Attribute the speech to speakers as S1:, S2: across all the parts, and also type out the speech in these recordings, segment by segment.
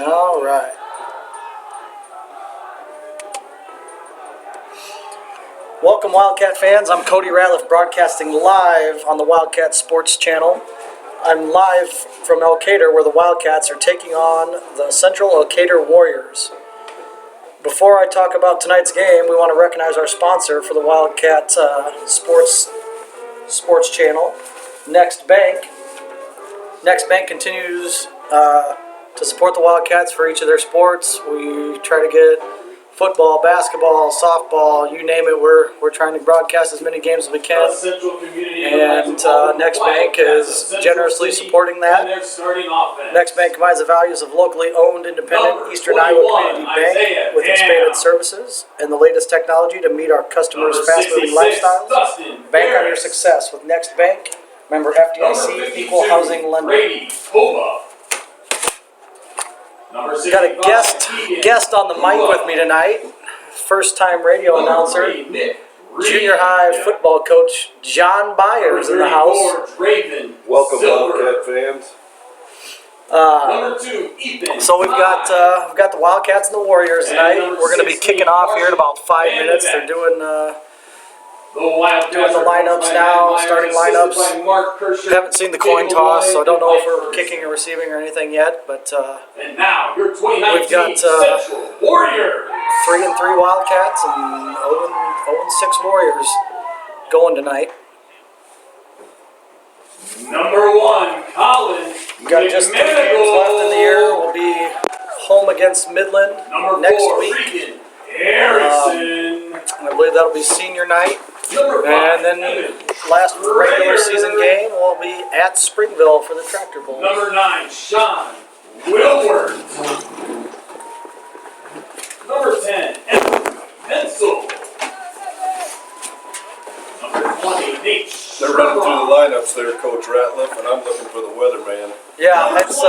S1: All right. Welcome, Wildcat fans. I'm Cody Ratliff, broadcasting live on the Wildcat Sports Channel. I'm live from Elkader, where the Wildcats are taking on the Central Elkader Warriors. Before I talk about tonight's game, we want to recognize our sponsor for the Wildcat Sports Channel, Next Bank. Next Bank continues to support the Wildcats for each of their sports. We try to get football, basketball, softball, you name it. We're trying to broadcast as many games as we can. And Next Bank is generously supporting that. Next Bank combines the values of locally owned, independent Eastern Iowa Community Bank with expanded services and the latest technology to meet our customers' fast-moving lifestyles. Bank on your success with Next Bank. Member FDIC, Equal Housing Lender. Got a guest on the mic with me tonight. First-time radio announcer, junior high football coach John Byers in the house.
S2: Welcome, Wildcat fans.
S1: So we've got the Wildcats and the Warriors tonight. We're going to be kicking off here in about 5 minutes. They're doing the lineups now, starting lineups. Haven't seen the coin toss, so I don't know if we're kicking or receiving or anything yet. But
S3: and now your
S1: we've got 3-3 Wildcats and 0-6 Warriors going tonight.
S3: Number 1, Colin.
S1: We've got just 3 games left in the year. We'll be home against Midland next week.
S3: Harrison.
S1: I believe that'll be senior night. And then last regular season game will be at Springville for the Tractor Bowl.
S3: Number 9, Sean Wilward. Number 10, Pencil. Number 20, Nate.
S2: They're running through the lineups there, Coach Ratliff, and I'm looking for the weatherman.
S1: Yeah, nights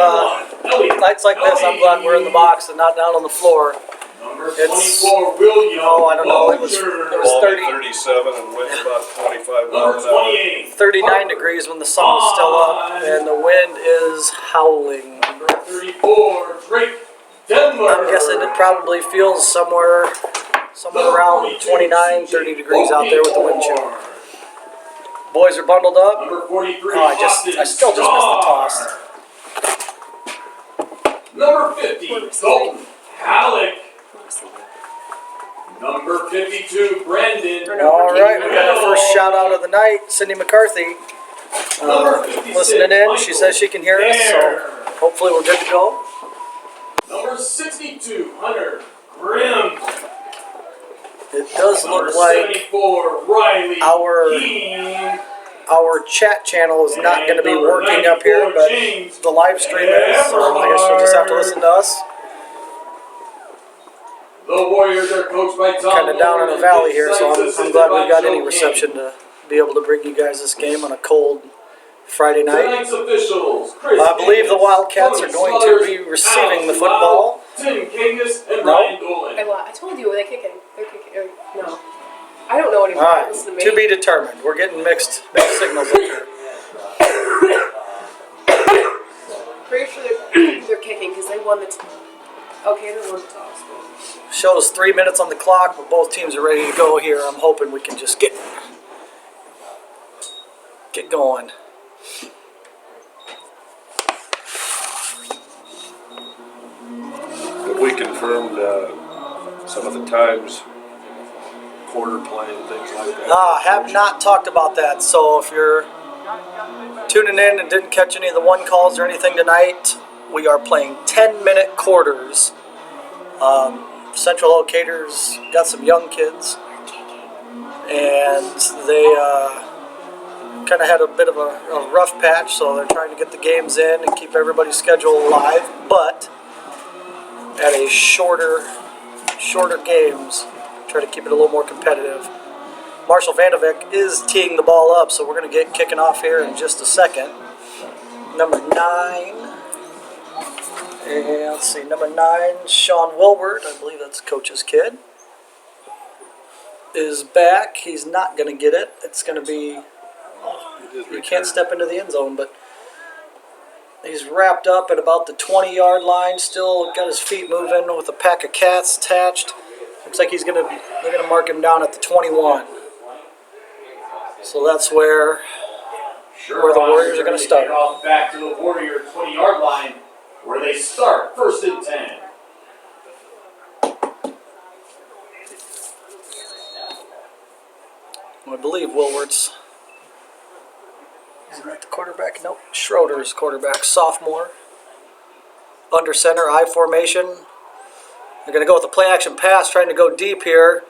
S1: like this, I'm glad we're in the box and not down on the floor.
S3: Number 24, William.
S1: I don't know. It was 30,
S2: 37 and wind about 25
S3: Number
S2: miles an hour.
S3: 28,
S1: 39 degrees when the sun is still up, and the wind is howling.
S3: Number 34, Drake Denver.
S1: I'm guessing it probably feels somewhere around 29, 30 degrees out there with the wind chill. Boys are bundled up.
S3: Number 43,
S1: I still just missed the toss.
S3: Number 50, Dalton Halleck. Number 52, Brandon.
S1: All right, we got our first shout out of the night, Cindy McCarthy. Listening in, she says she can hear us, so hopefully we're good to go.
S3: Number 62, Hunter Grimm.
S1: It does look
S3: Number
S1: like
S3: 74, Riley King.
S1: our chat channel is not going to be working up here, but the live stream is, so I guess you'll just have to listen to us.
S3: The Warriors are coached by Tom.
S1: Kind of down in a valley here, so I'm glad we got any reception to be able to bring you guys this game on a cold Friday night. I believe the Wildcats are going to be receiving the football.
S3: Tim Kangas and Ryan Dolan.
S4: I told you, they're kicking. They're kicking. No. I don't know anymore.
S1: All right,
S4: Listen to me.
S1: to be determined. We're getting mixed signals up here.
S4: Pretty sure they're kicking because they won the Okay, they won the toss.
S1: Shows 3 minutes on the clock, but both teams are ready to go here. I'm hoping we can just get going.
S2: We confirmed some of the times, quarter play and things like that.
S1: Have not talked about that, so if you're tuning in and didn't catch any of the one calls or anything tonight, we are playing 10-minute quarters. Central Elkader's got some young kids, and they kind of had a bit of a rough patch, so they're trying to get the games in and keep everybody's schedule alive, but at a shorter games, try to keep it a little more competitive. Marshall Vandevik is teeing the ball up, so we're going to get kicking off here in just a second. Number 9. And let's see, number 9, Sean Wilward, I believe that's Coach's kid, is back. He's not going to get it. It's going to be, you can't step into the end zone, but He's wrapped up at about the 20-yard line. Still got his feet moving with a pack of cats attached. Looks like they're gonna mark him down at the 21. So that's where the Warriors are gonna start.
S3: Off back to the Warrior 20-yard line, where they start 1st and 10.
S1: I believe Wilwart's. Is he the quarterback? Nope. Schroeder's quarterback, sophomore. Under center, I formation. They're going to go with a play action pass, trying to go deep here.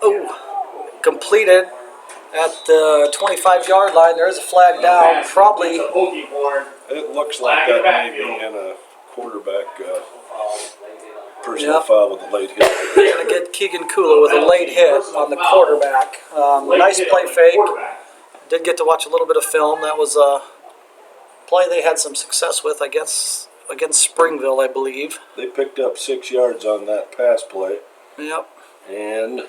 S1: Ooh, completed at the 25-yard line. There is a flag down. Probably.
S2: It looks like that may be in a quarterback personal foul with a late hit.
S1: They're going to get Keegan Kula with a late hit on the quarterback. Nice play fake. Did get to watch a little bit of film. That was a play they had some success with, I guess, against Springville, I believe.
S2: They picked up 6 yards on that pass play.
S1: Yep.
S2: And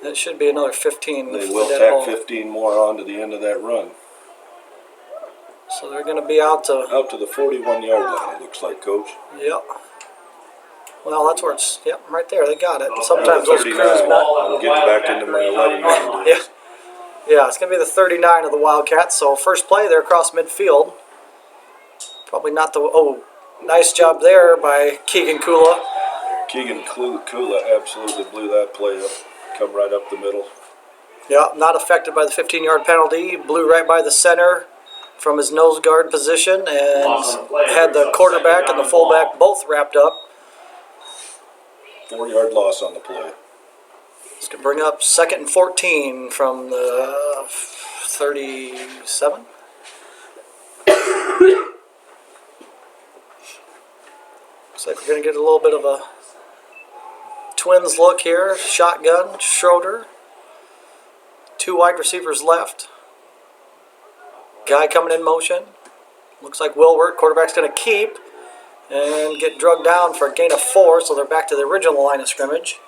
S1: it should be another 15.
S2: they will tack 15 more on to the end of that run.
S1: So they're going to be out to
S2: the 41-yard line, it looks like, Coach.
S1: Yep. Well, that's where it's, yep, right there. They got it. Sometimes those crews
S2: I'm getting back into my 11.
S1: Yeah. Yeah, it's going to be the 39 of the Wildcats. So first play, they're across midfield. Probably not the, oh, nice job there by Keegan Kula.
S2: Keegan Kula absolutely blew that play up. Come right up the middle.
S1: Yeah, not affected by the 15-yard penalty. Blew right by the center from his nose guard position and had the quarterback and the fullback both wrapped up.
S2: 4-yard loss on the play.
S1: It's going to bring up 2nd and 14 from the 37. Looks like we're going to get a little bit of a Twins look here. Shotgun, Schroeder. 2 wide receivers left. Guy coming in motion. Looks like Wilwert. Quarterback's going to keep and get drugged down for a gain of 4, so they're back to the original line of scrimmage.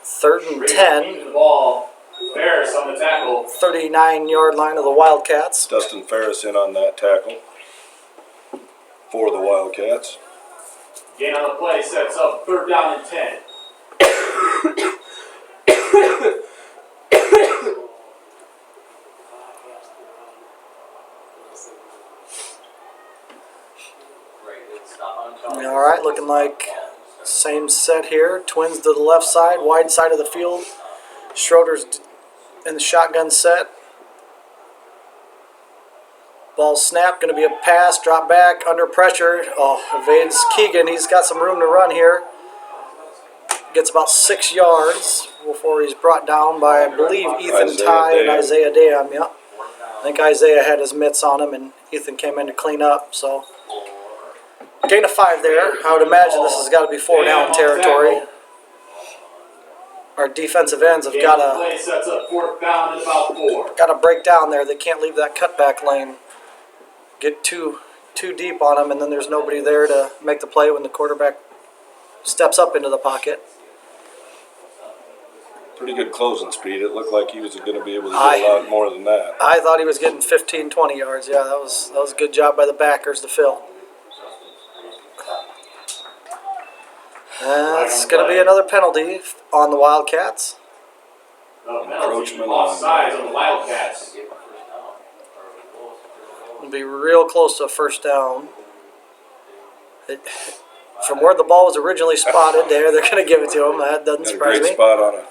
S1: 3rd and 10.
S3: Ball. Ferris on the tackle.
S1: 39-yard line of the Wildcats.
S2: Dustin Ferris in on that tackle for the Wildcats.
S3: Gain on the play sets up 3rd down and 10.
S1: All right, looking like same set here. Twins to the left side, wide side of the field. Schroeder's in the shotgun set. Ball snap, going to be a pass, drop back, under pressure. Oh, evades Keegan. He's got some room to run here. Gets about 6 yards before he's brought down by, I believe, Ethan Ty and Isaiah Dam. Yeah. I think Isaiah had his mitts on him, and Ethan came in to clean up. So, gain of 5 there. I would imagine this has got to be 4 down territory. Our defensive ends have got
S3: Play sets up 4th down and about 4.
S1: to break down there. They can't leave that cutback lane. Get too deep on them, and then there's nobody there to make the play when the quarterback steps up into the pocket.
S2: Pretty good closing speed. It looked like he was going to be able to get a lot more than that.
S1: I thought he was getting 15, 20 yards. Yeah, that was a good job by the backers to fill. That's going to be another penalty on the Wildcats.
S2: Encroachment
S3: Offsides on the Wildcats.
S1: It'll be real close to a 1st down. From where the ball was originally spotted there, they're going to give it to him. That doesn't
S2: Got a
S1: surprise
S2: great
S1: me.
S2: spot on a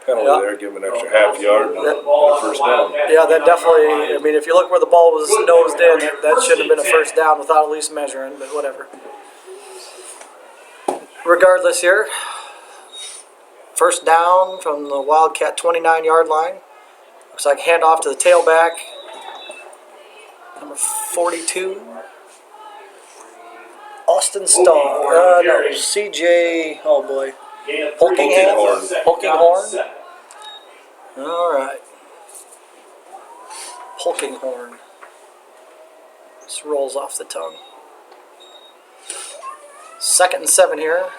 S2: penalty there, give him an extra half yard and a 1st down.
S1: Yeah, that definitely, I mean, if you look where the ball was nosed in, that shouldn't have been a 1st down without at least measuring, but whatever. Regardless here, 1st down from the Wildcat 29-yard line. Looks like handoff to the tailback. Number 42. Austin Starr. No, CJ, oh boy. Polkinghorn. All right. Polkinghorn. This rolls off the tongue. 2nd and 7 here.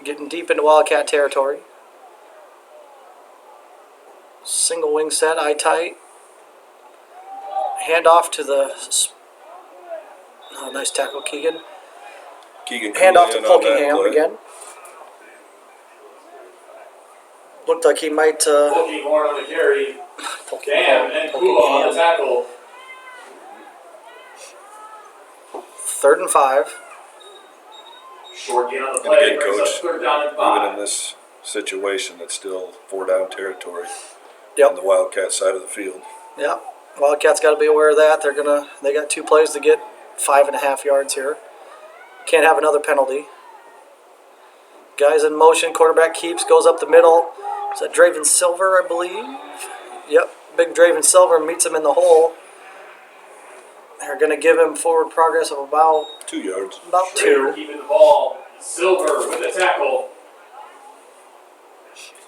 S1: Getting deep into Wildcat territory. Single wing set, eye tight. Hand off to the. Oh, nice tackle, Keegan.
S2: Keegan
S1: Hand off to
S2: Cooley in on that
S1: Polkingham
S2: play.
S1: again. Looked like he might.
S3: Polkinghorn on the carry. Damn, and Kula on the tackle.
S1: 3rd and 5.
S3: Short gain on the
S2: And
S3: play.
S2: again,
S3: Brings up
S2: Coach,
S3: 3rd down and
S2: even
S3: 5.
S2: in this situation, it's still 4-down territory
S1: Yep.
S2: on the Wildcat side of the field.
S1: Yeah, Wildcats got to be aware of that. They got 2 plays to get 5.5 yards here. Can't have another penalty. Guys in motion. Quarterback keeps, goes up the middle. Is that Draven Silver, I believe? Yep, big Draven Silver meets him in the hole. They're going to give him forward progress of about
S2: 2 yards.
S3: Schrader
S1: 2.
S3: keeping the ball. Silver with the tackle.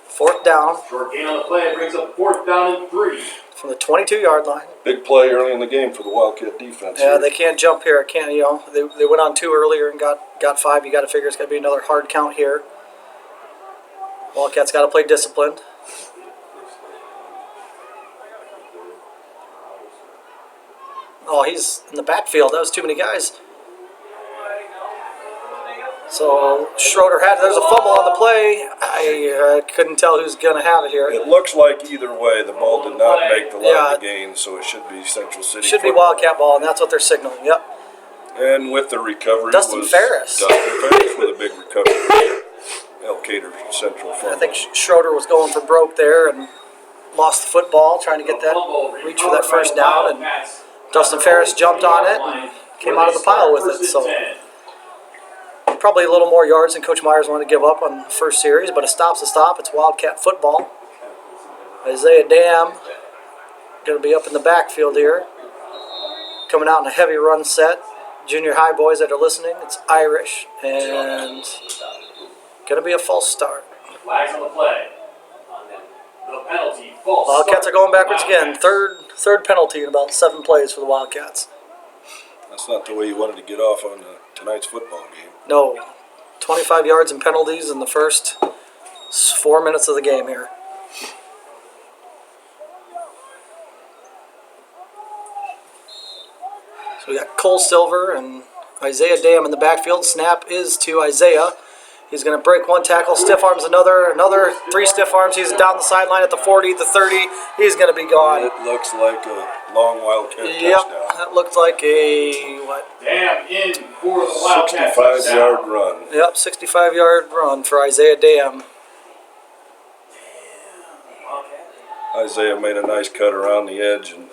S1: 4th down
S3: Short gain on the play. Brings up 4th down and 3.
S1: from the 22-yard line.
S2: Big play early in the game for the Wildcat defense.
S1: Yeah,
S2: here.
S1: they can't jump here. Can't they went on 2 earlier and got 5. You got to figure it's got to be another hard count here. Wildcats got to play disciplined. Oh, he's in the backfield. That was too many guys. So Schroeder there's a fumble on the play. I couldn't tell who's going to have it here.
S2: It looks like either way, the ball did not make the line
S1: Yeah.
S2: of gain, so it should be Central City.
S1: Should be
S2: football.
S1: Wildcat ball, and that's what they're signaling. Yep.
S2: And with the recovery
S1: Dustin
S2: was
S1: Ferris.
S2: Dustin Ferris with a big recovery. Elkader Central
S1: I
S2: fumble.
S1: think Schroeder was going for broke there and lost the football, trying to get that reach for that first down, and Dustin Ferris jumped on it and came out of the pile with it. So probably a little more yards than Coach Myers wanted to give up on the first series, but a stop's a stop. It's Wildcat football. Isaiah Dam going to be up in the backfield here, coming out in a heavy run set. Junior high boys that are listening, it's Irish, and going to be a false start.
S3: Flags on the play. The penalty, false
S1: Wildcats
S3: start.
S1: are going backwards again. Third penalty in about 7 plays for the Wildcats.
S2: That's not the way you wanted to get off on tonight's football game.
S1: No, 25 yards and penalties in the first 4 minutes of the game here. So we got Cole Silver and Isaiah Dam in the backfield. Snap is to Isaiah. He's going to break one tackle, stiff arms another 3 stiff arms. He's down the sideline at the 40, the 30. He's going to be gone.
S2: It looks like a long Wildcat
S1: Yep,
S2: touchdown.
S1: that looked like a, what?
S3: Damn in for the Wildcats.
S2: 65-yard run.
S1: Yep, 65-yard run for Isaiah Dam.
S2: Isaiah made a nice cut around the edge and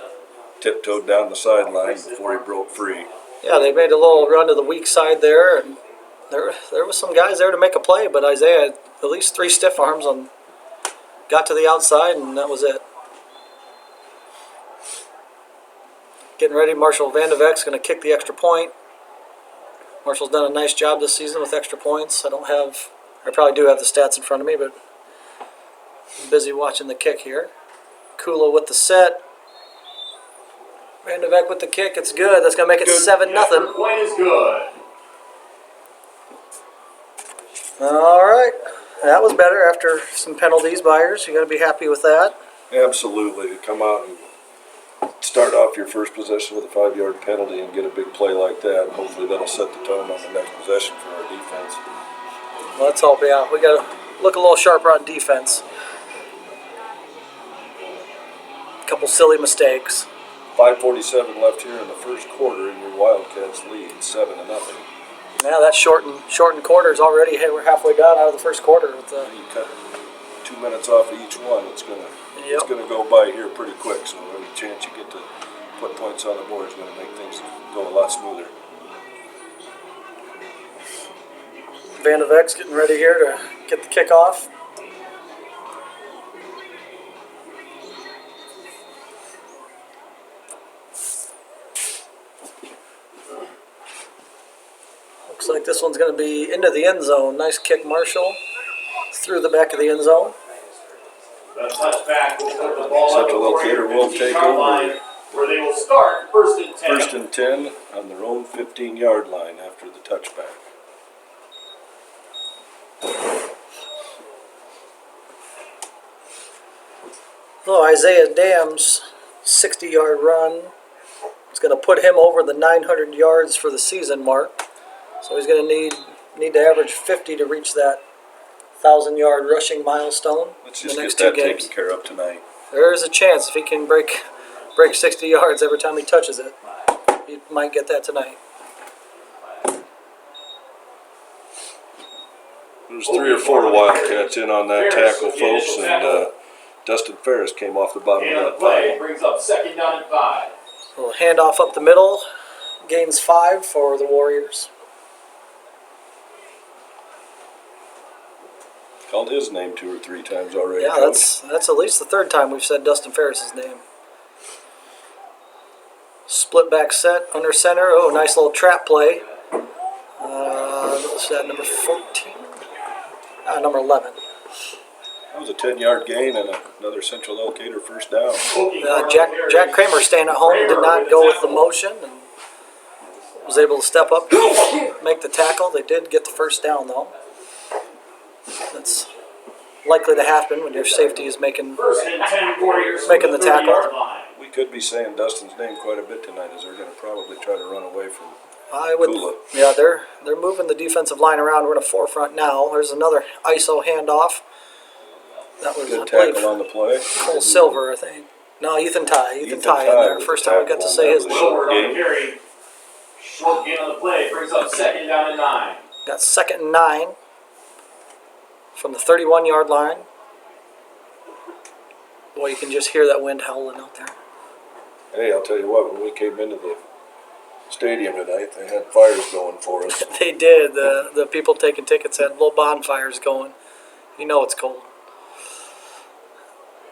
S2: tiptoed down the sideline before he broke free.
S1: Yeah, they made a little run to the weak side there, and there was some guys there to make a play, but Isaiah had at least 3 stiff arms and got to the outside, and that was it. Getting ready, Marshall Vandevek's going to kick the extra point. Marshall's done a nice job this season with extra points. I probably do have the stats in front of me, but I'm busy watching the kick here. Kula with the set. Vandevek with the kick. It's good. That's going to make it 7-0.
S3: Extra point is good.
S1: All right. That was better after some penalties, Byers. You got to be happy with that.
S2: Absolutely. To come out and start off your first possession with a 5-yard penalty and get a big play like that, hopefully that'll set the tone on the next possession for our defense.
S1: Let's hope, yeah. We got to look a little sharper on defense. A couple silly mistakes.
S2: 5:47 left here in the first quarter, and your Wildcats lead 7-0.
S1: Yeah, that shortened quarters already. Hey, we're halfway done out of the first quarter. With
S2: You cut 2 minutes off of each one, it's gonna go by here pretty quick. So every chance you get to put points on the board is gonna make things go a lot smoother.
S1: Vandevek's getting ready here to get the kickoff. Looks like this one's going to be into the end zone. Nice kick, Marshall. Through the back of the end zone.
S3: The touchback will put the ball
S2: Central
S3: up the
S2: Elkader will take
S3: 15-yard
S2: over.
S3: line, where they will start first and 10.
S2: First and 10 on their own 15-yard line after the touchback.
S1: Oh, Isaiah Dam's 60-yard run It's going to put him over the 900 yards for the season mark. So he's going to need to average 50 to reach that 1,000-yard rushing milestone.
S2: Let's
S1: in
S2: just
S1: the next
S2: get that
S1: 2 games.
S2: taken care of tonight.
S1: There is a chance if he can break 60 yards every time he touches it, he might get that tonight.
S2: There's 3 or 4 Wildcats in on that tackle, folks, and Dustin Ferris came off the bottom
S3: And
S2: of
S3: the
S2: that
S3: play
S2: pile.
S3: brings up 2nd down and 5.
S1: So handoff up the middle, gains 5 for the Warriors.
S2: Called his name 2 or 3 times already,
S1: Yeah,
S2: Coach.
S1: that's at least the 3rd time we've said Dustin Ferris's name. Split back set under center. Oh, nice little trap play. What's that, number 14? Number 11.
S2: That was a 10-yard gain and another Central Elkader first down.
S1: Jack Kramer staying at home did not go with the motion and was able to step up, make the tackle. They did get the first down though. That's likely to happen when your safety is making
S3: 1st and 10 Warriors
S1: Making the tackle.
S3: 30-yard line.
S2: We could be saying Dustin's name quite a bit tonight as they're going to probably try to run away from
S1: I would.
S2: Kula.
S1: Yeah, they're moving the defensive line around. We're in a 4-front now. There's another ISO handoff. That was,
S2: Good
S1: I believe,
S2: tackle on the play.
S1: Cole Silver, I think. No, Ethan Ty. Ethan Ty in
S2: Ty
S1: there.
S2: with the
S1: First time we got to
S2: tackle
S1: say
S2: on
S1: his
S2: that.
S1: name.
S3: Short on the
S2: Game.
S3: carry. Short gain on the play brings up 2nd down and 9.
S1: Got 2nd and 9 from the 31-yard line. Boy, you can just hear that wind howling out there.
S2: Hey, I'll tell you what, when we came into the stadium tonight, they had fires going for us.
S1: They did. The people taking tickets had little bonfires going. You know it's cold.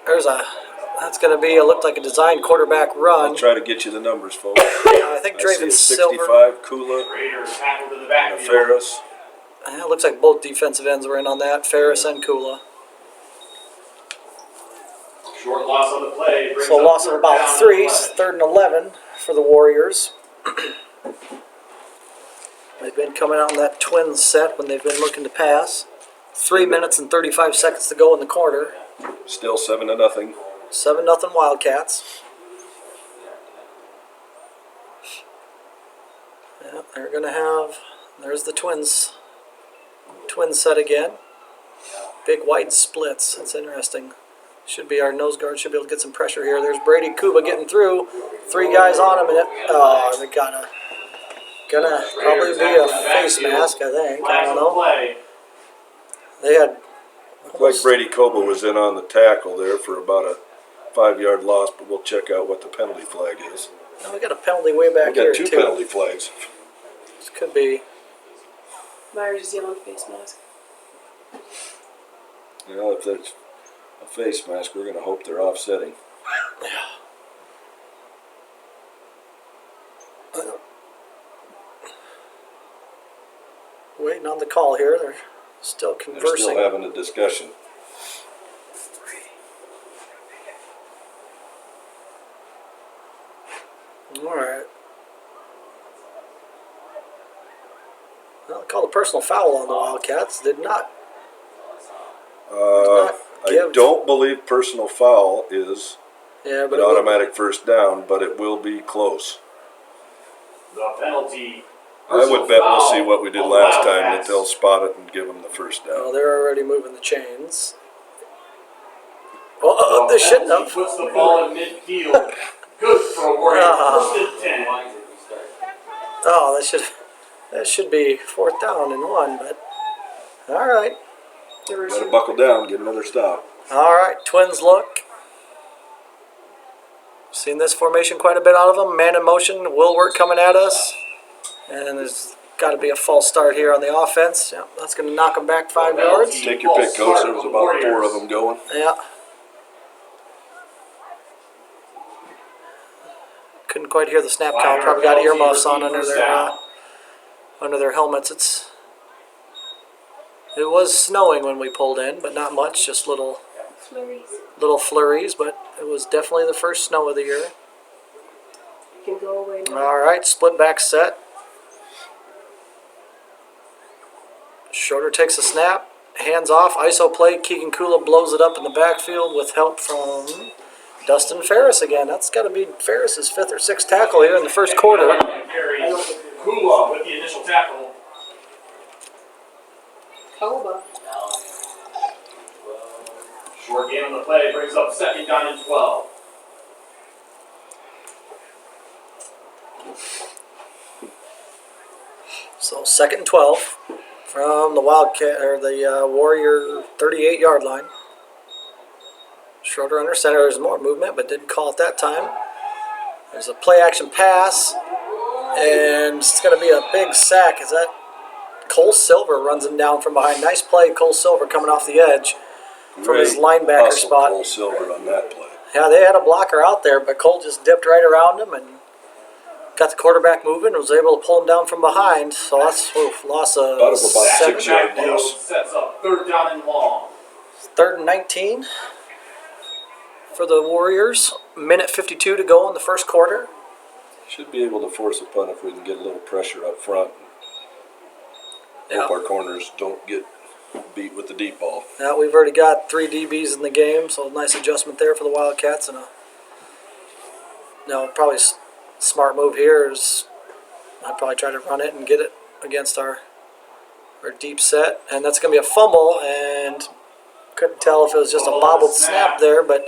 S1: That's going to be, it looked like a designed quarterback run.
S2: I'll try to get you the numbers, folks.
S1: I think
S2: I see
S1: Draven
S2: a
S1: Silver.
S2: 65 Kula
S3: Raiders tackled in the
S2: and a
S3: backfield.
S2: Ferris.
S1: It looks like both defensive ends were in on that, Ferris and Kula.
S3: Short loss on the play. Brings
S1: So
S3: up
S1: loss of
S3: 3rd
S1: about
S3: down
S1: 3,
S3: and 11.
S1: 3rd and 11 for the Warriors. They've been coming out in that twin set when they've been looking to pass. 3 minutes and 35 seconds to go in the quarter.
S2: Still 7-0.
S1: 7-0 Wildcats. Yeah, they're going to have, there's the twin set again. Big wide splits. That's interesting. Should be our nose guard. Should be able to get some pressure here. There's Brady Kuba getting through. 3 guys on him, and they gonna probably be a face mask. I think. I
S3: Flags
S1: don't
S3: on the
S1: know.
S3: play.
S1: They had.
S2: Looked like Brady Koba was in on the tackle there for about a 5-yard loss, but we'll check out what the penalty flag is.
S1: We got a penalty way back
S2: We
S1: here
S2: got 2
S1: too.
S2: penalty flags.
S1: This could be.
S4: Myers is yelling face mask.
S2: You know, if there's a face mask, we're going to hope they're offsetting.
S1: Waiting on the call here. They're still
S2: They're
S1: conversing.
S2: still having a discussion.
S1: All right. Well, they called a personal foul on the Wildcats. Did not.
S2: I
S1: give.
S2: don't believe personal foul is
S1: Yeah, but
S2: an automatic first down, but it will be close.
S3: The penalty.
S2: I would bet we'll see what we did
S3: on
S2: last time, that
S3: Wildcats.
S2: they'll spot it and give them the first
S1: Well,
S2: down.
S1: they're already moving the chains. Well, they shouldn't
S3: Penalty
S1: have.
S3: puts the ball in midfield. Good for a Warrior.
S1: Ah.
S3: 1st and 10.
S1: Oh, that should be 4th down and 1, but all right.
S2: Better buckle down, get another stop.
S1: All right, Twins look. Seen this formation quite a bit out of them. Man in motion, Willward coming at us. And there's got to be a false start here on the offense. Yeah, that's going to knock them back 5 yards.
S2: Take your pick, coach. There was about 4 of them going.
S1: Yeah. Couldn't quite hear the snap count. Probably got earmuffs on under their helmets. It was snowing when we pulled in, but not much. Just little flurries. But it was definitely the first snow of the year.
S4: You can go away now.
S1: All right, split back set. Shorter takes a snap, hands off, ISO play. Keegan Kula blows it up in the backfield with help from Dustin Ferris again. That's got to be Ferris's 5th or 6th tackle here in the first quarter.
S3: Carry Kula with the initial tackle.
S4: Koba.
S3: Short gain on the play brings up 2nd down and 12.
S1: So 2nd and 12 from the Wildcat or the Warrior 38-yard line. Schroeder under center. There's more movement, but didn't call it that time. There's a play action pass, and it's going to be a big sack. Is that Cole Silver runs him down from behind? Nice play, Cole Silver coming off the edge from his linebacker
S2: hustle,
S1: spot.
S2: Cole Silver on that play.
S1: Yeah, they had a blocker out there, but Cole just dipped right around him and got the quarterback moving and was able to pull him down from behind. So that's loss of
S2: About 6 yard
S3: Backfield
S2: loss.
S3: sets up 3rd down and long.
S1: 3rd and 19 for the Warriors. Minute 52 to go in the first quarter.
S2: Should be able to force a punt if we can get a little pressure up front.
S1: Yeah.
S2: Hope our corners don't get beat with the deep ball.
S1: Yeah, we've already got 3 DBs in the game, so nice adjustment there for the Wildcats. And probably smart move here is I'd probably try to run it and get it against our deep set. And that's going to be a fumble, and couldn't tell if it was just a bobbled snap there, but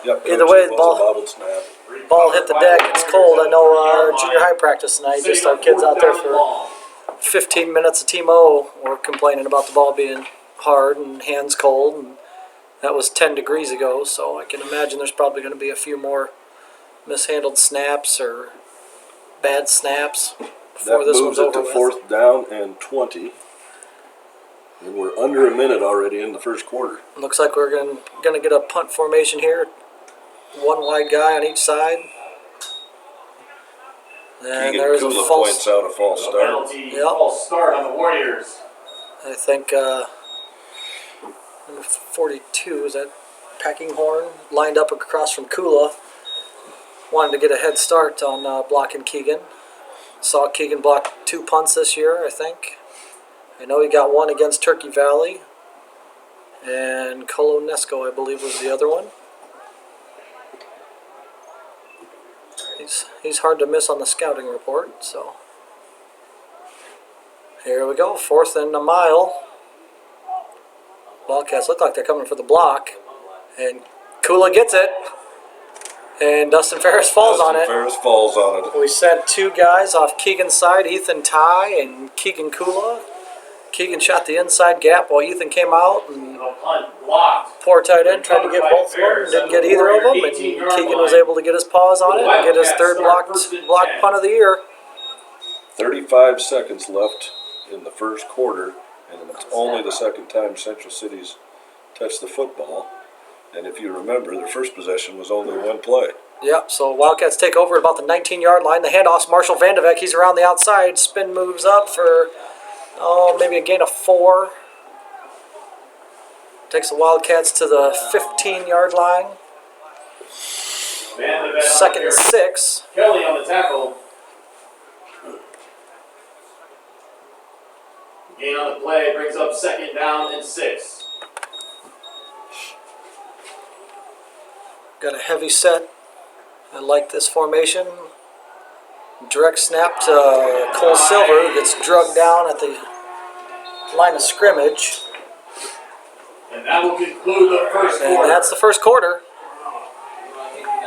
S2: Yep,
S1: either
S2: coach,
S1: way,
S2: it
S1: the
S2: was a
S1: ball
S2: bobbled snap.
S1: hit the deck. It's cold. I know our junior high practice tonight, just our kids out there for 15 minutes of Team O were complaining about the ball being hard and hands cold, and that was 10 degrees ago, so I can imagine there's probably going to be a few more mishandled snaps or bad snaps before
S2: That
S1: this
S2: moves
S1: one's
S2: it
S1: over
S2: to
S1: with.
S2: 4th down and 20. And we're under a minute already in the first quarter.
S1: Looks like we're going to get a punt formation here. One wide guy on each side. And
S2: Keegan
S1: there's a
S2: Kula
S1: false.
S2: points out a false
S3: The
S2: start.
S3: penalty,
S1: Yep.
S3: false start on the Warriors.
S1: I think number 42, is that Packinghorn, lined up across from Kula. Wanted to get a head start on blocking Keegan. Saw Keegan block 2 punts this year, I think. I know he got one against Turkey Valley. And Kolonesko, I believe, was the other one. He's hard to miss on the scouting report, so. Here we go, 4th and a mile. Wildcats look like they're coming for the block. And Kula gets it. And Dustin Ferris falls on it.
S2: Ferris falls on it.
S1: We sent 2 guys off Keegan's side, Ethan Ty and Keegan Kula. Keegan shot the inside gap while Ethan came out, and
S3: The punt blocked.
S1: poor tight end tried to get both of them, didn't get either of them, and Keegan was able to get his paws on it and get his 3rd blocked punt of the year.
S2: 35 seconds left in the first quarter, and it's only the 2nd time Central City's touched the football. And if you remember, their first possession was only 1 play.
S1: Yep, so Wildcats take over at about the 19-yard line. The handoff's Marshall Vandevek. He's around the outside. Spin moves up for, maybe a gain of 4. Takes the Wildcats to the 15-yard line. 2nd and 6.
S3: Kelly on the tackle. Gain on the play brings up 2nd down and 6.
S1: Got a heavy set. I like this formation. Direct snap to Cole Silver, who gets drugged down at the line of scrimmage.
S3: And that will conclude the first
S1: And
S3: quarter.
S1: that's the first quarter.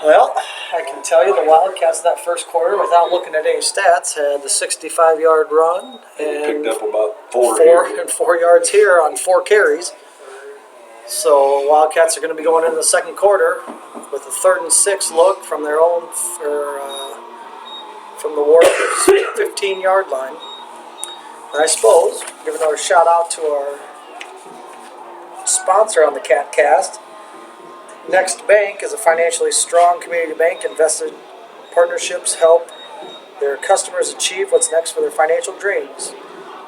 S1: Well, I can tell you the Wildcats that first quarter, without looking at any stats, had the 65-yard run
S2: And
S1: and
S2: picked up about 4
S1: 4
S2: here.
S1: and 4 yards here on 4 carries. So Wildcats are going to be going into the second quarter with a 3rd and 6 look from their own, from the Warriors' 15-yard line. And I suppose, giving our shout out to our sponsor on the CatCast, Next Bank is a financially strong community bank. Invested partnerships help their customers achieve what's next for their financial dreams.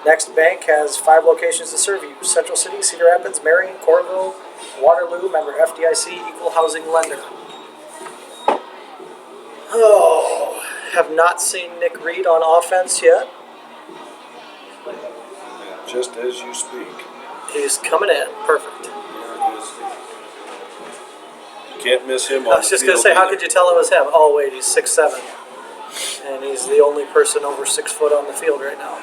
S1: Next Bank has 5 locations to serve you: Central City, Cedar Rapids, Marion, Coralville, Waterloo, member FDIC, equal housing lender. Oh, have not seen Nick Reed on offense yet.
S2: And just as you speak,
S1: He's coming in. Perfect.
S2: can't miss him
S1: I
S2: on
S1: was
S2: the
S1: just going to
S2: field
S1: say, how
S2: either.
S1: could you tell it was him? Oh, wait, he's 6'7". And he's the only person over 6 foot on the field right now.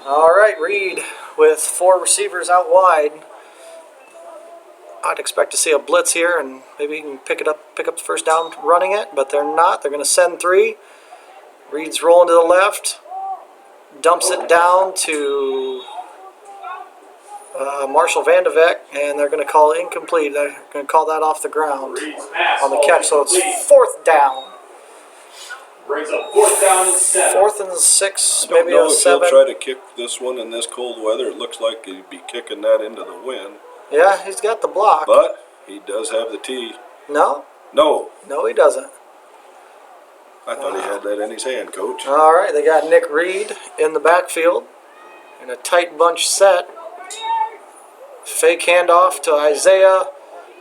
S1: All right, Reed with 4 receivers out wide. I'd expect to see a blitz here, and maybe he can pick up the first down running it, but they're not. They're going to send 3. Reed's rolling to the left, dumps it down to Marshall Vandeveck, and they're going to call it incomplete. They're going to call that off the ground on the catch, so it's 4th down.
S3: Brings up 4th down and 7.
S1: 4th and 6,
S2: I don't
S1: maybe
S2: know
S1: a
S2: if he'll
S1: 7.
S2: try to kick this one in this cold weather. It looks like he'd be kicking that into the wind.
S1: Yeah, he's got the block.
S2: But he does have the tee.
S1: No,
S2: No,
S1: he doesn't.
S2: I thought he had that in his hand, Coach.
S1: All right, they got Nick Reed in the backfield in a tight bunch set. Fake handoff to Isaiah.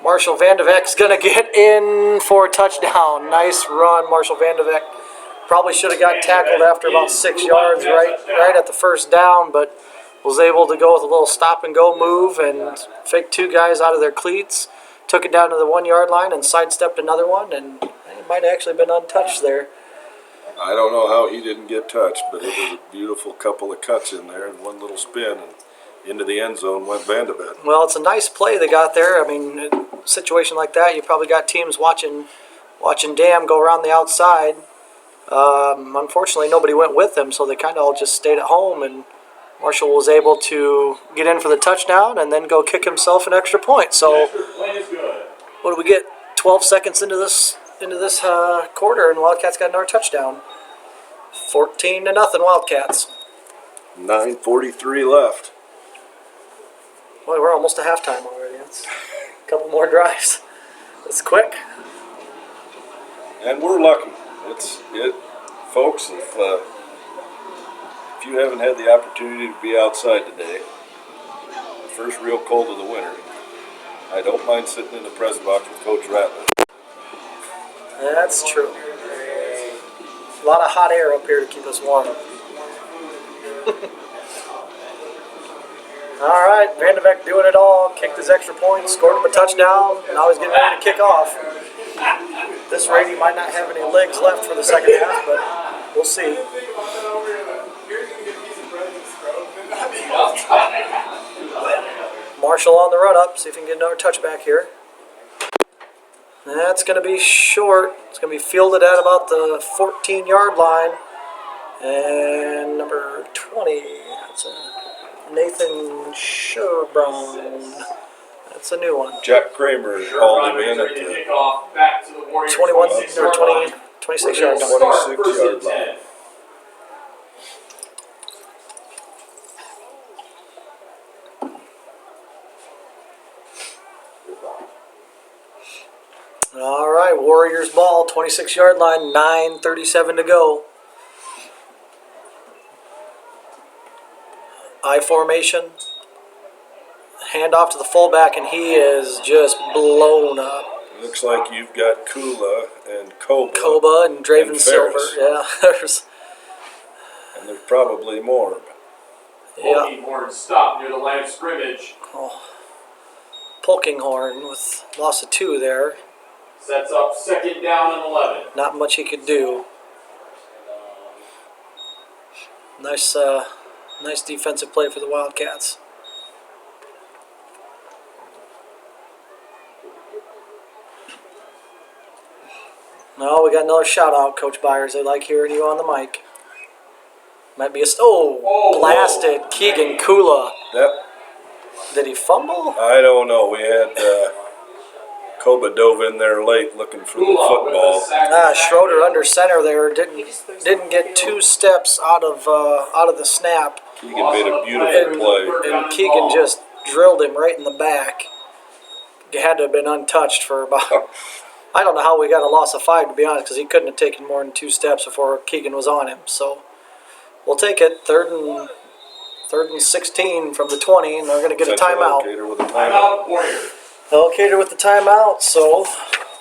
S1: Marshall Vandeveck's going to get in for a touchdown. Nice run, Marshall Vandeveck. Probably should have got tackled after about 6 yards right at the first down, but was able to go with a little stop-and-go move and fake 2 guys out of their cleats. Took it down to the 1 yard line and sidestepped another one, and he might have actually been untouched there.
S2: I don't know how he didn't get touched, but it was a beautiful couple of cuts in there and one little spin, and into the end zone went Vandeveck.
S1: Well, it's a nice play they got there. I mean, in a situation like that, you probably got teams watching Dam go around the outside. Unfortunately, nobody went with them, so they kind of all just stayed at home, and Marshall was able to get in for the touchdown and then go kick himself an extra point. So, what do we get? 12 seconds into this quarter, and Wildcats got another touchdown. 14-0 Wildcats.
S2: 9:43 left.
S1: Boy, we're almost at halftime already. That's a couple more drives. That's quick.
S2: And we're lucky. Folks, if you haven't had the opportunity to be outside today, the first real cold of the winter, I don't mind sitting in the press box with Coach Rattler.
S1: That's true. A lot of hot air up here to keep us warm. All right, Vandeveck doing it all. Kicked his extra point, scored him a touchdown. Now he's getting ready to kick off. This rate, he might not have any legs left for the second half, but we'll see. Marshall on the run up. See if he can get another touchback here. That's going to be short. It's going to be fielded at about the 14-yard line. And number 20, that's Nathan Sherburne. That's a new one.
S2: Jack Kramer called him in at the
S1: 21 or 26 yard line.
S2: 26-yard line.
S1: All right, Warriors ball, 26-yard line, 9:37 to go. I formation. Hand off to the fullback, and he is just blown up.
S2: Looks like you've got Kula and
S1: Koba and Draven
S2: and
S1: Silver.
S2: Ferris.
S1: Yeah,
S2: And there's probably more.
S1: yeah.
S3: Horn stopped near the line of scrimmage.
S1: Oh. Polkinghorn with loss of 2 there.
S3: Sets up 2nd down and 11.
S1: Not much he could do. Nice defensive play for the Wildcats. No, we got another shout out, Coach Byers. They like hearing you on the mic. Might be a blasted
S3: whoa.
S1: Keegan Kula.
S2: That
S1: Did he fumble?
S2: I don't know. We had Koba dove in there late looking for the football.
S1: Schroeder under center there didn't get 2 steps out of the snap.
S2: Keegan made a beautiful play.
S1: And Keegan just drilled him right in the back. He had to have been untouched for about... I don't know how we got a loss of 5, to be honest, because he couldn't have taken more than 2 steps before Keegan was on him. So we'll take it. Third and 16 from the 20, and they're going to get a timeout.
S2: Elkader with a timeout.
S1: Elkader with the timeout, so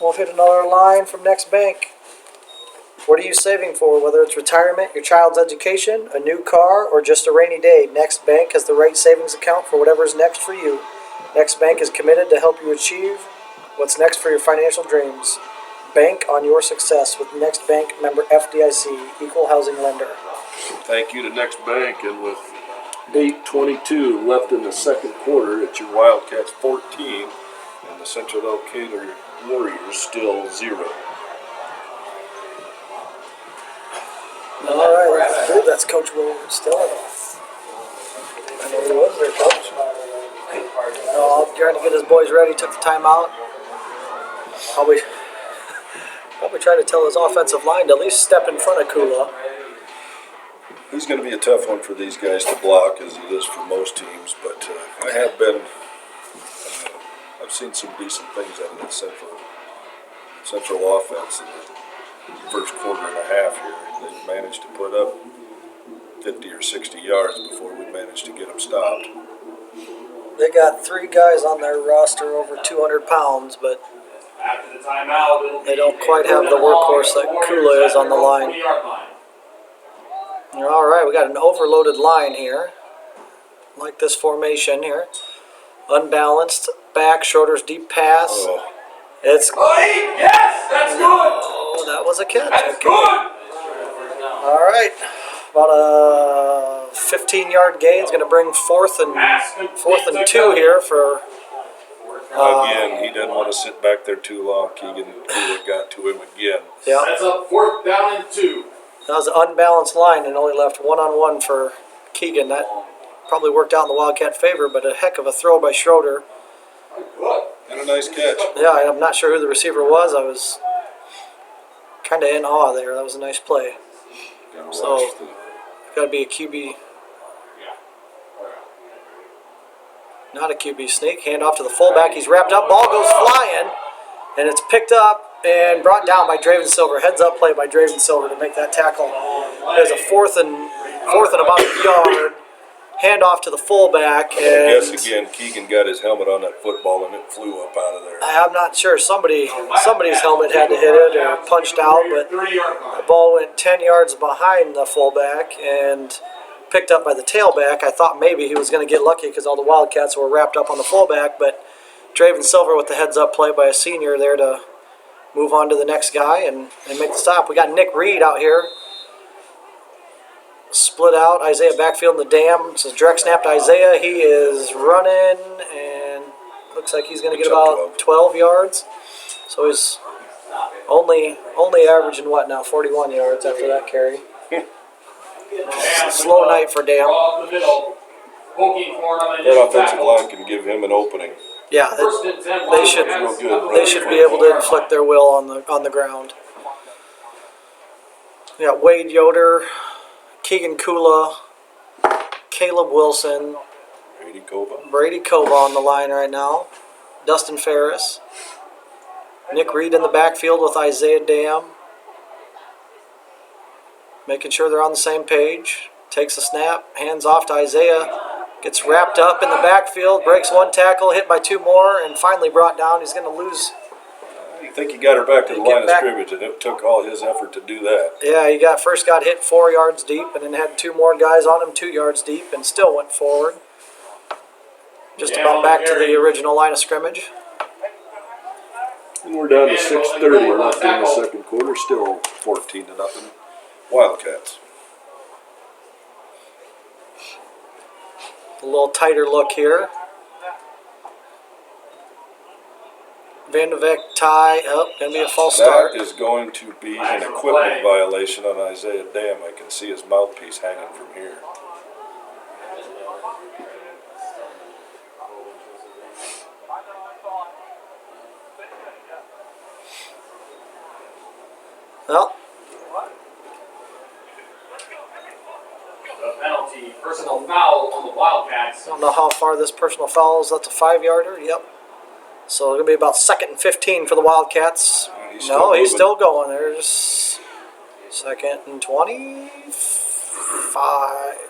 S1: we'll hit another line from Next Bank. What are you saving for? Whether it's retirement, your child's education, a new car, or just a rainy day, Next Bank has the right savings account for whatever is next for you. Next Bank is committed to help you achieve What's next for your financial dreams? Bank on your success with Next Bank, member FDIC, equal housing lender.
S2: Thank you to Next Bank, and with 8:22 left in the second quarter, it's your Wildcats 14 and the Central Elkader Warriors still 0.
S1: All right, I believe that's Coach Willard still. I know he was there, Coach. No, trying to get his boys ready. Took the timeout. Probably trying to tell his offensive line to at least step in front of Kula.
S2: He's going to be a tough one for these guys to block, as he is for most teams. But I've seen some decent things out of that Central offense in the first quarter and a half here. They managed to put up 50 or 60 yards before we managed to get them stopped.
S1: They got 3 guys on their roster over 200 pounds, but
S3: After the timeout,
S1: they don't quite have the workhorse that Kula is on the line.
S3: 20-yard line.
S1: All right, we got an overloaded line here. Like this formation here. Unbalanced, back, shoulders, deep pass.
S2: Oh,
S1: It's,
S3: Yes, that's good.
S1: oh, that was a catch.
S3: That's
S1: Okay.
S3: good.
S1: All right, about a 15-yard gain is going to bring fourth and 2 here for.
S2: again, he didn't want to sit back there too long. Keegan got to him again.
S1: Yeah,
S3: That's up 4th down and 2.
S1: that was an unbalanced line and only left one-on-one for Keegan. That probably worked out in the Wildcat favor, but a heck of a throw by Schroeder.
S3: Good.
S2: And a nice catch.
S1: Yeah, I'm not sure who the receiver was. I was kind of in awe there. That was a nice play.
S2: Gotta
S1: So-
S2: watch the-
S1: Got to be a QB. Not a QB sneak. Hand off to the fullback. He's wrapped up. Ball goes flying, and it's picked up and brought down by Draven Silver. Heads up play by Draven Silver to make that tackle. There's a fourth and about a yard. Hand off to the fullback,
S2: I guess
S1: and
S2: again, Keegan got his helmet on that football and it flew up out of there.
S1: I'm not sure. Somebody's helmet had to hit it or punched out, but
S3: 30-yard
S1: the
S3: line.
S1: ball went 10 yards behind the fullback and picked up by the tailback. I thought maybe he was going to get lucky because all the Wildcats were wrapped up on the fullback, but Draven Silver with the heads-up play by a senior there to move on to the next guy and make the stop. We got Nick Reed out here. Split out. Isaiah backfield in the dam. This is direct snap to Isaiah. He is running and looks like he's going to get about 12 yards. So he's only averaging what now? 41 yards after that carry. Slow night for Dam.
S3: Draw up the middle. Poking for him and
S2: That
S3: just
S2: offensive
S3: tackle.
S2: line can give him an opening.
S1: Yeah,
S3: First and 10
S1: they should
S3: Wildcats.
S1: they should be able to inflict their will on the ground. We got Wade Yoder, Keegan Kula, Caleb Wilson, Brady Kova on the line right now, Dustin Ferris, Nick Reed in the backfield with Isaiah Dam, making sure they're on the same page. Takes a snap, hands off to Isaiah, gets wrapped up in the backfield, breaks one tackle, hit by 2 more, and finally brought down. He's going to lose.
S2: I think he got her back to the
S1: Get
S2: line of
S1: back.
S2: scrimmage, and it took all his effort to do that.
S1: Yeah, he first got hit 4 yards deep, and then had 2 more guys on him 2 yards deep, and still went forward. Just about back to the original line of scrimmage.
S2: And we're down to 6:30 left in the second quarter, still 14-0 Wildcats.
S1: A little tighter look here. Van de Veck tie. Oh, going to be a false start.
S2: That is going to be an equipment violation on Isaiah Dam. I can see his mouthpiece hanging from here.
S1: Well,
S3: The penalty, personal foul on the Wildcats.
S1: don't know how far this personal foul is. That's a 5-yarder. Yep. So it'll be about 2nd and 15 for the Wildcats.
S2: He's
S1: No, he's
S2: moving.
S1: still going. There's 2nd and 25.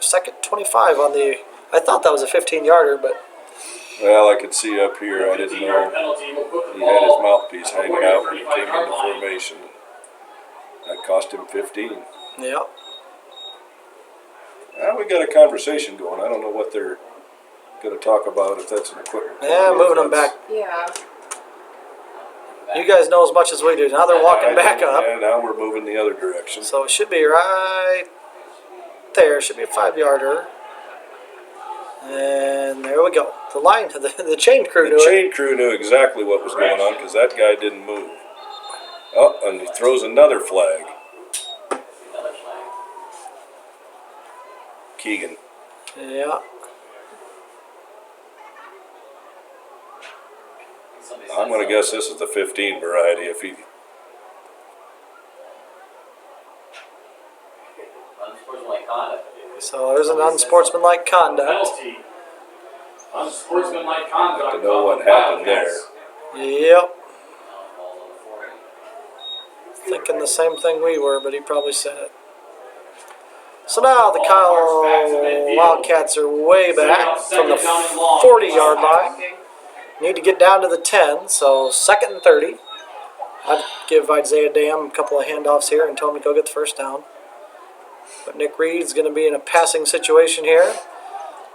S1: 2nd 25 on the. I thought that was a 15-yarder, but
S2: Well, I could see up here. I didn't
S3: 15-yard
S2: know
S3: penalty will put the
S2: he had his
S3: ball
S2: mouthpiece
S3: on the
S2: hanging out when he came
S3: 35-yard
S2: into
S3: line.
S2: formation. That cost him 15.
S1: yep.
S2: Now we got a conversation going. I don't know what they're going to talk about, if that's an equipment.
S1: Yeah,
S2: or if
S1: moving them
S2: that's-
S1: back.
S4: Yeah.
S1: You guys know as much as we do. Now they're walking back up.
S2: Yeah, now we're moving the other direction.
S1: So it should be right there. Should be a 5-yarder. And there we go. The line, the chain crew knew
S2: The
S1: it.
S2: chain crew knew exactly what was going on because that guy didn't move. Oh, and he throws another flag. Keegan.
S1: Yeah.
S2: I'm going to guess this is the 15 variety. If he
S3: Unsportsmanlike conduct.
S1: So there's an unsportsmanlike conduct.
S3: Penalty. Unsportsmanlike conduct.
S2: to know
S3: on
S2: what
S3: the
S2: happened
S3: Wildcats.
S2: there.
S1: Yep. Thinking the same thing we were, but he probably said it. So now the Kyle Wildcats are way back from the 40-yard line. Need to get down to the 10, so 2nd and 30. I'd give Isaiah Dam a couple of handoffs here and tell him to go get the first down. But Nick Reed's going to be in a passing situation here.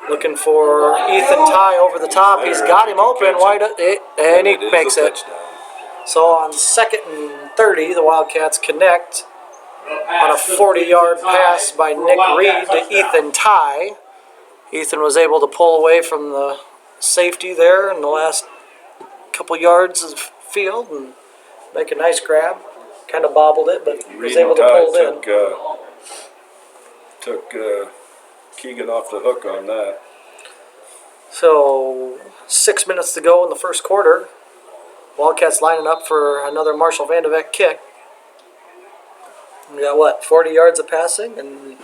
S1: Looking for Ethan Ty over the top. He's got him open wide, and he makes it. So on 2nd and 30, the Wildcats connect on a 40-yard pass by Nick Reed to Ethan Ty. Ethan was able to pull away from the safety there in the last couple yards of field and make a nice grab. Kind of bobbled it, but was able to pull it in.
S2: Took Keegan off the hook on that.
S1: So 6 minutes to go in the first quarter. Wildcats lining up for another Marshall Vandeveck kick. We got what, 40 yards of passing and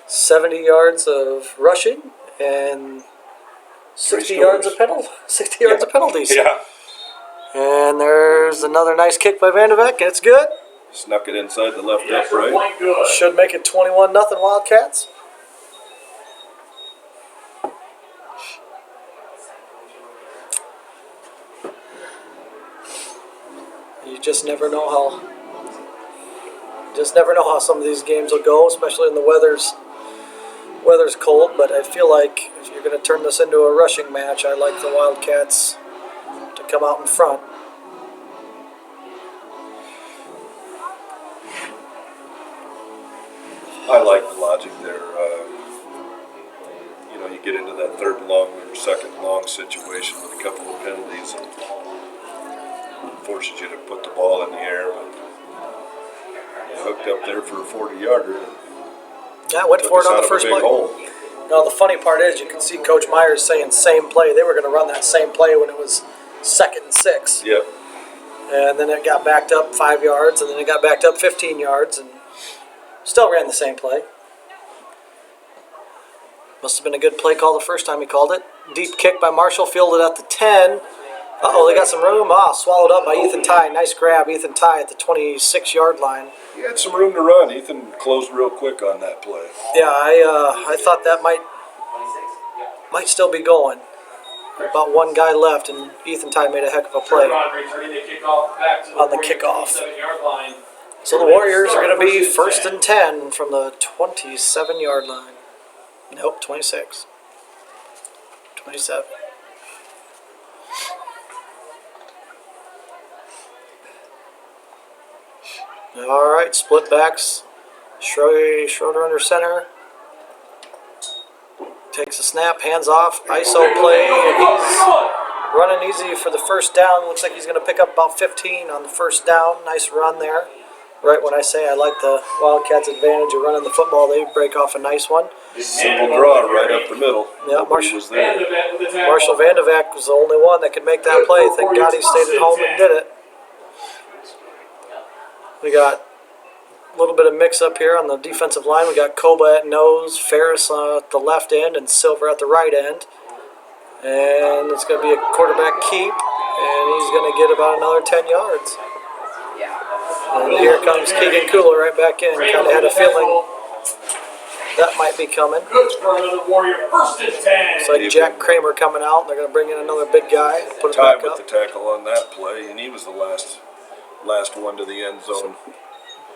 S1: 70 yards of rushing and 60 yards of penalties.
S2: Yeah.
S1: And there's another nice kick by Vandeveck, and it's good.
S2: Snuck it inside the left
S3: Extra
S2: upright.
S3: point good.
S1: Should make it 21-0 Wildcats. You just never know how some of these games will go, especially when the weather's cold. But I feel like if you're going to turn this into a rushing match, I like the Wildcats to come out in front.
S2: I like the logic there. You get into that 3rd and long or 2nd and long situation with a couple of penalties and forces you to put the ball in the air. But you hooked up there for a 40-yarder.
S1: Yeah, went for it on the first play. Now, the funny part is you can see Coach Myers saying same play. They were going to run that same play when it was 2nd and 6.
S2: Yep.
S1: And then it got backed up 5 yards, and then it got backed up 15 yards, and still ran the same play. Must have been a good play call the first time he called it. Deep kick by Marshall, fielded at the 10. Uh-oh, they got some room. Swallowed up by Ethan Ty. Nice grab, Ethan Ty at the 26-yard line.
S2: He had some room to run. Ethan closed real quick on that play.
S1: Yeah, I thought that might still be going. About one guy left, and Ethan Ty made a heck of a play on the kickoff. So the Warriors are going to be 1st and 10 from the 27-yard line. Nope, 26. 27. All right, split backs. Schroeder under center. Takes a snap, hands off, ISO play, and he's running easy for the first down. Looks like he's going to pick up about 15 on the first down. Nice run there. Right when I say I like the Wildcats' advantage of running the football, they break off a nice one.
S2: Simple draw right up the middle.
S1: Yeah,
S2: Nobody was there.
S1: Marshall Vandeveck was the only one that could make that play. Thank God he stayed at home and did it. We got a little bit of mix-up here on the defensive line. We got Koba at nose, Ferris at the left end, and Silver at the right end. And it's going to be a quarterback keep, and he's going to get about another 10 yards. And here comes Keegan Kula right back in. Kind of had a feeling that might be coming.
S3: Good for another Warrior. 1st and 10.
S1: It's like Jack Kramer coming out, and they're going to bring in another big guy. Put him
S2: Ty
S1: back
S2: with
S1: up.
S2: the tackle on that play, and he was the last one to the end zone.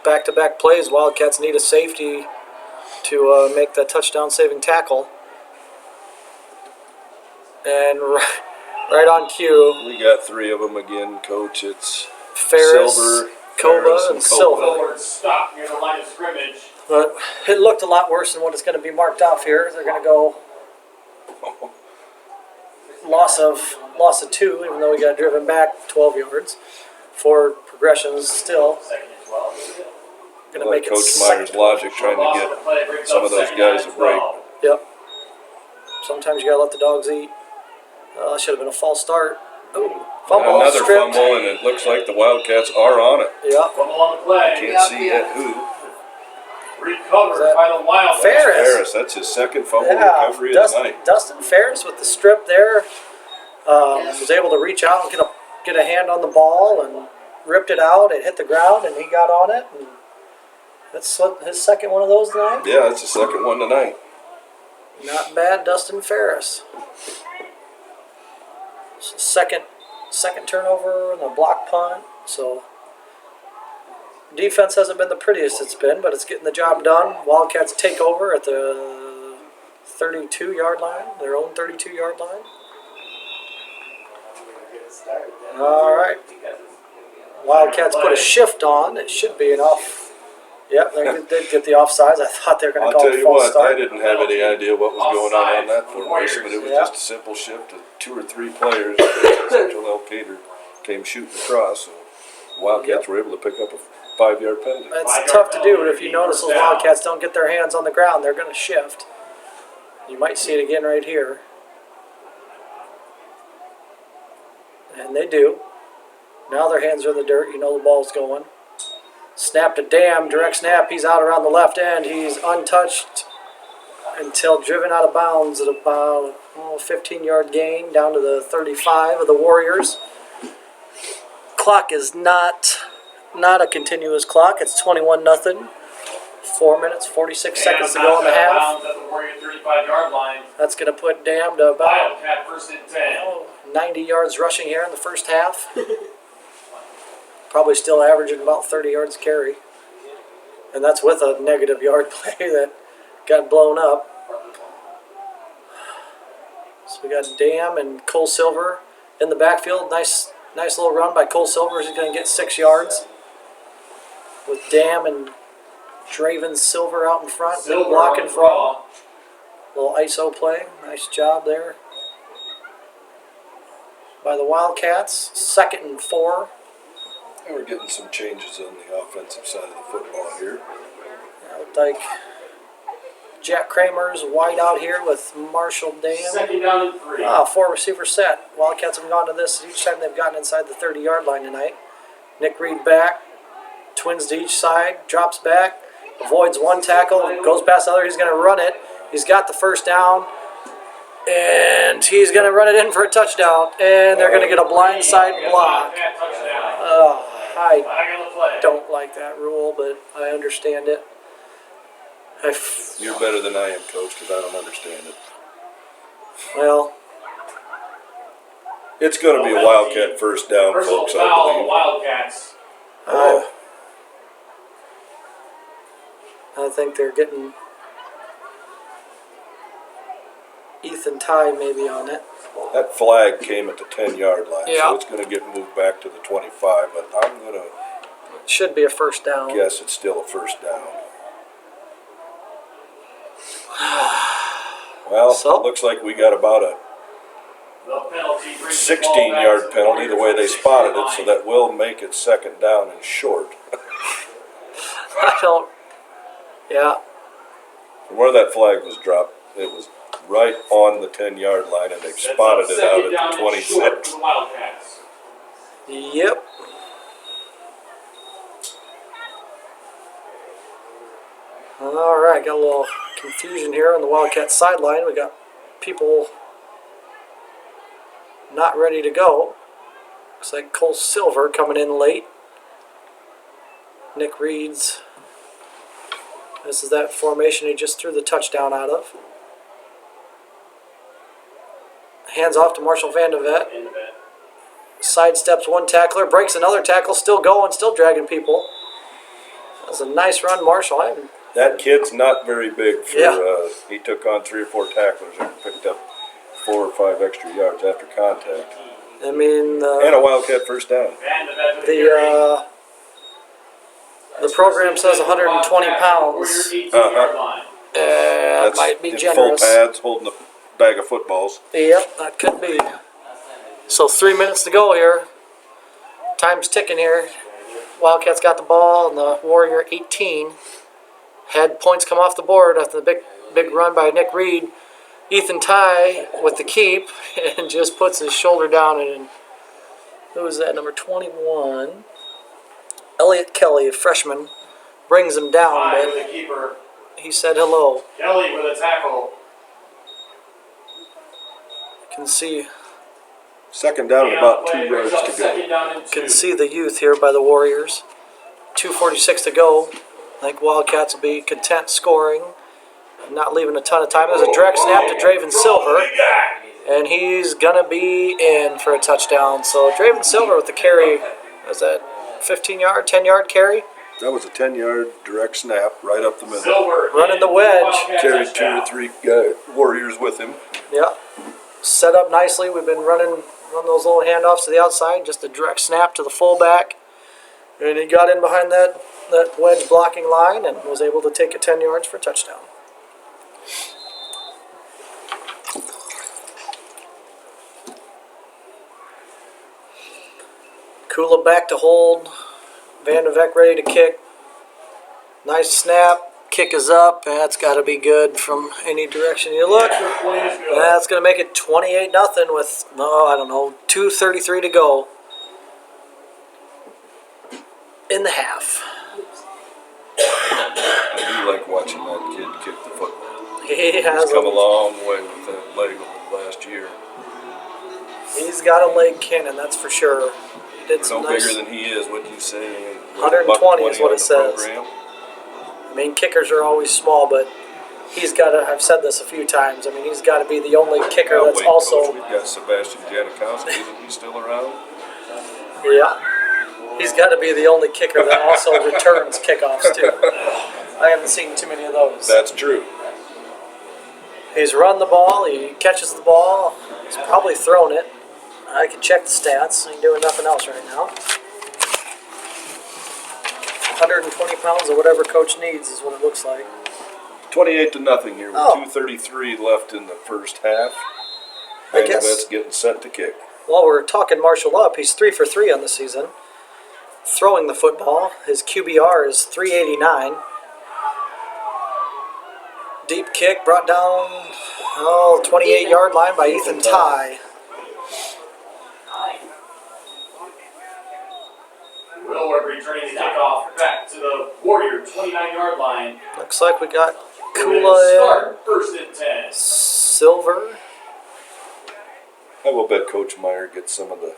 S1: Back-to-back plays. Wildcats need a safety to make that touchdown-saving tackle. And right on cue.
S2: We got 3 of them again, Coach. It's
S1: Ferris,
S2: Silver,
S1: Kova,
S2: Ferris,
S1: and
S2: and
S1: Silver.
S2: Kova.
S3: Forward stop near the line of scrimmage.
S1: But it looked a lot worse than what it's going to be marked off here. They're going to go loss of 2, even though we got driven back 12 yards. 4 progressions still.
S3: Second and 12.
S1: Going to
S2: Like
S1: make it
S2: Coach
S1: second.
S2: Myers' logic trying to get some of those guys a break.
S1: Yep. Sometimes you got to let the dogs eat. That should have been a false start. Ooh, fumble,
S2: Another
S1: stripped.
S2: fumble, and it looks like the Wildcats are on it.
S1: Yep.
S3: Fumble on the play.
S2: Can't
S4: Yep,
S2: see
S4: yep.
S2: yet who.
S3: Recovered
S1: Is that
S3: by the Wildcats.
S1: Ferris?
S2: Ferris, that's his second fumble
S1: Yeah,
S2: recovery of the night.
S1: Dustin Ferris with the strip there was able to reach out and get a hand on the ball and ripped it out. It hit the ground and he got on it. And that's his second one of those tonight.
S2: Yeah, that's the second one tonight.
S1: Not bad, Dustin Ferris. So second turnover and a block punt. So defense hasn't been the prettiest it's been, but it's getting the job done. Wildcats take over at the 32-yard line, their own 32-yard line. All right. Wildcats put a shift on. It should be an off. Yep, they did get the offsides. I thought they were going
S2: I'll
S1: to call
S2: tell
S1: it a
S2: you
S1: false
S2: what,
S1: start.
S2: I didn't have any idea what was going on that formation, but it was
S1: Yeah.
S2: just a simple shift of 2 or 3 players. Central Elkader came shooting across, so Wildcats were able to pick up a 5-yard penalty.
S1: It's tough to do, but if you notice those Wildcats don't get their hands on the ground, they're going to shift. You might see it again right here. And they do. Now their hands are in the dirt. You know the ball's going. Snap to Dam, direct snap. He's out around the left end. He's untouched until driven out of bounds at about 15-yard gain down to the 35 of the Warriors. Clock is not a continuous clock. It's 21-0. 4 minutes, 46 seconds to go in the half.
S3: At the Warrior 35-yard line.
S1: That's going to put Dam to about
S3: Wildcat first and 10.
S1: 90 yards rushing here in the first half. Probably still averaging about 30 yards carry. And that's with a negative yard play that got blown up. So we got Dam and Cole Silver in the backfield. Nice little run by Cole Silver. He's going to get 6 yards. With Dam and Draven Silver out in front.
S3: Silver
S1: blocking for
S3: raw.
S1: little ISO play. Nice job there by the Wildcats. 2nd and 4.
S2: And we're getting some changes on the offensive side of the football here.
S1: Looked like Jack Kramer's wide out here with Marshall Dam.
S3: 2nd down and 3.
S1: 4 receiver set. Wildcats have gone to this each time they've gotten inside the 30-yard line tonight. Nick Reed back. Twins to each side. Drops back. Avoids one tackle. Goes past the other. He's going to run it. He's got the first down. And he's going to run it in for a touchdown. And they're going to get a blindside block.
S3: Wildcat touchdown.
S1: I
S3: Flag on the play.
S1: don't like that rule, but I understand it.
S2: You're better than I am, Coach, because I don't understand it.
S1: Well,
S2: It's going to be a Wildcat first down,
S3: Personal
S2: folks,
S3: foul
S2: I
S3: on the
S2: believe.
S3: Wildcats.
S1: I think they're getting Ethan Ty maybe on it.
S2: That flag came at the 10-yard line,
S1: Yeah.
S2: so it's going to get moved back to the 25, but I'm going to
S1: It should be a first down.
S2: guess it's still a first down. Well,
S1: So?
S2: it looks like we got about a
S3: The penalty brings the ball back
S2: 16-yard
S3: to the
S2: penalty the way they
S3: Warrior
S2: spotted
S3: 46-yard
S2: it, so
S3: line.
S2: that will make it 2nd down and short.
S1: I don't. Yeah.
S2: From where that flag was dropped, it was right on the 10-yard line, and they've
S3: Sets
S2: spotted
S3: up
S2: it
S3: 2nd
S2: out
S3: down
S2: at the
S3: and short
S2: 26.
S3: for the Wildcats.
S1: Yep. All right, got a little confusion here on the Wildcat sideline. We got people not ready to go. Looks like Cole Silver coming in late. Nick Reed's. This is that formation he just threw the touchdown out of. Hands off to Marshall Vandevet.
S3: In the bed.
S1: Sidesteps one tackler, breaks another tackle, still going, still dragging people. That was a nice run, Marshall. I haven't.
S2: That kid's not very big.
S1: Yeah.
S2: He took on 3 or 4 tacklers and picked up 4 or 5 extra yards after contact.
S1: I mean,
S2: And a Wildcat first down.
S3: And the vet with the carry.
S1: the program says 120 pounds.
S3: Warrior 18-yard line.
S1: That
S2: That's
S1: might be
S2: in
S1: generous.
S2: full pads, holding a bag of footballs.
S1: Yep, that could be. So 3 minutes to go here. Time's ticking here. Wildcats got the ball, and the Warrior 18 had points come off the board after the big run by Nick Reed. Ethan Ty with the keep and just puts his shoulder down. And who was that? Number 21. Elliot Kelly, a freshman, brings him down,
S3: Five
S1: but
S3: with the keeper.
S1: he said hello.
S3: Kelly with a tackle.
S1: You can see
S2: Second down and about 2 yards to go.
S3: Second down and 2.
S1: can see the youth here by the Warriors. 2:46 to go. I think Wildcats will be content scoring, not leaving a ton of time. There's a direct snap to Draven Silver, and he's going to be in for a touchdown. So Draven Silver with the carry, was that 15-yard, 10-yard carry?
S2: That was a 10-yard direct snap right up the middle.
S3: Silver
S1: Running the wedge.
S3: Wildcat
S2: Carried 2
S3: touchdown.
S2: or 3 Warriors with him.
S1: Yeah, set up nicely. We've been running those little handoffs to the outside, just a direct snap to the fullback. And he got in behind that wedge blocking line and was able to take it 10 yards for a touchdown. Kula back to hold. Van de Veck ready to kick. Nice snap. Kick is up. That's got to be good from any direction you look.
S3: Extra point is good.
S1: That's going to make it 28-0 with, 2:33 to go in the half.
S2: I do like watching that kid kick the football.
S1: He has
S2: He's come a long way with that leg over the last year.
S1: He's got a leg cannon, that's for sure. He did
S2: No
S1: some nice.
S2: bigger than he is, what'd you say?
S1: 120 is what
S2: on
S1: it
S2: the
S1: says.
S2: program?
S1: I mean, kickers are always small, but he's got to. I've said this a few times. I mean, he's got to be the only kicker
S2: Oh,
S1: that's
S2: wait,
S1: also.
S2: Coach, we've got Sebastian Janikowski. Isn't he still around?
S1: Yeah. He's got to be the only kicker that also returns kickoffs too. I haven't seen too many of those.
S2: That's true.
S1: He's run the ball. He catches the ball. He's probably thrown it. I can check the stats. He's doing nothing else right now. 120 pounds or whatever coach needs is what it looks like.
S2: 28-0 here with
S1: Oh.
S2: 2:33 left in the first half.
S1: I
S2: And
S1: guess-
S2: that's getting set to kick.
S1: While we're talking Marshall up, he's 3 for 3 on the season. Throwing the football. His QBR is 389. Deep kick brought down 28-yard line by Ethan Ty.
S3: Willard returning the kickoff back to the Warrior 29-yard line.
S1: Looks like we got
S3: We're gonna
S1: Kula in.
S3: start first and 10.
S1: Silver.
S2: I will bet Coach Meyer gets some of the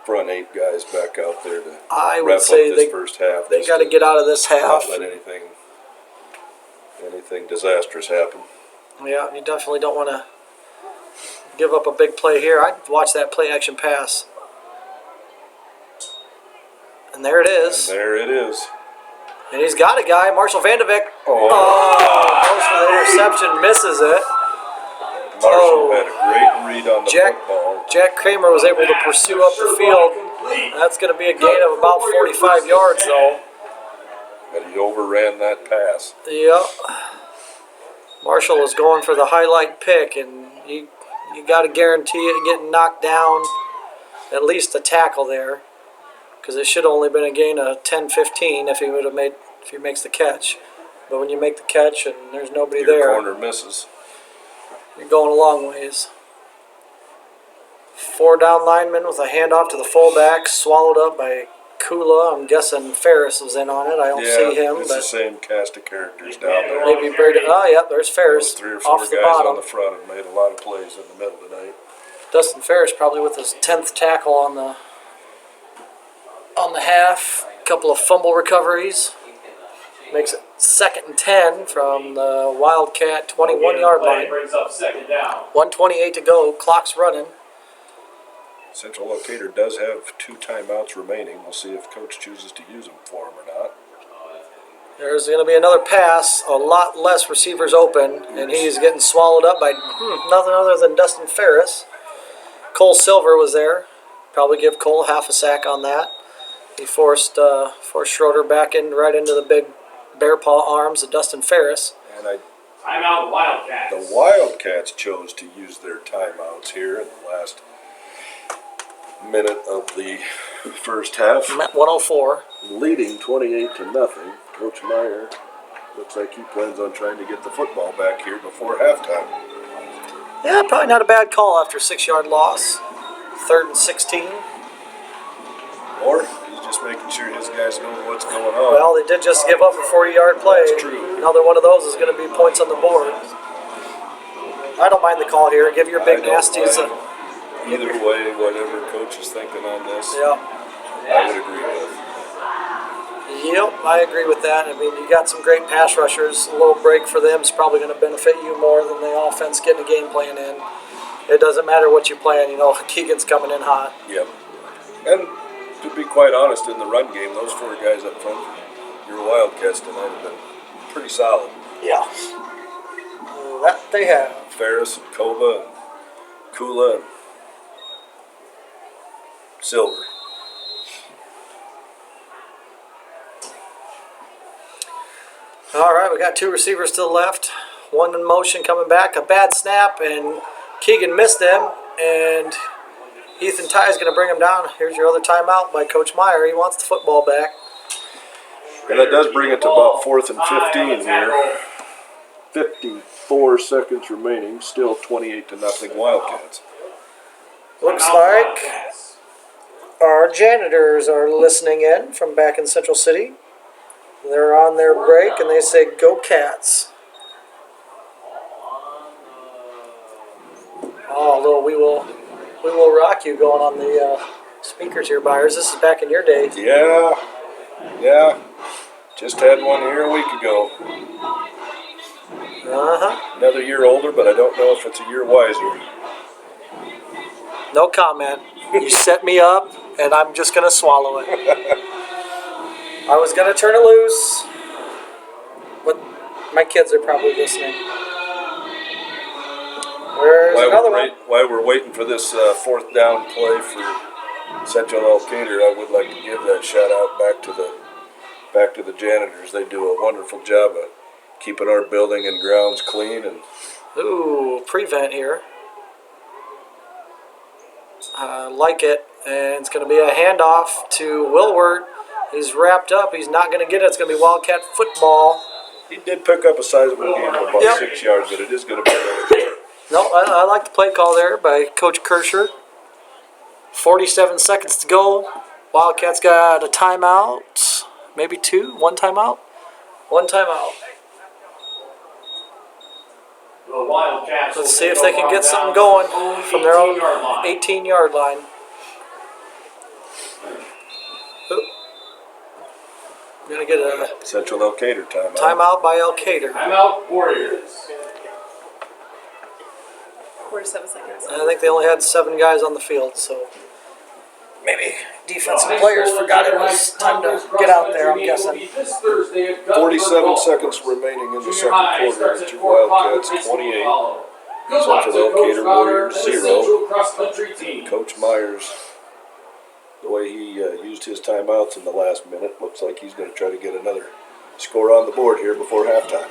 S2: front 8 guys back out there to
S1: I would
S2: wrap up
S1: say
S2: this
S1: they
S2: first half.
S1: They
S2: just
S1: got to get out of this half.
S2: not let anything disastrous happen.
S1: Yeah, you definitely don't want to give up a big play here. I'd watch that play action pass. And there it
S2: And
S1: is.
S2: there it is.
S1: And he's got a guy, Marshall Van de Veck.
S2: Oh,
S1: Goes for the interception, misses it.
S2: Marshall had a great read on the
S1: Jack-
S2: football.
S1: Jack Kramer was able to pursue up the field. That's going to be a gain of about 45 yards, though.
S2: But he overran that pass.
S1: Yep. Marshall was going for the highlight pick, and you got to guarantee it getting knocked down, at least a tackle there, because it should have only been a gain of 10-15 if he makes the catch. But when you make the catch and there's nobody
S2: Your
S1: there,
S2: corner misses.
S1: you're going a long ways. 4 down linemen with a handoff to the fullback, swallowed up by Kula. I'm guessing Ferris was in on it. I don't see him,
S2: it's the
S1: but
S2: same cast of characters down there.
S1: maybe Brady. Oh, yeah, there's
S2: Those
S1: Ferris
S2: 3 or 4
S1: off the
S2: guys
S1: bottom.
S2: on the front have made a lot of plays in the middle tonight.
S1: Dustin Ferris probably with his 10th tackle on the half. A couple of fumble recoveries. Makes it 2nd and 10 from the Wildcat 21-yard
S3: Play
S1: line.
S3: brings up second down.
S1: 1:28 to go. Clock's running.
S2: Central Elkader does have 2 timeouts remaining. We'll see if Coach chooses to use them for him or not.
S1: There's going to be another pass. A lot less receivers open, and he's getting swallowed up by nothing other than Dustin Ferris. Cole Silver was there. Probably give Cole half a sack on that. He forced Schroeder back in right into the big bear paw arms of Dustin Ferris.
S2: And
S3: Timeout Wildcats.
S2: the Wildcats chose to use their timeouts here in the last minute of the first half.
S1: 104.
S2: Leading 28-0. Coach Meyer looks like he plans on trying to get the football back here before halftime.
S1: Yeah, probably not a bad call after a 6-yard loss. 3rd and 16.
S2: Or he's just making sure his guys know what's going on.
S1: Well, they did just give up a 40-yard play.
S2: That's true.
S1: Another one of those is going to be points on the board. I don't mind the call here. Give your big nasties a...
S2: Either way, whatever coach is thinking on this,
S1: Yeah.
S2: I would agree with.
S1: Yep, I agree with that. I mean, you got some great pass rushers. A little break for them is probably going to benefit you more than the offense getting a game plan in. It doesn't matter what you plan. You know, Keegan's coming in hot.
S2: Yep. And to be quite honest, in the run game, those 4 guys up front, your Wildcats tonight have been pretty solid.
S1: Yeah. That they have.
S2: Ferris and Koba and Kula and Silver.
S1: All right, we got 2 receivers to the left. One in motion coming back. A bad snap, and Keegan missed him. And Ethan Ty is going to bring him down. Here's your other timeout by Coach Meyer. He wants the football back.
S2: And that does bring it to about 4th and 15 here. 54 seconds remaining. Still 28-0 Wildcats.
S1: Looks like our janitors are listening in from back in Central City. They're on their break, and they say, "Go Cats." Oh, a little "We Will Rock You" going on the speakers here, Byers. This is back in your day.
S2: Yeah. Just had one here a week ago. Another year older, but I don't know if it's a year wiser.
S1: No comment. You set me up, and I'm just going to swallow it. I was going to turn it loose, but my kids are probably listening. Where's another one?
S2: While we're waiting for this 4th down play for Central Elkader, I would like to give that shout out back to the janitors. They do a wonderful job of keeping our building and grounds clean. And
S1: Ooh, prevent here. Like it, and it's going to be a handoff to Wilwert. He's wrapped up. He's not going to get it. It's going to be Wildcat football.
S2: he did pick up a sizable gain of about 6 yards, but it is going to be another.
S1: No, I like the play call there by Coach Kirscher. 47 seconds to go. Wildcats got a timeout. Maybe 2. 1 timeout. 1 timeout.
S3: The Wildcats.
S1: Let's see if they can get something going from their own 18-yard line. Gonna get a
S2: Central Elkader timeout.
S1: timeout by Elkader.
S3: Timeout Warriors.
S4: 47 seconds.
S1: I think they only had 7 guys on the field, so maybe defensive players forgot it was time to get out there, I'm guessing.
S2: 47 seconds remaining in the second quarter. It's your Wildcats 28. Central Elkader Warriors 0. Coach Myers, the way he used his timeouts in the last minute, looks like he's going to try to get another score on the board here before halftime.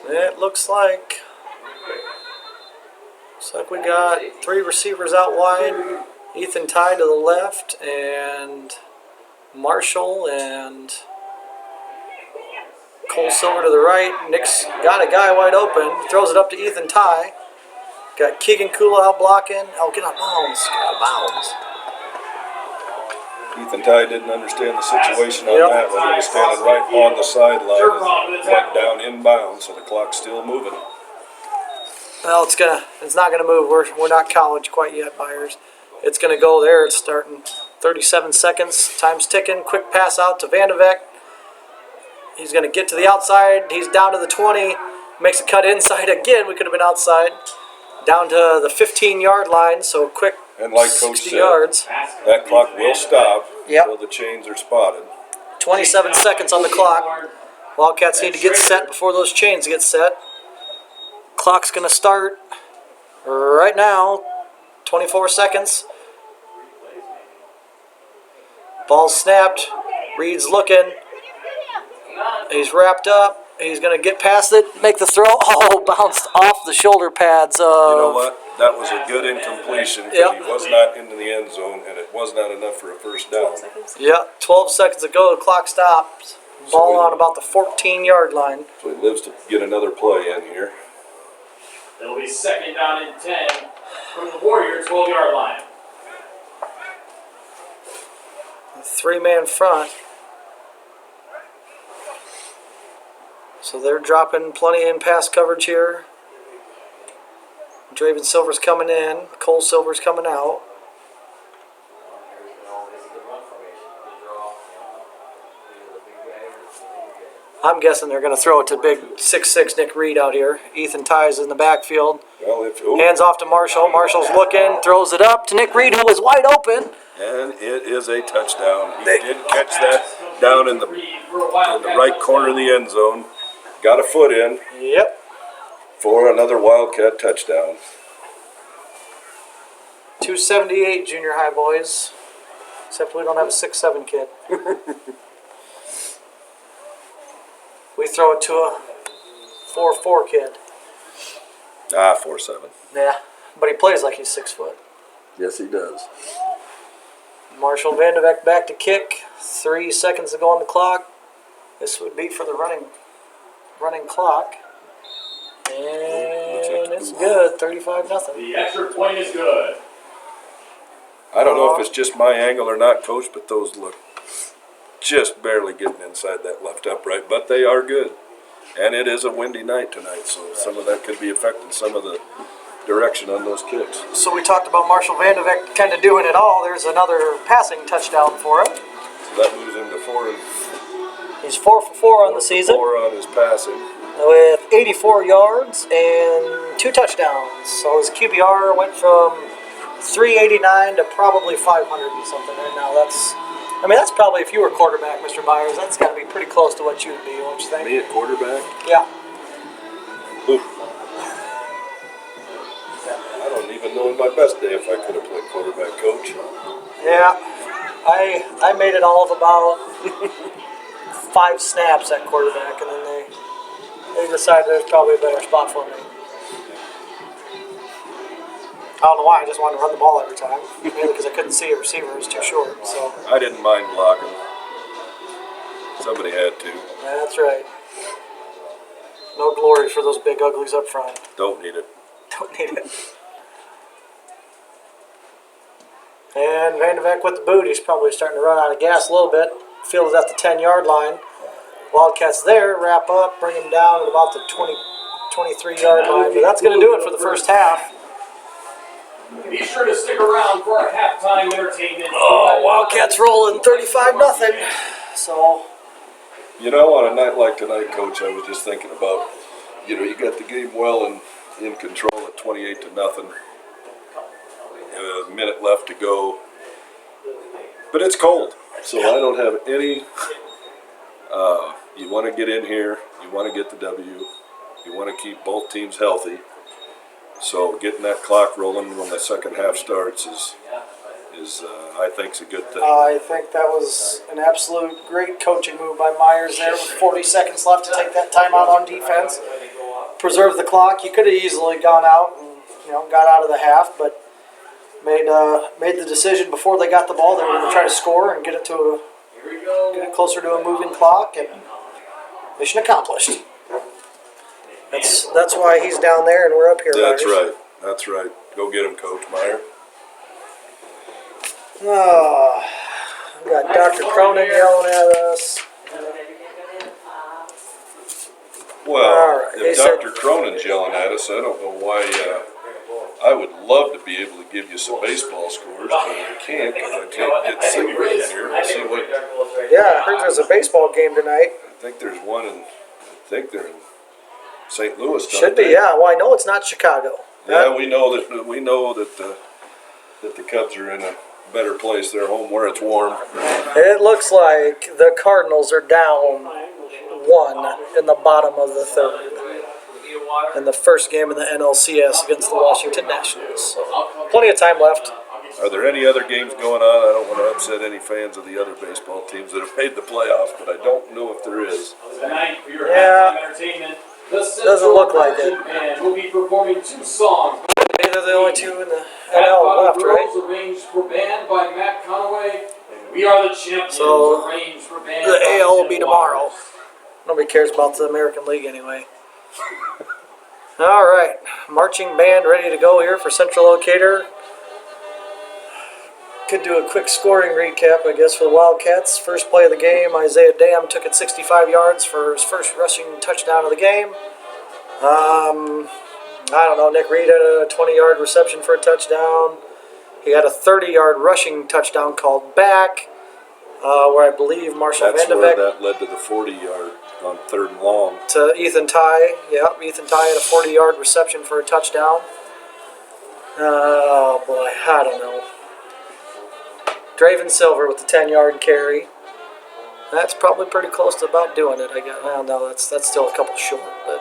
S1: It looks like we got 3 receivers out wide. Ethan Ty to the left, and Marshall and Cole Silver to the right. Nick's got a guy wide open. Throws it up to Ethan Ty. Got Keegan Kula out blocking. Oh, get out of bounds. Get out of bounds.
S2: Ethan Ty didn't understand the situation on that when he was standing right on the sideline and went down inbounds, so the clock's still moving.
S1: Well, it's not gonna move. We're not college quite yet, Byers. It's gonna go there. It's starting 37 seconds. Time's ticking. Quick pass out to Vandevek. He's gonna get to the outside. He's down to the 20. Makes a cut inside again. We could have been outside. Down to the 15-yard line, so quick
S2: And like Coach
S1: 60
S2: said,
S1: yards.
S2: that clock will stop
S1: Yep.
S2: until the chains are spotted.
S1: 27 seconds on the clock. Wildcats need to get set before those chains get set. Clock's going to start right now. 24 seconds. Ball's snapped. Reed's looking. He's wrapped up. He's going to get past it, make the throw. Oh, bounced off the shoulder pads of...
S2: You know what? That was a good incompletion because
S1: Yep.
S2: he was not into the end zone, and it was not enough for a first down.
S1: Yeah, 12 seconds to go. The clock stops. Ball on about the 14-yard line.
S2: So he lives to get another play in here.
S3: It'll be 2nd down and 10 from the Warrior 12-yard line.
S1: Three-man front. So they're dropping plenty in pass coverage here. Draven Silver's coming in. Cole Silver's coming out. I'm guessing they're going to throw it to big 6'6" Nick Reed out here. Ethan Ties in the backfield.
S2: Well,
S1: Hands off to Marshall. Marshall's looking, throws it up to Nick Reed, who was wide open.
S2: and it is a touchdown. He did catch that down in the right corner of the end zone. Got a foot in
S1: Yep.
S2: for another Wildcat touchdown.
S1: 278 junior high boys. Except we don't have a 6'7" kid. We throw it to a 4'4" kid.
S2: 4-7.
S1: Yeah, but he plays like he's 6 foot.
S2: Yes, he does.
S1: Marshall Vandebeck back to kick. 3 seconds to go on the clock. This would be for the running clock. And it's good. 35-0.
S3: The extra point is good.
S2: I don't know if it's just my angle or not, Coach, but those look just barely getting inside that left upright, but they are good. And it is a windy night tonight, so some of that could be affecting some of the direction on those kicks.
S1: So we talked about Marshall Vandebeck kind of doing it all. There's another passing touchdown for him.
S2: So that moves him to 4 and
S1: He's 4 for 4 on the season
S2: 4 on his passing.
S1: with 84 yards and 2 touchdowns. So his QBR went from 389 to probably 500 and something right now. That's probably, if you were quarterback, Mr. Myers, that's got to be pretty close to what you would be, don't you think?
S2: Me at quarterback?
S1: Yeah.
S2: Oof. I don't even know in my best day if I could have played quarterback, Coach.
S1: Yeah. I made it all of about 5 snaps at quarterback, and then they decided there's probably a better spot for me. I don't know why, I just wanted to run the ball every time. Mainly because I couldn't see a receiver, it was too short. So
S2: I didn't mind blocking. Somebody had to.
S1: that's right. No glory for those big uglies up front.
S2: Don't need it.
S1: Don't need it. And Vandebeck with the boot. He's probably starting to run out of gas a little bit. Field is at the 10-yard line. Wildcats there, wrap up, bring him down at about the 23-yard line. But that's going to do it for the first half.
S3: Be sure to stick around for our halftime entertainment.
S1: Oh, Wildcats rolling 35-0. So,
S2: You know, on a night like tonight, Coach, I was just thinking about, you got the game well in control at 28-0. A minute left to go. But it's cold, so I don't have any. You want to get in here. You want to get the W. You want to keep both teams healthy. So getting that clock rolling when the second half starts is I think, is a good thing.
S1: I think that was an absolute great coaching move by Myers there with 40 seconds left to take that timeout on defense. Preserve the clock. You could have easily gone out and got out of the half, but made the decision before they got the ball. They were going to try to score and get it closer to a moving clock, and mission accomplished. That's why he's down there and we're up here.
S2: That's
S1: Myers.
S2: right. That's right. Go get him, Coach Meyer.
S1: Oh, we got Dr. Cronin yelling at us.
S2: Well,
S1: All right.
S2: if Dr. Cronin's yelling at us, I don't know why. I would love to be able to give you some baseball scores, but I can't because I can't get signal in here. We'll see what.
S1: Yeah, I heard there's a baseball game tonight.
S2: I think there's one in. I think they're in St. Louis.
S1: Should be, yeah. Well, I know it's not Chicago.
S2: Yeah, we know that the Cubs are in a better place. They're home where it's warm.
S1: It looks like the Cardinals are down 1 in the bottom of the third in the first game of the NLCS against the Washington Nationals. So plenty of time left.
S2: Are there any other games going on? I don't want to upset any fans of the other baseball teams that have made the playoffs, but I don't know if there is.
S3: Tonight for your
S1: Yeah.
S3: halftime entertainment, the
S1: Doesn't look like it.
S3: And we'll be performing 2 songs.
S1: They're the only two in the
S3: At
S1: NL
S3: Bottom
S1: left, right?
S3: Girls, arranged for band by Matt Conaway. And We Are the Champions,
S1: So,
S3: arranged for band
S1: The
S3: by
S1: AL will
S3: Jen
S1: be tomorrow.
S3: Waters.
S1: Nobody cares about the American League anyway. All right, marching band ready to go here for Central Elkader. Could do a quick scoring recap, I guess, for the Wildcats. First play of the game, Isaiah Dam took it 65 yards for his first rushing touchdown of the game. I don't know, Nick Reed had a 20-yard reception for a touchdown. He had a 30-yard rushing touchdown called back, where I believe Marshall
S2: That's where
S1: Vandebeck
S2: that led to the 40-yard on 3rd and long.
S1: to Ethan Ty. Yep, Ethan Ty had a 40-yard reception for a touchdown. Oh boy, I don't know. Draven Silver with the 10-yard carry. That's probably pretty close to about doing it, I guess. Well, no, that's still a couple short, but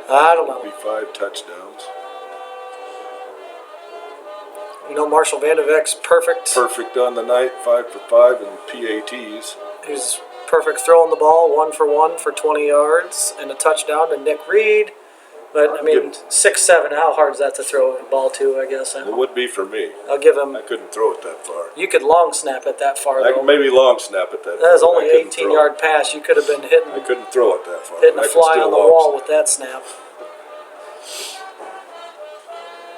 S1: I don't
S2: It'll be
S1: know.
S2: 5 touchdowns.
S1: You know, Marshall Vandebeck's perfect.
S2: Perfect on the night, 5 for 5 in PATs.
S1: He's perfect throwing the ball, 1 for 1 for 20 yards and a touchdown to Nick Reed. But I mean, 6'7", how hard is that to throw a ball to? I guess
S2: It would be for me.
S1: I'll give him.
S2: I couldn't throw it that far.
S1: You could long snap it that far
S2: I
S1: though.
S2: could maybe long snap it that far.
S1: That was
S2: but
S1: only
S2: I couldn't
S1: an
S2: throw it.
S1: 18-yard pass. You could have been hitting
S2: I couldn't throw it that far.
S1: hitting
S2: I
S1: a
S2: could
S1: fly
S2: still
S1: on the
S2: long
S1: wall
S2: snap.
S1: with that snap.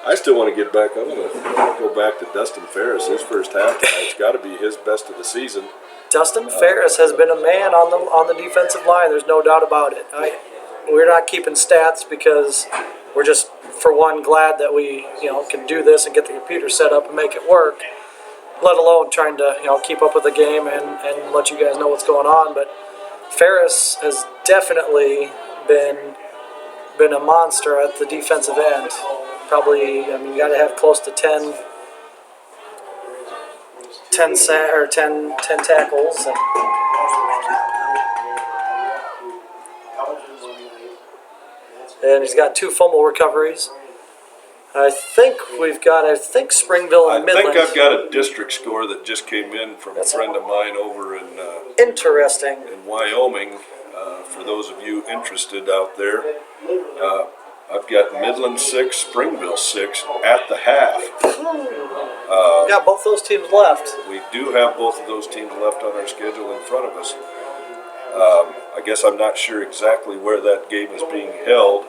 S2: I still want to get back. I'm going to go back to Dustin Ferris. His first half tonight's got to be his best of the season.
S1: Dustin Ferris has been a man on the defensive line. There's no doubt about it. We're not keeping stats because we're just, for one, glad that we can do this and get the computer set up and make it work. Let alone trying to keep up with the game and let you guys know what's going on. But Ferris has definitely been a monster at the defensive end. Probably, you got to have close to 10 tackles. And he's got 2 fumble recoveries. I think Springville and Midland.
S2: I think I've got a district score that just came in from a friend of mine over in
S1: Interesting.
S2: Wyoming. For those of you interested out there, I've got Midland 6, Springville 6 at the half.
S1: We got both those teams left.
S2: We do have both of those teams left on our schedule in front of us. I guess I'm not sure exactly where that game is being held,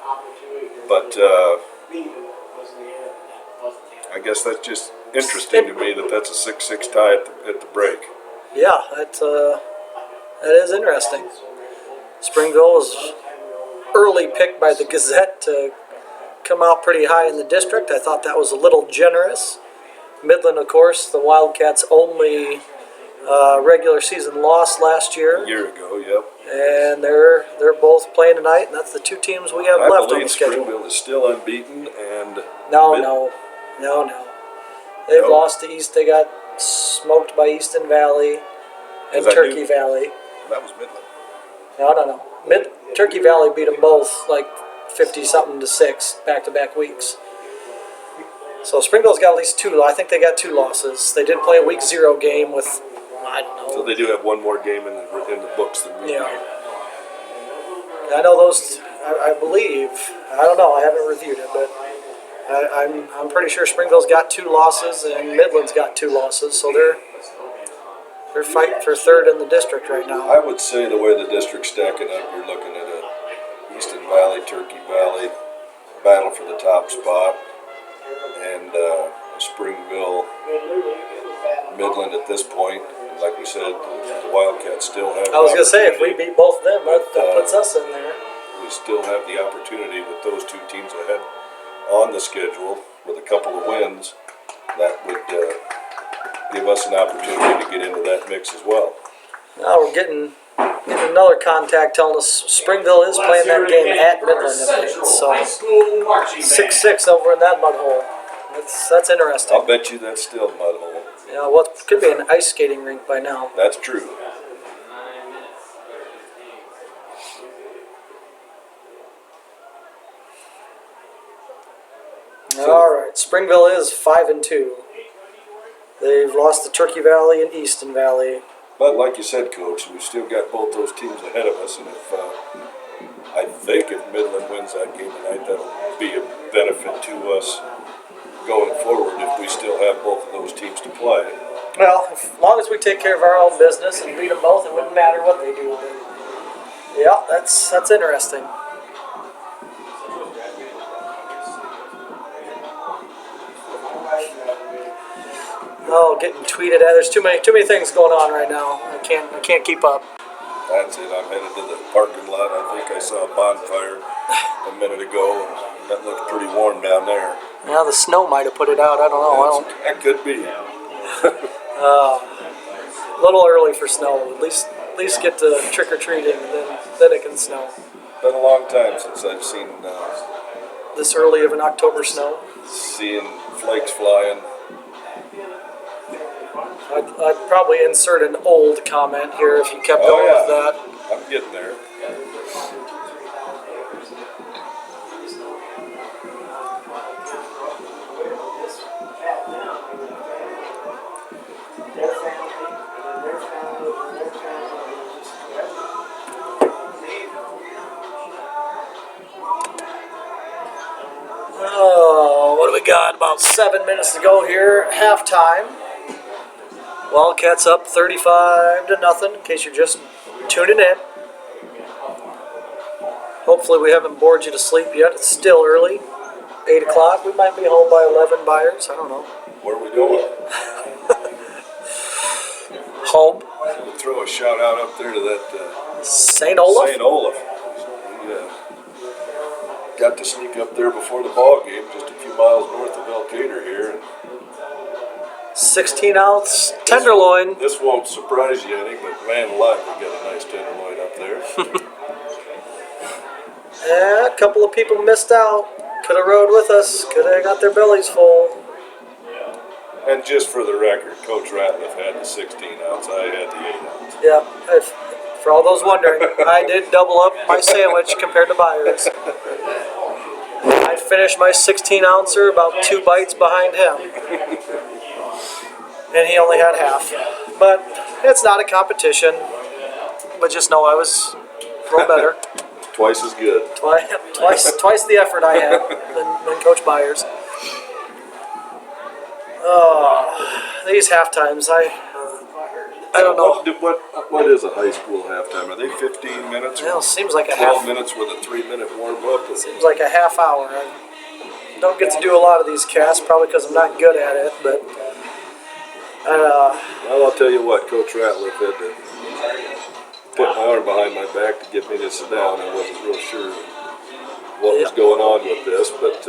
S2: but I guess that's just interesting to me that that's a 6-6 tie at the break.
S1: Yeah, that is interesting. Springville was early picked by the Gazette to come out pretty high in the district. I thought that was a little generous. Midland, of course, the Wildcats' only regular season loss last year.
S2: A year ago, yep.
S1: And they're both playing tonight, and that's the 2 teams we have
S2: I
S1: left on
S2: believe
S1: the schedule.
S2: Springville is still unbeaten, and
S1: No. They've
S2: Nope.
S1: lost to East. They got smoked by Easton Valley and
S2: 'Cause I
S1: Turkey
S2: knew-
S1: Valley.
S2: that was Midland.
S1: No. Turkey Valley beat them both like 50-something to 6 back-to-back weeks. So Springville's got at least 2. I think they got 2 losses. They did play a week 0 game with, I don't know.
S2: So they do have one more game in the books than we
S1: Yeah.
S2: do.
S1: I know those. I believe. I don't know. I haven't reviewed it, but I'm pretty sure Springville's got 2 losses and Midland's got 2 losses. So they're fighting for 3rd in the district right now.
S2: I would say the way the district's stacking up, you're looking at a Easton Valley, Turkey Valley battle for the top spot, and Springville, Midland at this point. And like we said, the Wildcats still have.
S1: I was gonna say if we
S2: opportunity.
S1: beat both of them, that puts us in there.
S2: We still have the opportunity with those 2 teams ahead on the schedule with a couple of wins. That would give us an opportunity to get into that mix as well.
S1: Now we're getting Getting another contact telling us Springville is playing that game at Midland tonight. So
S3: High School Marching Band.
S1: 6-6 over in that mud hole. That's interesting.
S2: I'll bet you that's still mud hole.
S1: Yeah, well, it could be an ice skating rink by now.
S2: That's true.
S1: All right, Springville is 5-2. They've lost to Turkey Valley and Easton Valley.
S2: But like you said, Coach, we've still got both those teams ahead of us, and I think if Midland wins that game tonight, that'll be a benefit to us going forward if we still have both of those teams to play.
S1: Well, as long as we take care of our own business and beat them both, it wouldn't matter what they do. But yeah, that's interesting. Oh, getting tweeted at. There's too many things going on right now. I can't keep up.
S2: That's it. I'm headed to the parking lot. I think I saw a bonfire a minute ago, and that looked pretty warm down there.
S1: Yeah, the snow might have put it out. I don't know.
S2: That could be.
S1: A little early for snow. At least get to trick or treating, and then it can snow.
S2: Been a long time since I've seen
S1: This early of an October snow.
S2: seeing flakes flying.
S1: I'd probably insert an old comment here if you kept going with that.
S2: I'm getting there.
S1: Oh, what do we got? About 7 minutes to go here. Halftime. Wildcats up 35-0. In case you're just tuning in. Hopefully we haven't bored you to sleep yet. It's still early. 8 o'clock. We might be home by 11 buyers. I don't know.
S2: Where are we going?
S1: Home.
S2: We'll throw a shout out up there to that
S1: St. Olaf.
S2: St. Olaf. We got to sneak up there before the ball game, just a few miles north of Elkader here. And
S1: 16-ounce tenderloin.
S2: This won't surprise you any, but man alive, we got a nice tenderloin up there.
S1: Yeah, a couple of people missed out. Could have rode with us. Could have got their bellies full.
S2: And just for the record, Coach Ratliff had the 16-ounce. I had the 8-ounce.
S1: Yeah, for all those wondering, I did double up my sandwich compared to Byers. I finished my 16-ouncer about 2 bites behind him. And he only had half. But it's not a competition. But just know I was a little better.
S2: Twice as good.
S1: Twice the effort I had than Coach Byers. Oh, these half times, I don't know.
S2: What is a high school halftime? Are they 15 minutes?
S1: Well, seems like a
S2: 12 minutes with a 3-minute warm-up?
S1: Seems like a half hour. I don't get to do a lot of these casts, probably because I'm not good at it, but
S2: Well, I'll tell you what, Coach Ratliff had to put my arm behind my back to get me to sit down. I wasn't real sure what was going on with this, but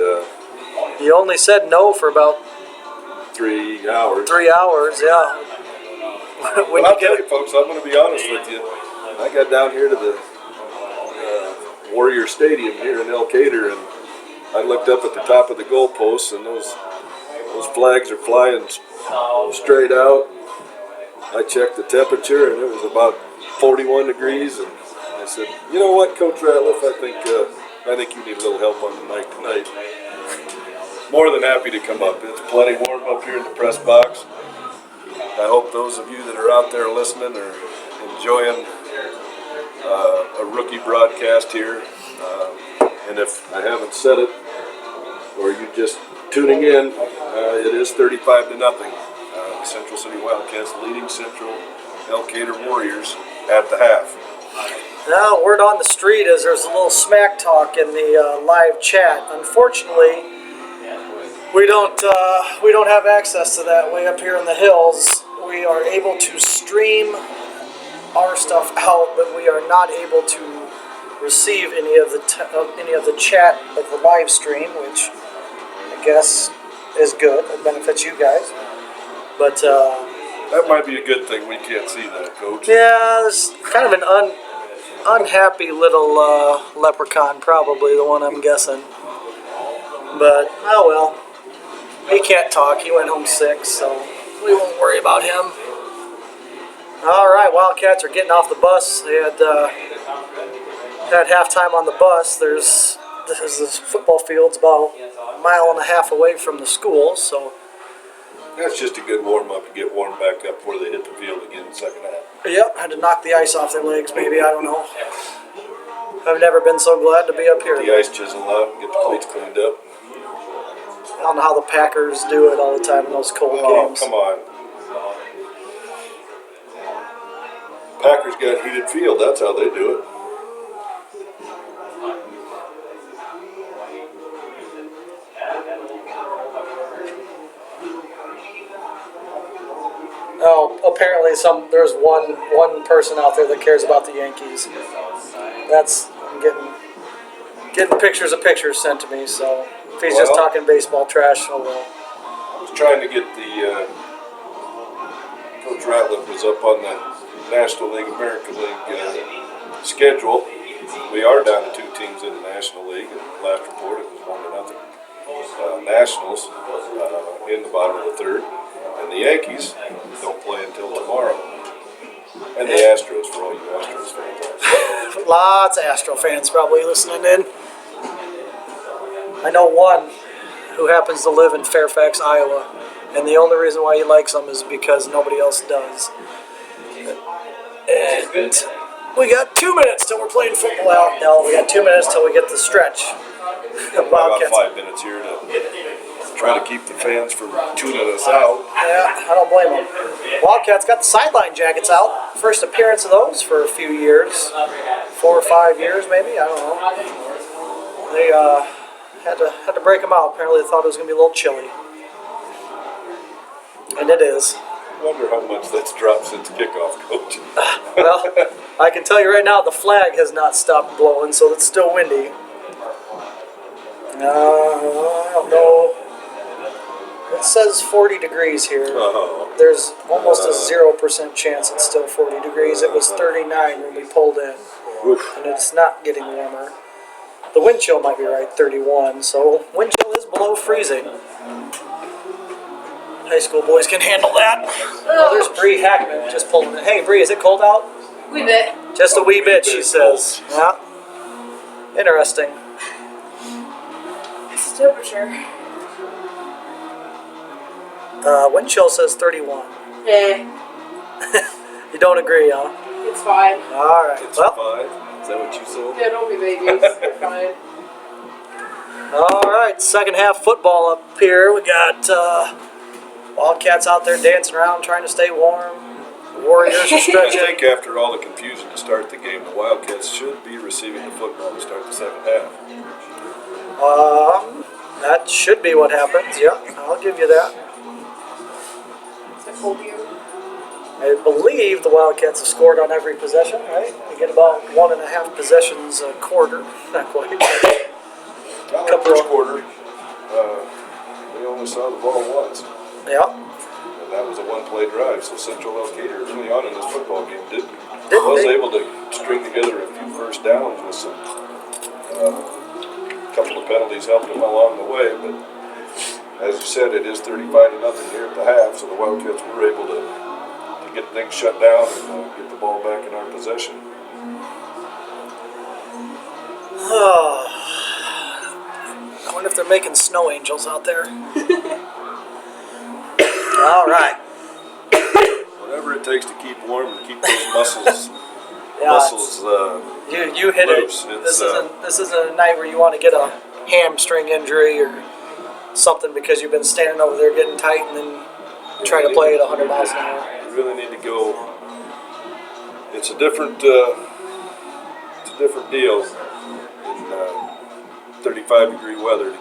S1: you only said no for about
S2: 3 hours.
S1: 3 hours, yeah.
S2: Well, I'll tell you, folks, I'm going to be honest with you. I got down here to the Warrior Stadium here in Elkader, and I looked up at the top of the goalposts, and those flags are flying straight out. I checked the temperature, and it was about 41 degrees, and I said, you know what, Coach Ratliff, I think you need a little help on the night tonight. More than happy to come up. It's plenty warm up here in the press box. I hope those of you that are out there listening are enjoying a rookie broadcast here. And if I haven't said it, or you're just tuning in, it is 35-0. Central City Wildcats leading Central Elkader Warriors at the half.
S1: Now, word on the street is there's a little smack talk in the live chat. Unfortunately, we don't have access to that way up here in the hills. We are able to stream our stuff out, but we are not able to receive any of the chat of the live stream, which I guess is good. It benefits you guys. But
S2: That might be a good thing. We can't see that, Coach.
S1: Yeah, there's kind of an unhappy little leprechaun, probably the one I'm guessing. But, oh well. He can't talk. He went home sick, so we won't worry about him. All right, Wildcats are getting off the bus. They had halftime on the bus. This football field's about a mile and a half away from the school, so
S2: That's just a good warm-up to get warmed back up before they hit the field again in the second half.
S1: yep, had to knock the ice off their legs, maybe. I don't know. I've never been so glad to be up here.
S2: Get the ice chisel out and get the cleats cleaned up.
S1: I don't know how the Packers do it all the time in those cold
S2: Oh,
S1: games.
S2: come on. Packers got heated field. That's how they do it.
S1: Oh, apparently there's one person out there that cares about the Yankees. I'm getting pictures of pictures sent to me. So if he's just
S2: Well,
S1: talking baseball trash, oh well.
S2: I was trying to get the Coach Ratliff was up on the National League, American League schedule. We are down to 2 teams in the National League, and the last report it was 1-0. Nationals in the bottom of the third, and the Yankees don't play until tomorrow. And the Astros, for all you Astros fans.
S1: Lots of Astro fans probably listening in. I know one who happens to live in Fairfax, Iowa, and the only reason why he likes them is because nobody else does. And we got 2 minutes till we're playing football out. No, we got 2 minutes till we get the stretch.
S2: About
S1: Wildcats.
S2: 5 minutes here to try to keep the fans from tuning us out.
S1: Yeah, I don't blame them. Wildcats got the sideline jackets out. First appearance of those for a few years. 4 or 5 years maybe, I don't know. They had to break them out. Apparently they thought it was going to be a little chilly. And it is.
S2: I wonder how much that's dropped since kickoff, Coach.
S1: Well, I can tell you right now the flag has not stopped blowing, so it's still windy. I don't know. It says 40 degrees here.
S2: Oh.
S1: There's almost a 0% chance it's still 40 degrees. It was 39 when we pulled in,
S2: Oof.
S1: and it's not getting warmer. The wind chill might be right, 31, so wind chill is below freezing. High school boys can handle that. Oh, there's Bree Hackman just pulling in. Hey, Bree, is it cold out?
S4: Wee bit.
S1: Just a wee bit, she says. Yeah. Interesting.
S4: It's the temperature.
S1: Wind chill says 31.
S4: Eh,
S1: You don't agree, huh?
S4: it's fine.
S1: All right.
S2: It's
S1: Well,
S2: 5. Is that what you said?
S4: Yeah, don't be babies. They're fine.
S1: all right. Second half football up here. We got Wildcats out there dancing around, trying to stay warm. The Warriors are
S2: I
S1: stretching.
S2: think after all the confusion to start the game, the Wildcats should be receiving the football to start the second half.
S1: That should be what happens. Yeah, I'll give you that.
S4: It's a cold view.
S1: I believe the Wildcats have scored on every possession, right? We get about 1.5 possessions a quarter. Not quite.
S2: Well, the first quarter, we only saw the ball once,
S1: Yeah.
S2: and that was a one-play drive. So Central Elkader early on in this football game
S1: Didn't
S2: was
S1: they?
S2: able to string together a few first downs with some couple of penalties helped them along the way. But as you said, it is 35-0 here at the half, so the Wildcats were able to get things shut down and get the ball back in our possession.
S1: I wonder if they're making snow angels out there. All right.
S2: Whatever it takes to keep warm and keep those muscles
S1: Yeah, you hit
S2: loose.
S1: it. This isn't a night where you want to get a hamstring injury or something because you've been standing over there getting tight and then try to play at 100 miles an hour.
S2: You really need to go. It's a different deal in 35-degree weather to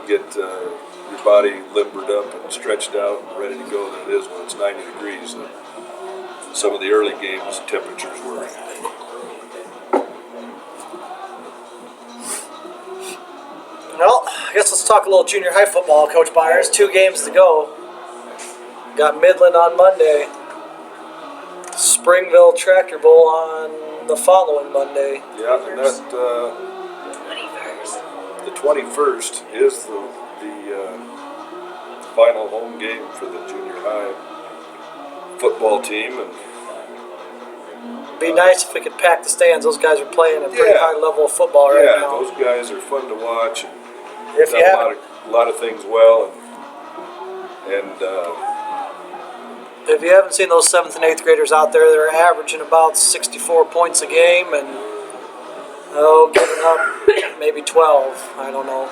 S2: get your body limbered up and stretched out and ready to go than it is when it's 90 degrees. Some of the early games temperatures were.
S1: Well, I guess let's talk a little junior high football, Coach Byers. 2 games to go. Got Midland on Monday. Springville Tractor Bowl on the following Monday.
S2: Yeah, and that the 21st is the final home game for the junior high football team, and
S1: Be nice if we could pack the stands. Those guys are playing a pretty
S2: Yeah.
S1: high level of football right
S2: yeah,
S1: now.
S2: those guys are fun to watch. And
S1: If you
S2: done
S1: haven't,
S2: a lot of things well, and
S1: if you haven't seen those 7th and 8th graders out there, they're averaging about 64 points a game and giving up maybe 12. I don't know.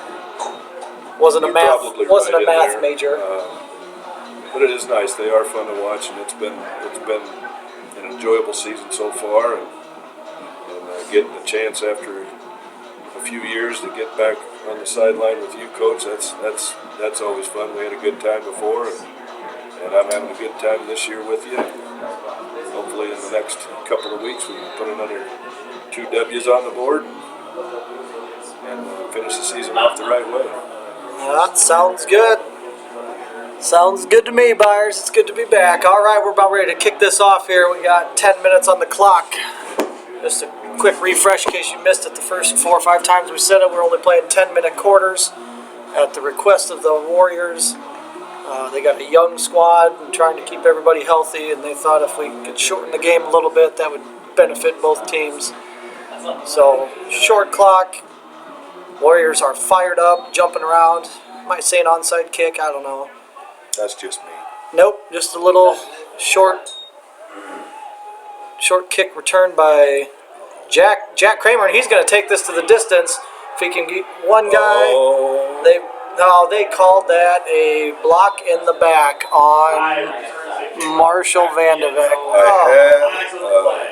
S1: Wasn't a
S2: you're
S1: math
S2: probably right in
S1: math
S2: there.
S1: major.
S2: But it is nice. They are fun to watch, and it's been an enjoyable season so far, and getting the chance after a few years to get back on the sideline with you, Coach. That's always fun. We had a good time before, and I'm having a good time this year with you. Hopefully, in the next couple of weeks, we can put another 2 W's on the board and finish the season off the right way.
S1: That sounds good. Sounds good to me, Byers. It's good to be back. All right, we're about ready to kick this off here. We got 10 minutes on the clock. Just a quick refresh in case you missed it. The first 4 or 5 times we said it, we're only playing 10-minute quarters at the request of the Warriors. They got a young squad and trying to keep everybody healthy, and they thought if we could shorten the game a little bit, that would benefit both teams. So, short clock. Warriors are fired up, jumping around. Might say an onside kick, I don't know.
S2: That's just me.
S1: Nope, just a little short kick returned by Jack Kramer, and he's going to take this to the distance. If he can get one guy, they called that a block in the back on Marshall Vandevek.
S2: I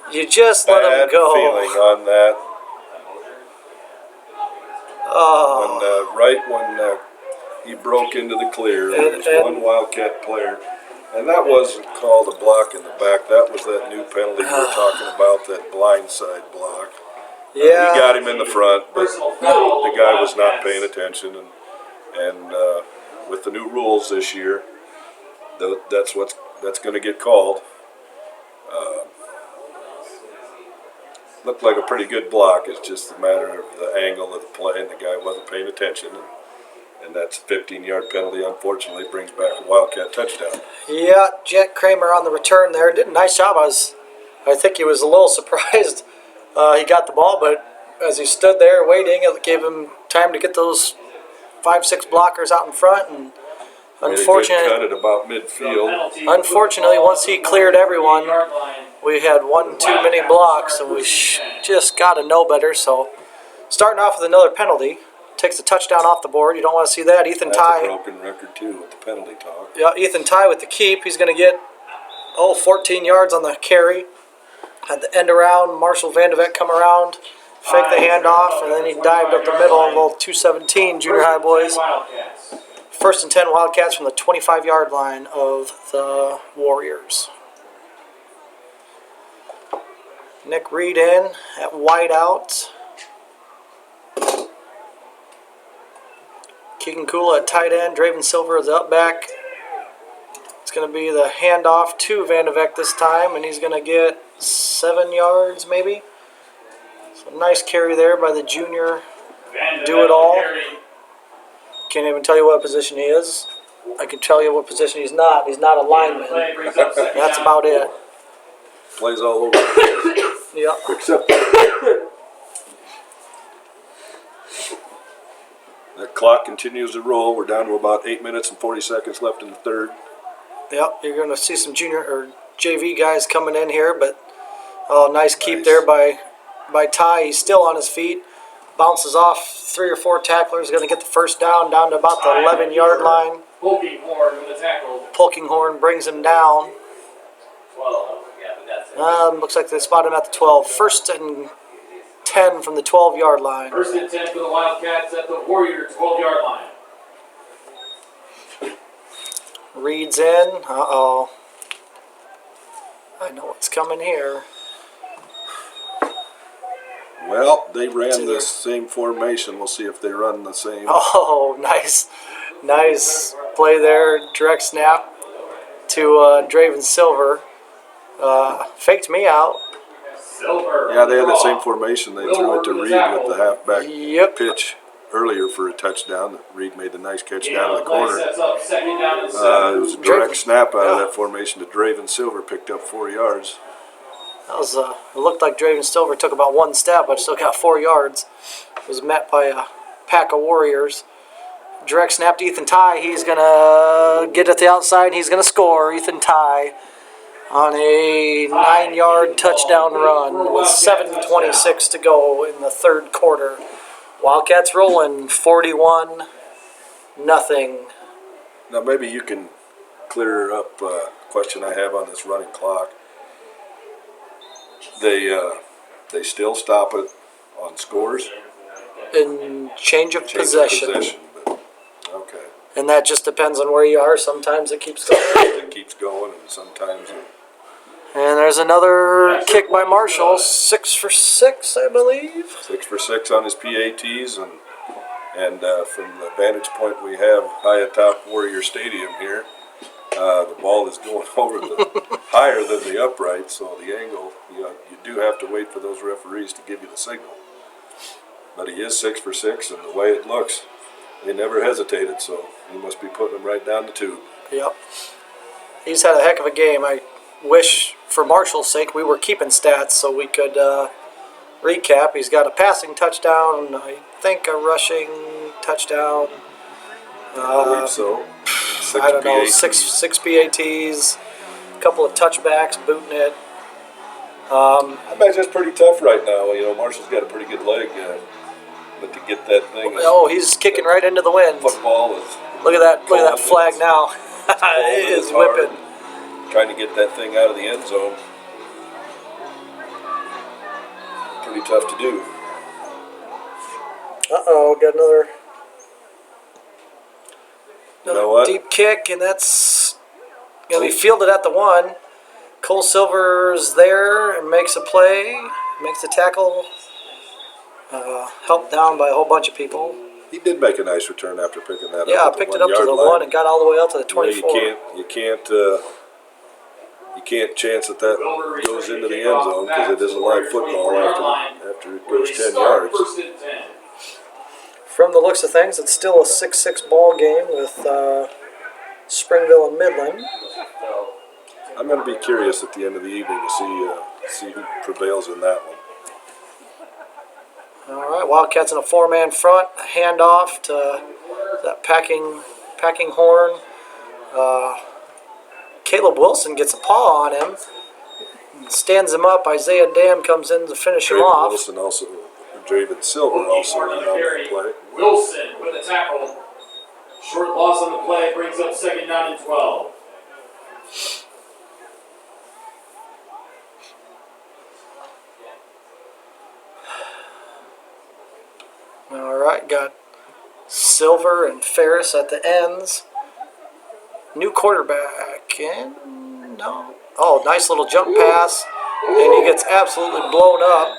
S2: had
S1: You just let him
S2: bad
S1: go.
S2: feeling on that. When he broke into the clear, there was one Wildcat player, and that wasn't called a block in the back. That was that new penalty we were talking about, that blindside block.
S1: Yeah.
S2: He got him in the front, but the guy was not paying attention, and with the new rules this year, that's going to get called. Looked like a pretty good block. It's just a matter of the angle of the play, and the guy wasn't paying attention. And that's a 15-yard penalty, unfortunately, brings back a Wildcat touchdown.
S1: Yeah, Jack Kramer on the return there. Did a nice job. I think he was a little surprised he got the ball, but as he stood there waiting, it gave him time to get those 5-6 blockers out in front. And unfortunately,
S2: cut at about midfield.
S1: Unfortunately, once he cleared everyone, we had one too many blocks, and we just got to know better. So, starting off with another penalty, takes the touchdown off the board. You don't want to see that. Ethan
S2: That's
S1: Ty.
S2: a broken record too with the penalty talk.
S1: Yeah, Ethan Ty with the keep. He's going to get 14 yards on the carry. Had the end around. Marshall Vandevek come around, fake the handoff, and then he dived up the middle on little 217 junior high boys. First and 10 Wildcats from the 25-yard line of the Warriors. Nick Reed in at wideout. Keegan Kula at tight end. Draven Silver is up back. It's going to be the handoff to Vandevek this time, and he's going to get 7 yards maybe. So nice carry there by the junior. Do it all. Can't even tell you what position he is. I can tell you what position he's not. He's not a lineman. That's about it.
S2: Plays all over the place.
S1: Yep.
S2: Except that clock continues to roll. We're down to about 8 minutes and 40 seconds left in the third.
S1: Yep. You're going to see some junior or JV guys coming in here, but nice keep
S2: Nice.
S1: there by Ty. He's still on his feet. Bounces off 3 or 4 tacklers. Going to get the first down to about the 11-yard line.
S3: Polkinghorn with the tackle.
S1: Polkinghorn brings him down.
S3: 12. Yeah, but that's it.
S1: Looks like they spot him at the 12. First and 10 from the 12-yard line.
S3: First and 10 for the Wildcats at the Warrior 12-yard line.
S1: Reed's in. Uh-oh. I know what's coming here.
S2: Well, they ran the same formation. We'll see if they run the same.
S1: Oh, nice. Nice play there. Direct snap. to Draven Silver. Faked me out.
S3: Silver.
S2: Yeah, they had the same formation. They threw it to Reed with the halfback
S1: Yep.
S2: pitch earlier for a touchdown. Reed made the nice catch down in the
S3: Play
S2: corner.
S3: sets up second down and
S2: It
S3: seven.
S2: was a direct snap out of
S1: Yeah.
S2: that formation to Draven Silver, picked up 4 yards.
S1: That was it looked like Draven Silver took about one step, but still got 4 yards. Was met by a pack of Warriors. Direct snap to Ethan Ty. He's gonna get at the outside. And he's gonna score. Ethan Ty on a 9-yard touchdown run with 7:26 to go in the third quarter. Wildcats rolling 41-0.
S2: Now maybe you can clear up a question I have on this running clock. They still stop it on scores.
S1: In change of
S2: Change of
S1: possession.
S2: but, okay.
S1: And that just depends on where you are. Sometimes it keeps going.
S2: It keeps going, and sometimes
S1: And there's another kick by Marshall. 6 for 6, I believe.
S2: 6 for 6 on his PATs, and from the vantage point we have high atop Warrior Stadium here, the ball is going over the higher than the upright, so the angle, you do have to wait for those referees to give you the signal. But he is 6 for 6, and the way it looks, he never hesitated, so he must be putting him right down the tube.
S1: Yep. He's had a heck of a game. I wish, for Marshall's sake, we were keeping stats so we could recap. He's got a passing touchdown, I think a rushing touchdown.
S2: I believe so. 6
S1: I don't know,
S2: PATs.
S1: six PATs, a couple of touchbacks, booting it.
S2: I imagine it's pretty tough right now. Marshall's got a pretty good leg, but to get that thing,
S1: Oh, he's kicking right into the wind.
S2: football is
S1: Look at that flag now. It is
S2: hard.
S1: whipping.
S2: Trying to get that thing out of the end zone. Pretty tough to do.
S1: Uh-oh, got another
S2: You know what?
S1: deep kick, and that's going to be fielded at the 1. Cole Silver's there and makes a play, makes a tackle, helped down by a whole bunch of people.
S2: He did make a nice return after picking that
S1: Yeah,
S2: up. at the
S1: picked it up to
S2: 1
S1: the
S2: yard
S1: 1
S2: line.
S1: and got all the way out to the 24.
S2: You can't chance that goes into the end zone because it is a live football after it goes 10 yards.
S3: First and 10.
S1: From the looks of things, it's still a 6-6 ball game with Springville and Midland.
S2: I'm going to be curious at the end of the evening to see who prevails in that one.
S1: All right, Wildcats in a 4-man front, a handoff to that packing horn. Caleb Wilson gets a paw on him, stands him up. Isaiah Dam comes in to finish him off.
S2: Wilson also, Draven Silver also in on that play.
S3: Wilson with a tackle. Short loss on the play brings up second down and 12.
S1: All right, got Silver and Ferris at the ends. New quarterback, and no. Oh, nice little jump pass, and he gets absolutely blown up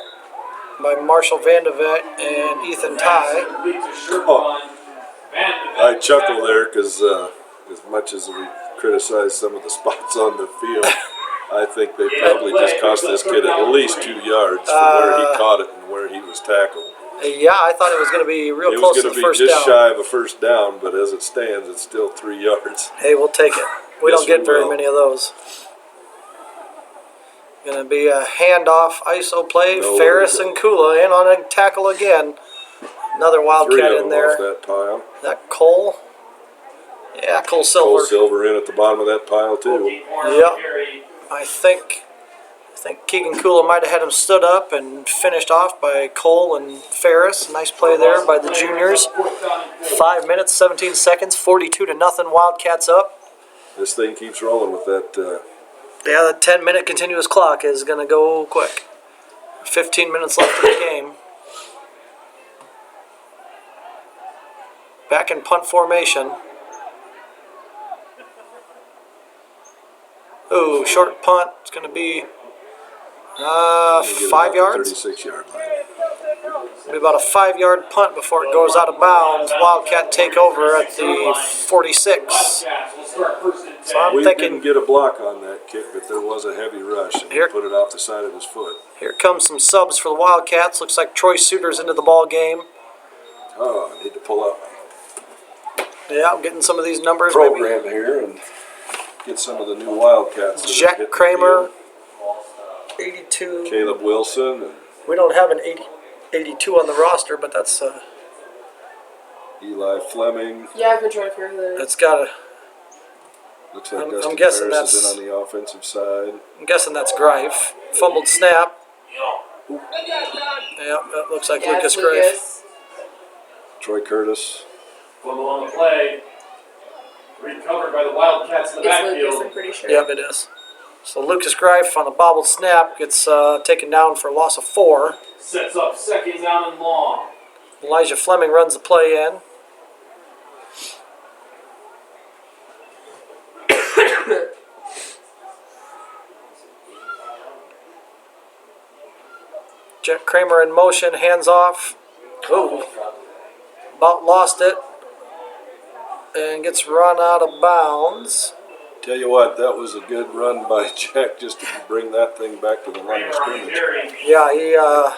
S1: by Marshall Vandevet and Ethan Ty.
S2: I chuckle there because as much as we criticize some of the spots on the field, I think they probably just cost this kid at least 2 yards from where he caught it and where he was tackled.
S1: Yeah, I thought it was going to be real
S2: It
S1: close
S2: was
S1: to
S2: going
S1: the
S2: to be
S1: first
S2: just
S1: down.
S2: shy of a first down, but as it stands, it's still 3 yards.
S1: Hey, we'll take it. We
S2: Yes,
S1: don't get
S2: we
S1: very
S2: will.
S1: many of those. Going to be a handoff ISO play.
S2: No
S1: Ferris
S2: way.
S1: and Kula in on a tackle again. Another
S2: 3
S1: Wildcat
S2: of
S1: in
S2: them
S1: there.
S2: off that pile.
S1: That Cole? Yeah, Cole
S2: Cole
S1: Silver.
S2: Silver in at the bottom of that pile too.
S1: Yep. I think Keegan Kula might have had him stood up and finished off by Cole and Ferris. Nice play there by the juniors. 5 minutes, 17 seconds, 42-0. Wildcats up.
S2: This thing keeps rolling with that.
S1: Yeah, the 10-minute continuous clock is going to go quick. 15 minutes left in the game. Back in punt formation. Ooh, short punt. It's going to be 5 yards.
S2: 36-yard line.
S1: Be about a 5-yard punt before it goes out of bounds. Wildcat take over at the 46.
S3: Wildcats will start first and
S1: So I'm
S2: We
S1: thinking
S2: didn't get a block on that kick, but there was a heavy rush, and he
S1: Here-
S2: put it off the side of his foot.
S1: here comes some subs for the Wildcats. Looks like Troy Suter's into the ball game.
S2: Oh, I need to pull up
S1: Yeah, I'm getting some of these numbers.
S2: program here and get some of the new Wildcats. that have hit
S1: Jack
S2: the
S1: Kramer,
S2: field.
S1: 82.
S2: Caleb Wilson, and
S1: We don't have an 82 on the roster, but that's
S2: Eli Fleming.
S4: Yeah, I've been trying to figure that out.
S1: that's got to.
S2: Looks like
S1: I'm
S2: Dustin
S1: guessing
S2: Harris
S1: that's-
S2: is in on the offensive side.
S1: I'm guessing that's Greif. Fumbled snap. Yeah, that looks like
S4: Yeah,
S1: Lucas
S4: it's
S1: Greif.
S4: Lucas.
S2: Troy Curtis.
S3: Fumble on the play. Recovered by the Wildcats in the
S4: It's Lucas,
S3: backfield.
S4: I'm pretty sure.
S1: Yep, it is. So Lucas Greif on the bobbled snap gets taken down for a loss of 4.
S3: Sets up second down and long.
S1: Elijah Fleming runs the play in. Jack Kramer in motion, hands off. Ooh, about lost it. And gets run out of bounds.
S2: Tell you what, that was a good run by Jack just to bring that thing back to the line of
S3: Kramer on
S2: scrimmage.
S3: carry.
S1: Yeah,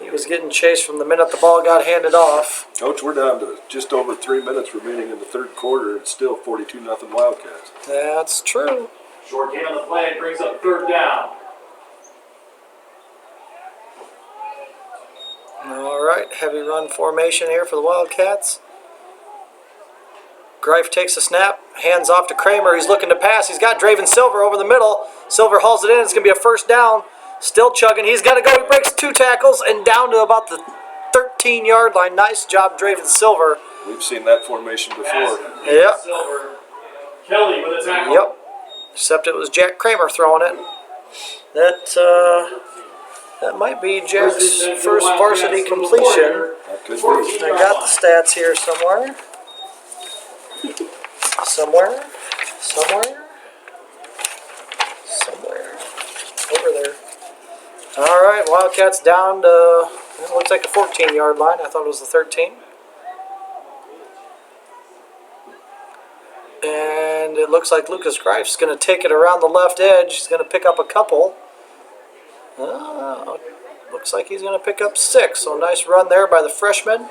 S1: he was getting chased from the minute the ball got handed off.
S2: Coach, we're down to just over 3 minutes remaining in the third quarter. It's still 42-0 Wildcats.
S1: That's true.
S3: Short gain on the play brings up third down.
S1: All right, heavy run formation here for the Wildcats. Greif takes a snap, hands off to Kramer. He's looking to pass. He's got Draven Silver over the middle. Silver hauls it in. It's going to be a first down. Still chugging. He's got to go. He breaks 2 tackles and down to about the 13-yard line. Nice job, Draven Silver.
S2: We've seen that formation before.
S1: Yep.
S3: Silver. Kelly with a tackle.
S1: Yep. Except it was Jack Kramer throwing it. That might be Jack's first varsity completion.
S2: That could be.
S1: I got the stats here somewhere. Somewhere. Over there. All right, Wildcats down to, it looks like a 14-yard line. I thought it was the 13. And it looks like Lucas Greif's going to take it around the left edge. He's going to pick up a couple. Looks like he's going to pick up 6. So nice run there by the freshman.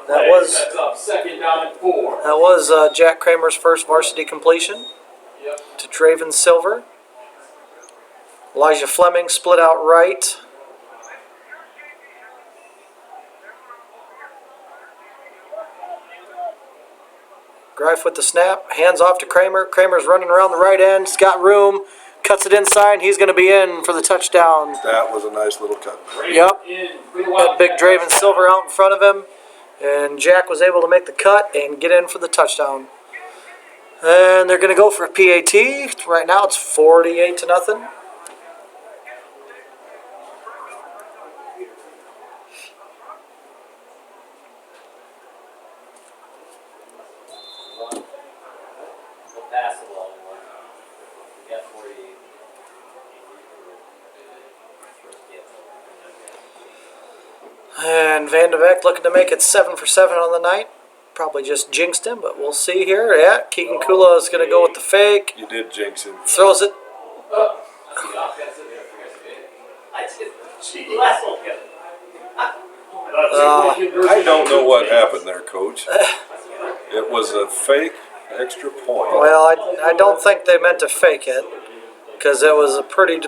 S1: That was-
S3: Sets up second down and 4.
S1: That was Jack Kramer's first varsity completion
S3: Yep.
S1: to Draven Silver. Elijah Fleming split out right. Greif with the snap, hands off to Kramer. Kramer's running around the right end. He's got room, cuts it inside. He's going to be in for the touchdown.
S2: That was a nice little cut.
S1: Yep.
S3: In for the
S1: Got big
S3: Wildcats.
S1: Draven Silver out in front of him. And Jack was able to make the cut and get in for the touchdown. And they're going to go for a PAT. Right now it's 48-0.
S5: We'll pass the ball anymore. We got 48.
S1: And Van de Beek looking to make it 7 for 7 on the night. Probably just jinxed him, but we'll see here. Yeah, Keegan Kula is going to go with the fake.
S2: You did jinx him.
S1: Throws it.
S2: I don't know what happened there, Coach. It was a fake extra point.
S1: Well, I don't think they meant to fake it, because it was a pretty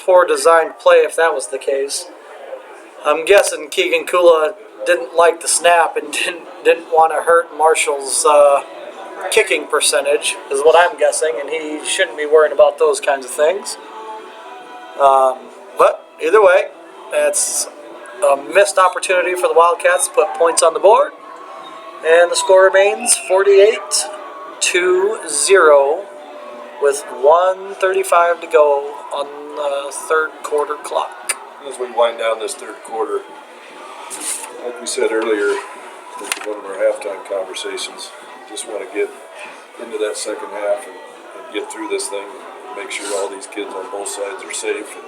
S1: poor designed play if that was the case. I'm guessing Keegan Kula didn't like the snap and didn't want to hurt Marshall's kicking percentage, is what I'm guessing, and he shouldn't be worrying about those kinds of things. But either way, it's a missed opportunity for the Wildcats to put points on the board, and the score remains 48-0 with 1:35 to go on the third quarter clock.
S2: As we wind down this third quarter, like we said earlier, in one of our halftime conversations, just want to get into that second half and get through this thing and make sure all these kids on both sides are safe and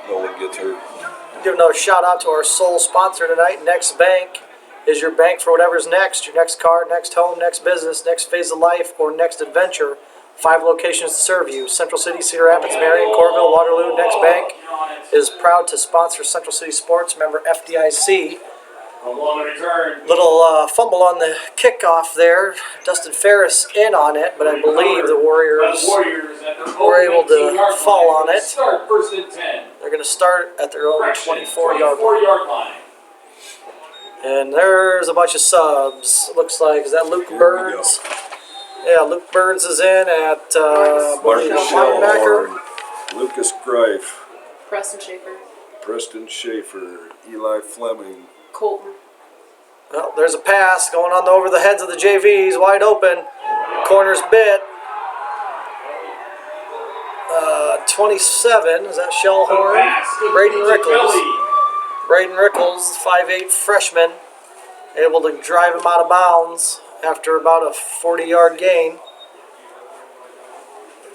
S2: no one gets hurt.
S1: Give another shout out to our sole sponsor tonight, Next Bank. is your bank for whatever's next, your next car, next home, next business, next phase of life, or next adventure. 5 locations to serve you. Central City, Cedar Rapids, Marion, Corville, Waterloo. Next Bank is proud to sponsor Central City Sports, member FDIC.
S3: On the return.
S1: Little fumble on the kickoff there. Dustin Ferris in on it, but I believe the Warriors were able to fall on it.
S3: Start 1st and 10.
S1: They're going to start at their own 24-yard line.
S3: 24-yard line.
S1: And there's a bunch of subs. Looks like, is that Luke Burns? Yeah, Luke Burns is in at
S2: Martin
S1: linebacker.
S2: Shellhorn, Lucas Greif,
S4: Preston Schaefer.
S2: Schaefer, Eli Fleming.
S4: Colton.
S1: Well, there's a pass going on over the heads of the JVs, wide open. Corner's bit. 27, is that Shellhorn? Braden Rickles. Braden Rickles, 5'8" freshman, able to drive him out of bounds after about a 40-yard gain.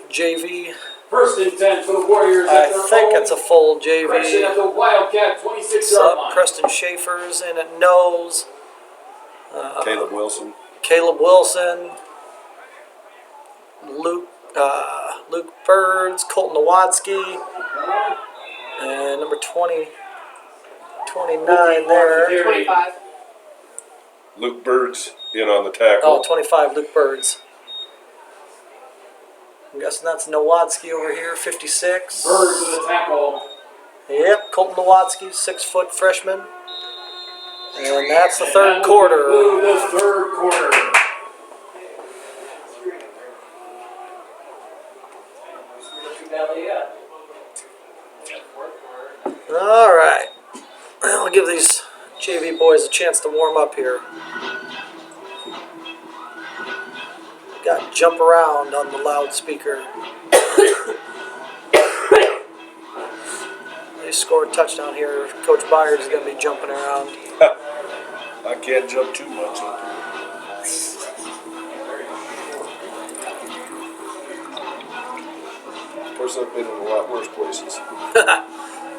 S1: JV,
S3: 1st and 10 for the Warriors.
S1: I think it's a full
S3: Correction at
S1: JV.
S3: the Wildcat 26-yard
S1: Sub
S3: line.
S1: Preston Schaefer's in at nose.
S2: Caleb Wilson.
S1: Caleb Wilson. Luke Birds, Colton Nowadsky, and number 29 there.
S4: 25.
S2: Luke Birds in on the tackle.
S1: Oh, 25, Luke Birds. I'm guessing that's Nowadsky over here, 56.
S3: Birds with a tackle.
S1: Yep, Colton Nowadsky, 6-foot freshman. And that's the third quarter.
S3: The third quarter.
S1: All right. I'll give these JV boys a chance to warm up here. Got jump around on the loudspeaker. They scored a touchdown here. Coach Byers is going to be jumping around.
S2: I can't jump too much. Of course, I've been in a lot worse places.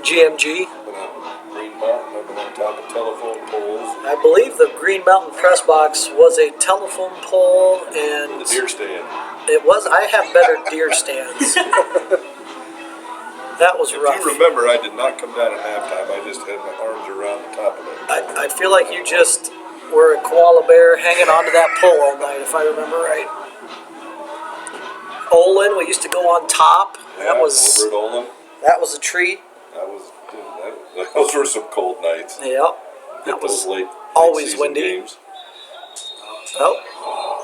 S1: GMG.
S2: I've been on Green Mountain. I've been on top of telephone poles.
S1: I believe the Green Mountain press box was a telephone pole, and
S2: The deer stand.
S1: it was. I have better deer stands. That was rough.
S2: If you remember, I did not come down at halftime. I just had my arms around the top of it.
S1: I feel like you just were a koala bear hanging onto that pole all night, if I remember right. Olin, we used to go on top.
S2: Yeah, over at Olin.
S1: That was a treat.
S2: Those were some cold nights.
S1: Yep.
S2: Get those late
S1: always
S2: season
S1: windy.
S2: games.
S1: Oh,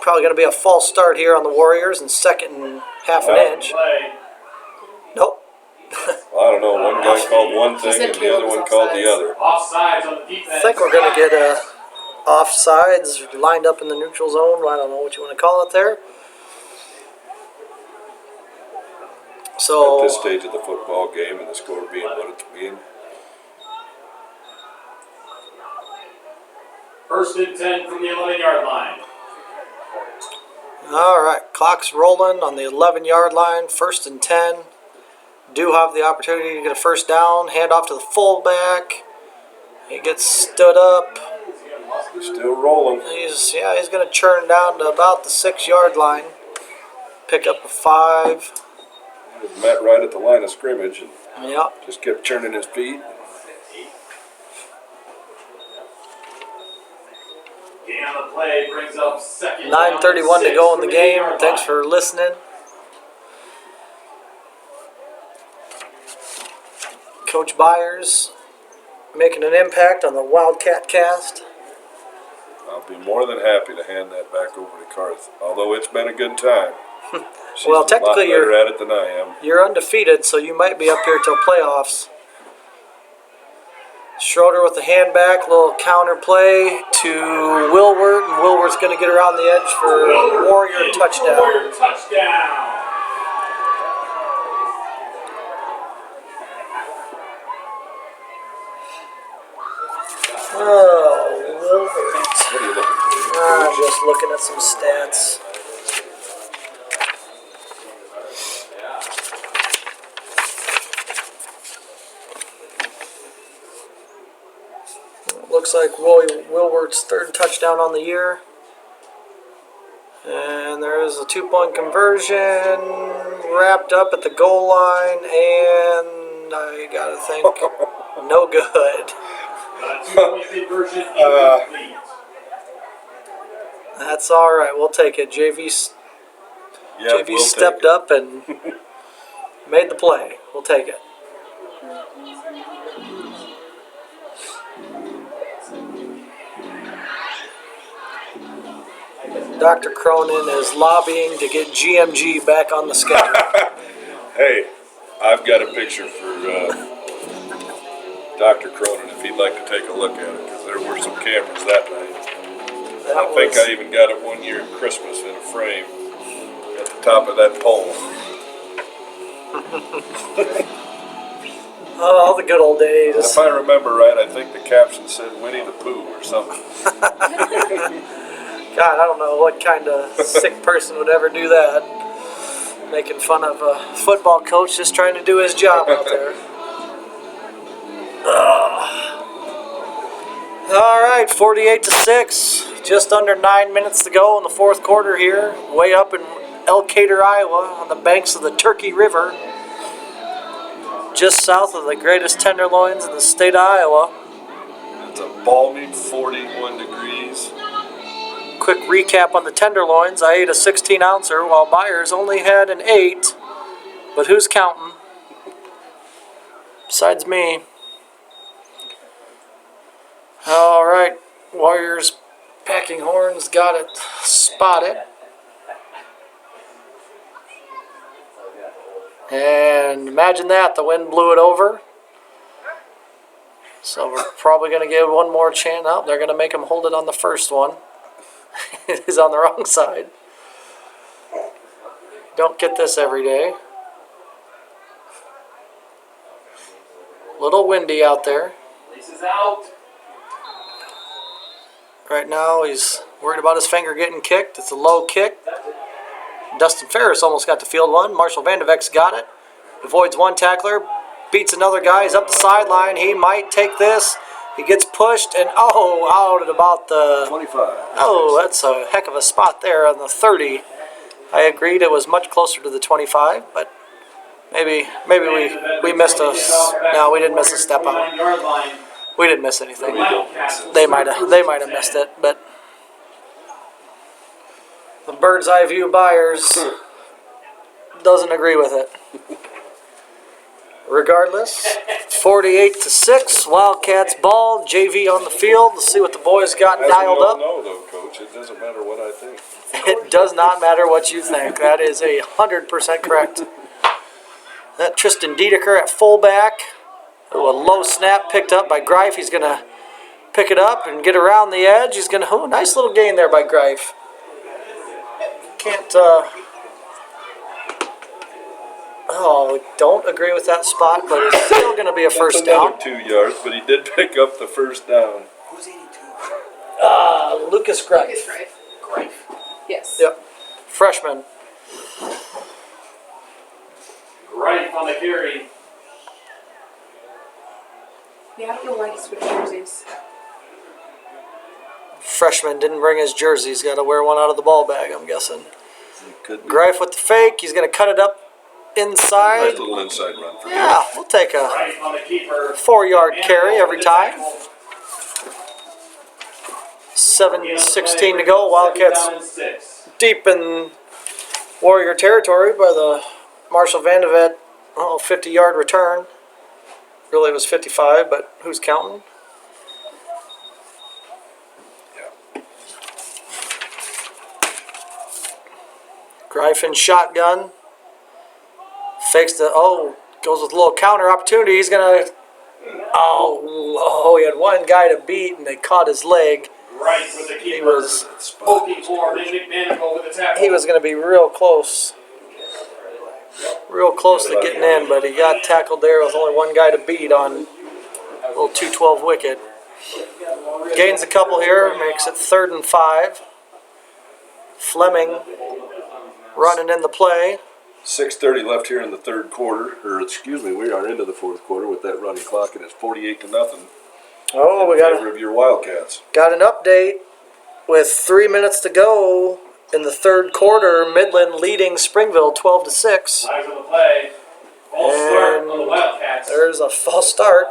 S1: probably going to be a false start here on the Warriors in 2nd and half an inch.
S3: Play.
S1: Nope.
S2: Well, I don't know. One guy called one thing
S4: said
S2: and the
S4: Caleb
S2: other
S4: was
S2: one called the
S4: offsides.
S2: other.
S3: Offsides on the defense.
S1: I think we're going to get offsides lined up in the neutral zone. I don't know what you want to call it there. So
S2: At this stage of the football game and the score being what it's being.
S3: 1st and 10 from the 11-yard line.
S1: All right, clock's rolling on the 11-yard line, 1st and 10. Do have the opportunity to get a first down, hand off to the fullback. He gets stood up.
S2: Still rolling.
S1: He's going to churn down to about the 6-yard line. Pick up a 5.
S2: He was met right at the line of scrimmage and
S1: Yep.
S2: just kept churning his feet.
S3: Gain on the play brings up 2nd.
S1: 9:31 to go in the game. Thanks for listening. Coach Byers making an impact on the Wildcat cast.
S2: I'll be more than happy to hand that back over to Karth. Although it's been a good time. She's
S1: Well,
S2: a
S1: technically
S2: lot better at it than I am.
S1: You're undefeated, so you might be up here till playoffs. Schroeder with the hand back, little counter play to Wilwert, and Wilwert's going to get around the edge for a Warrior touchdown.
S3: Warrior touchdown.
S1: Oh, Wilwert.
S2: What are you looking for?
S1: I'm just looking at some stats. Looks like Willie Wilwert's third touchdown on the year. And there is a 2-point conversion wrapped up at the goal line, and I gotta think, no good.
S3: 2-point conversion incomplete.
S1: That's all right. We'll take it. JV
S2: Yep, we'll
S1: stepped
S2: take it.
S1: up and made the play. We'll take it. Dr. Cronin is lobbying to get GMG back on the schedule.
S2: Hey, I've got a picture for Dr. Cronin if he'd like to take a look at it, because there were some cameras that night. And I think I even got it one year at Christmas in a frame at the top of that pole.
S1: Oh, the good old days.
S2: If I remember right, I think the caption said Winnie the Pooh or something.
S1: God, I don't know what kind of sick person would ever do that. Making fun of a football coach just trying to do his job out there. All right, 48-6. Just under 9 minutes to go in the fourth quarter here. Way up in Elkader, Iowa, on the banks of the Turkey River. Just south of the greatest tenderloins in the state of Iowa.
S2: It's a balmy 41 degrees.
S1: Quick recap on the tenderloins. I ate a 16-ouncer while Byers only had an 8. But who's counting? Besides me. All right. Warriors packing horns got it spotted. And imagine that. The wind blew it over. So we're probably going to give one more chance. Oh, they're going to make him hold it on the first one. It is on the wrong side. Don't get this every day. Little windy out there.
S3: This is out.
S1: Right now he's worried about his finger getting kicked. It's a low kick. Dustin Ferris almost got the field one. Marshall Vandevek's got it. Avoids one tackler. Beats another guy. He's up the sideline. He might take this. He gets pushed and out at about the
S2: 25.
S1: Oh, that's a heck of a spot there on the 30. I agreed it was much closer to the 25, but maybe we missed a. No, we didn't miss a step out.
S3: 49-yard line.
S1: We didn't miss anything.
S3: Wildcat.
S1: They might have missed it, but the bird's eye view Byers doesn't agree with it. Regardless, 48-6, Wildcats ball, JV on the field. Let's see what the boys got
S2: As
S1: dialed
S2: we all
S1: up.
S2: know, though, Coach, it doesn't matter what I think.
S1: It does not matter what you think. That is 100% correct. That Tristan Diedeker at fullback. Oh, a low snap picked up by Greif. He's going to pick it up and get around the edge. He's going to, nice little gain there by Greif. Can't, don't agree with that spot, but it's still going to be a first down.
S2: Another 2 yards, but he did pick up the first down.
S1: Who's 82? Lucas Greif.
S4: Lucas Greif. Yes.
S1: Yep. Freshman.
S3: Right on the carry.
S4: Yeah, I don't know why he switched jerseys.
S1: Freshman didn't bring his jersey. He's got to wear one out of the ball bag, I'm guessing.
S2: It could be.
S1: Greif with the fake. He's going to cut it up inside.
S2: Nice little inside run for him.
S1: Yeah, we'll take a
S3: Right on the keeper.
S1: 4-yard
S3: And
S1: carry every
S3: the
S1: time.
S3: tackle.
S1: 7:16 to go. Wildcats
S3: Second down and 6.
S1: deep in Warrior territory by the Marshall Vandevet 50-yard return. Really it was 55, but who's counting?
S2: Yeah.
S1: Greif in shotgun. Fakes the, goes with a little counter opportunity. He's going to, he had one guy to beat and they caught his leg.
S3: Right with the
S1: He
S3: keeper.
S1: was
S3: Poking for Nick McManigal with the tackle.
S1: he was going to be real close to getting in, but he got tackled there with only one guy to beat on a little 212 wicket. Gains a couple here, makes it 3rd and 5. Fleming running in the play.
S2: 6:30 left here in the third quarter, we are into the fourth quarter with that running clock, and it's 48-0.
S1: Oh, we
S2: in favor of your Wildcats.
S1: got an update with 3 minutes to go in the third quarter. Midland leading Springville 12-6.
S3: Flags on the play. False start on the Wildcats.
S1: There's a false start.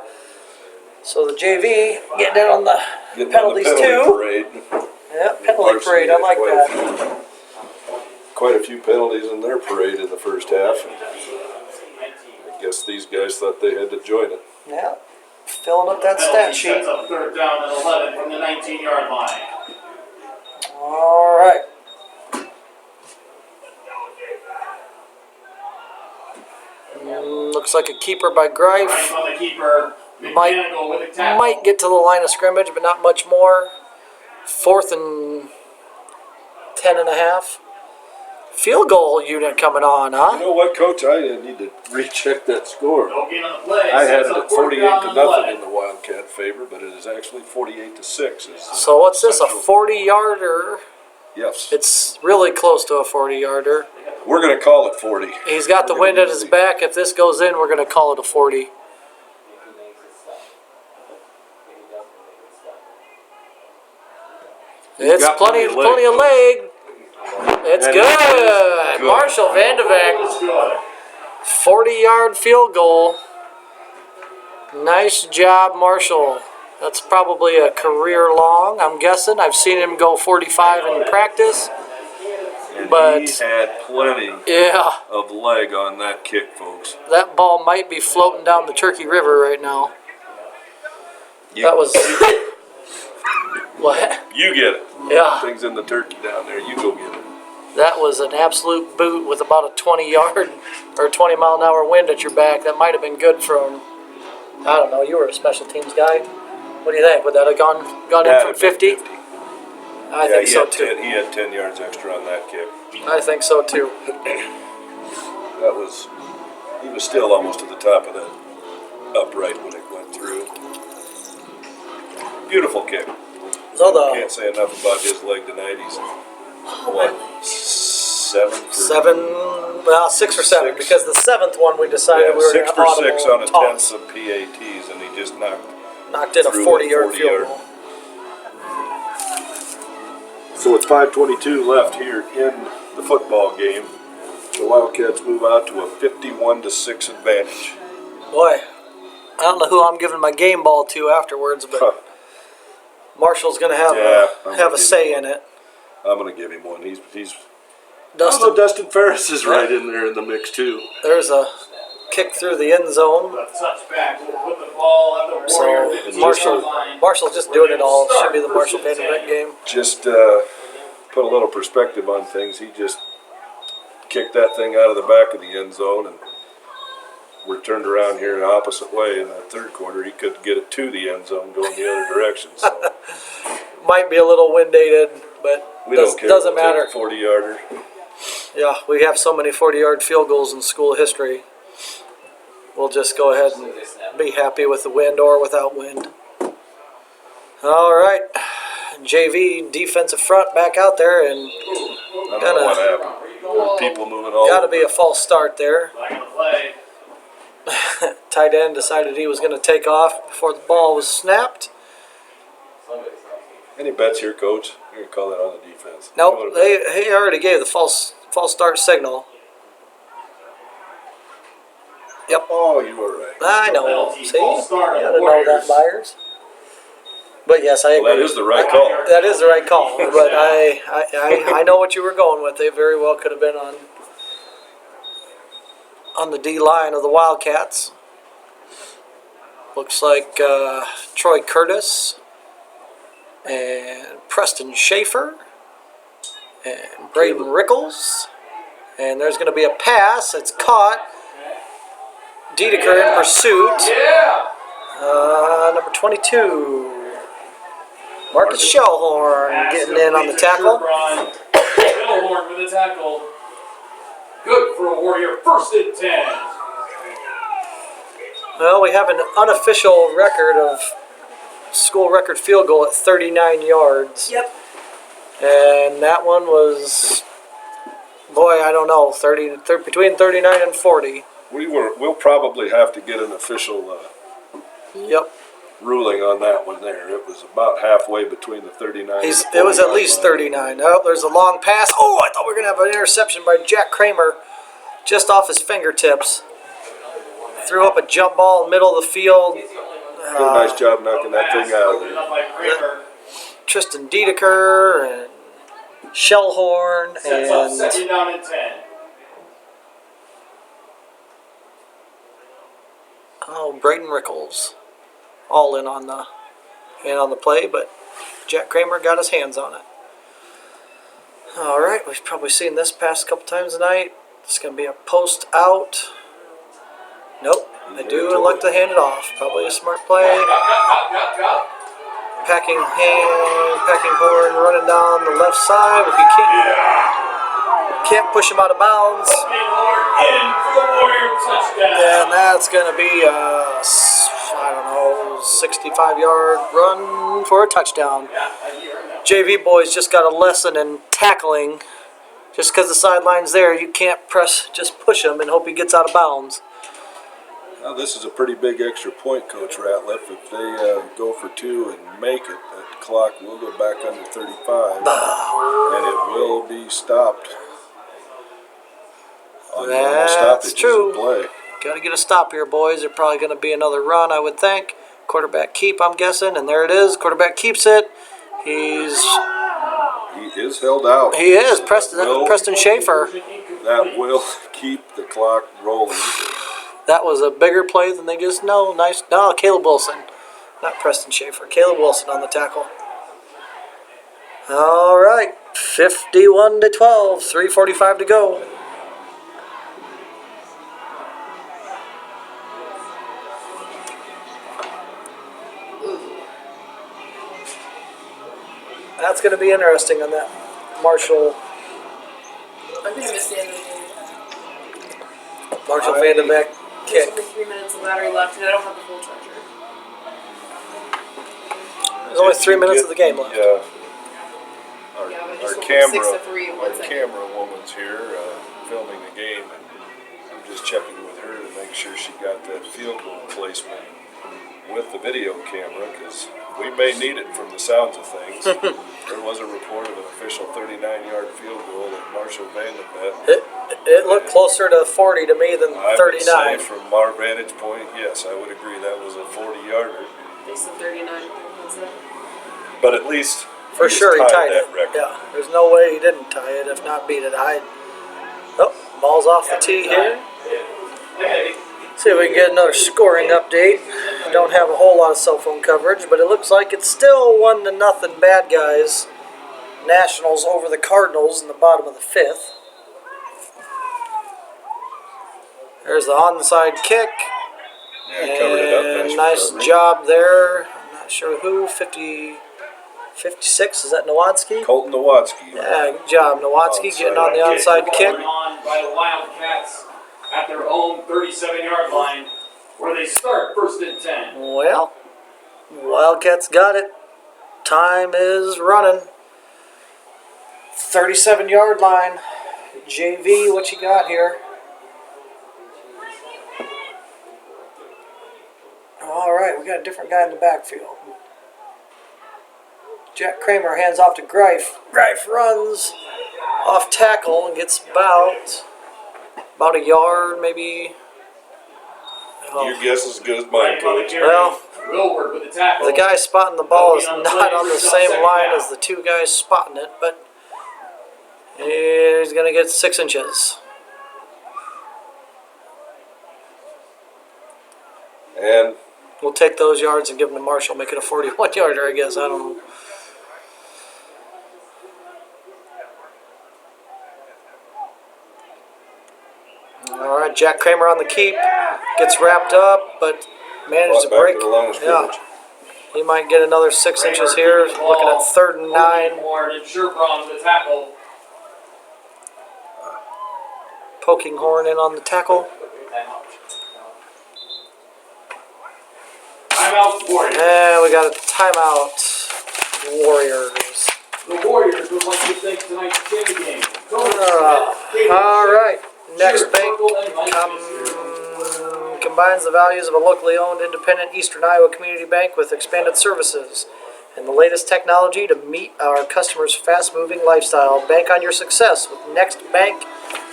S1: So the JV getting in on the
S2: Getting
S1: penalties
S2: on the penalty
S1: too.
S2: parade.
S1: Yeah, penalty parade. I like that.
S2: Quite a few penalties in their parade in the first half. I guess these guys thought they had to join it.
S1: Yeah, filling up that
S3: Penalty
S1: stat sheet.
S3: sets up third down and 11 from the 19-yard line.
S1: All right. Looks like a keeper by Greif.
S3: Right on the keeper. McManigal with a tackle.
S1: Might get to the line of scrimmage, but not much more. 4th and 10.5. Field goal unit coming on,
S2: You
S1: huh?
S2: know what, Coach? I need to recheck that score.
S3: No gain on the play.
S2: I had
S3: Sets
S2: it
S3: up
S2: at
S3: fourth
S2: 48
S3: down
S2: to
S3: and
S2: nothing
S3: 11.
S2: in the Wildcat favor, but it is actually 48 to 6.
S1: So what's this, a
S2: Central-
S1: 40-yarder?
S2: Yes.
S1: It's really close to a 40-yarder.
S2: We're going to call it 40.
S1: He's got the wind at his back. If this goes in, we're going to call it a 40.
S5: If he makes it stop. If he doesn't make it stop.
S1: It's
S2: got
S1: plenty
S2: plenty of
S1: of leg. It's
S2: And it is
S1: good.
S2: good.
S1: Marshall Vandevek,
S3: That's good.
S1: 40-yard field goal. Nice job, Marshall. That's probably a career long, I'm guessing. I've seen him go 45 in practice.
S2: And
S1: But-
S2: he had plenty
S1: Yeah,
S2: of leg on that kick, folks.
S1: that ball might be floating down the Turkey River right now.
S2: You,
S1: That was... What?
S2: You get it.
S1: Yeah.
S2: Things in the turkey down there. You go get it.
S1: That was an absolute boot with about a 20-yard or 20-mile-an-hour wind at your back. That might have been good from, I don't know, you were a special teams guy. What do you think? Would that have gone in from 50? I think so too.
S2: He had 10 yards extra on that kick.
S1: I think so too.
S2: He was still almost to the top of that upright when it went through. Beautiful kick.
S1: So
S2: Can't say enough about his leg tonight. He's, what, 7 for
S1: 6 or 7,
S2: Six.
S1: because the 7th one we decided we were
S2: 6
S1: going
S2: for
S1: to
S2: 6 on a
S1: toss.
S2: 10th of PATs, and he just
S1: Knocked in a
S2: threw a
S1: 40-yard
S2: 40
S1: field
S2: yard.
S1: goal.
S2: So with 5:22 left here in the football game, the Wildcats move out to a 51-6 advantage.
S1: Boy, I don't know who I'm giving my game ball to afterwards, but
S2: Huh.
S1: Marshall's going to have
S2: I'm
S1: a
S2: gonna
S1: say
S2: give
S1: in it.
S2: I'm going to give him one. He's
S1: Dustin,
S2: Dustin Ferris is right in there in the mix too.
S1: there's a kick through the end zone.
S3: The touchback will put the ball at the Warrior
S1: So
S3: 50
S1: Marshall,
S3: line.
S1: Vandevek just doing it all. Should be the Marshall Vandevek game.
S2: Just put a little perspective on things. He just kicked that thing out of the back of the end zone, and we're turned around here the opposite way in that third quarter. He couldn't get it to the end zone going the other direction. So
S1: Might be a little wind dated, but
S2: we don't care.
S1: doesn't
S2: We'll
S1: matter.
S2: take the 40-yarder.
S1: Yeah, we have so many 40-yard field goals in school history. We'll just go ahead and be happy with the wind or without wind. All right, JV defensive front back out there, and
S2: I don't know what happened. There were people moving all
S1: got to
S2: over.
S1: be a false start there.
S3: Flag on the play.
S1: Tight end decided he was going to take off before the ball was snapped.
S2: Any bets here, Coach? You're going to call that on the defense.
S1: Nope, he already gave the false start signal. Yep,
S2: Oh, you were right.
S1: I know.
S3: Penalty,
S1: See, you
S3: false start on
S1: got
S3: the
S1: to know that,
S3: Warriors.
S1: Myers. But yes, I agree.
S2: Well, that is the right call.
S1: That is the right call, but I know what you were going with. They very well could have been on the D line of the Wildcats. Looks like Troy Curtis and Preston Schaefer and Braden Rickles. And there's going to be a pass. It's caught. Dedeker in pursuit. Number 22. Marcus Shellhorn getting in on the tackle.
S3: Shellhorn with the tackle. Good for a Warrior. 1st and 10.
S1: Well, we have an unofficial record of school record field goal at 39 yards.
S4: Yep.
S1: And that one was, boy, I don't know, between 39 and 40.
S2: We'll probably have to get an official
S1: Yep.
S2: ruling on that one there. It was about halfway between the 39 and the 40
S1: It was at
S2: yard
S1: least
S2: line.
S1: 39. Oh, there's a long pass. Oh, I thought we were going to have an interception by Jack Kramer just off his fingertips. Threw up a jump ball in the middle of the field.
S2: Did a nice job knocking that thing out of
S3: Broken
S2: there.
S3: up by Kramer.
S1: Tristan Dedeker and Shellhorn
S3: Sets up
S1: and
S3: second down and 10.
S1: Braden Rickles all in on the play, but Jack Kramer got his hands on it. All right, we've probably seen this pass a couple times tonight. It's going to be a post out. Nope, I do elect to hand it off. Probably a smart play. Packing horn running down the left side. If you can't push him out of bounds.
S3: In for the Warrior touchdown.
S1: And that's going to be a, 65-yard run for a touchdown. JV boys just got a lesson in tackling. Just because the sideline's there, you can't just push him and hope he gets out of bounds.
S2: Now, this is a pretty big extra point, Coach Ratliff. If they go for 2 and make it, that clock will go back under 35, and it will be stopped. On normal
S1: That's
S2: stoppages of
S1: true.
S2: play.
S1: Got to get a stop here, boys. There's probably going to be another run, I would think. Quarterback keep, I'm guessing, and there it is. Quarterback keeps it.
S2: He is held out.
S1: He is. Preston Schaefer.
S2: That will keep the clock rolling.
S1: That was a bigger play than they just know. Nice. No, Caleb Wilson. Not Preston Schaefer. Caleb Wilson on the tackle. All right. 51-12. 3:45 to go. That's going to be interesting on that Marshall
S4: I'm gonna miss the end of the game.
S1: Vandenbeck
S4: There's
S1: kick.
S4: only 3 minutes of battery left, and I don't have the full charger.
S1: There's only 3 minutes of the game left.
S2: Yeah.
S4: Yeah, but I
S2: Our
S4: just went from
S2: camera,
S4: 6 to 3 in 1 second.
S2: camera woman's here filming the game, and I'm just checking with her to make sure she got that field goal placement with the video camera, because we may need it from the sounds of things. There was a report of an official 39-yard field goal at Marshall Vandenbeck.
S1: It looked closer to 40 to me than
S2: I would
S1: 39.
S2: say from our vantage point, yes, I would agree that was a 40-yarder.
S4: They said 39. What's that?
S2: But at least
S1: For sure he tied
S2: that
S1: it.
S2: record.
S1: Yeah, there's no way he didn't tie it, if not beat it. Ball's off the tee here. See if we can get another scoring update. Don't have a whole lot of cell phone coverage, but it looks like it's still 1-0 bad guys. Nationals over the Cardinals in the bottom of the 5th. There's the onside kick.
S2: Yeah, covered it up.
S1: And nice job there. I'm not sure who. 56, is that Nowatzki?
S2: Colton Nowatzki.
S1: Yeah, good job, Nowatzki, getting on the onside kick.
S3: On by the Wildcats at their own 37-yard line, where they start 1st and 10.
S1: Well, Wildcats got it. Time is running. 37-yard line. JV, what you got here? All right, we got a different guy in the backfield. Jack Kramer hands off to Greif. Greif runs off tackle and gets about a yard, maybe.
S2: Your guess is as good as mine, Coach.
S1: Well,
S3: Willward with the tackle.
S1: the guy spotting the ball is not on the same line as the two guys spotting it, but he's going to get 6 inches.
S2: And
S1: We'll take those yards and give them to Marshall, make it a 41-yarder, I guess. I don't know. All right, Jack Kramer on the keep. Gets wrapped up, but manages to
S2: back
S1: break.
S2: to the line of
S1: Yeah.
S2: scrimmage.
S1: He might get another 6 inches here. Looking at 3rd and 9.
S3: Ward and Sherbrand with the tackle.
S1: Poking horn in on the tackle.
S3: Timeout Warriors.
S1: And we got a timeout. Warriors.
S3: The Warriors would like to thank tonight's King game.
S1: All right. Next bank. Come combines the values of a locally owned, independent Eastern Iowa community bank with expanded services and the latest technology to meet our customers' fast-moving lifestyle. Bank on your success with Next Bank,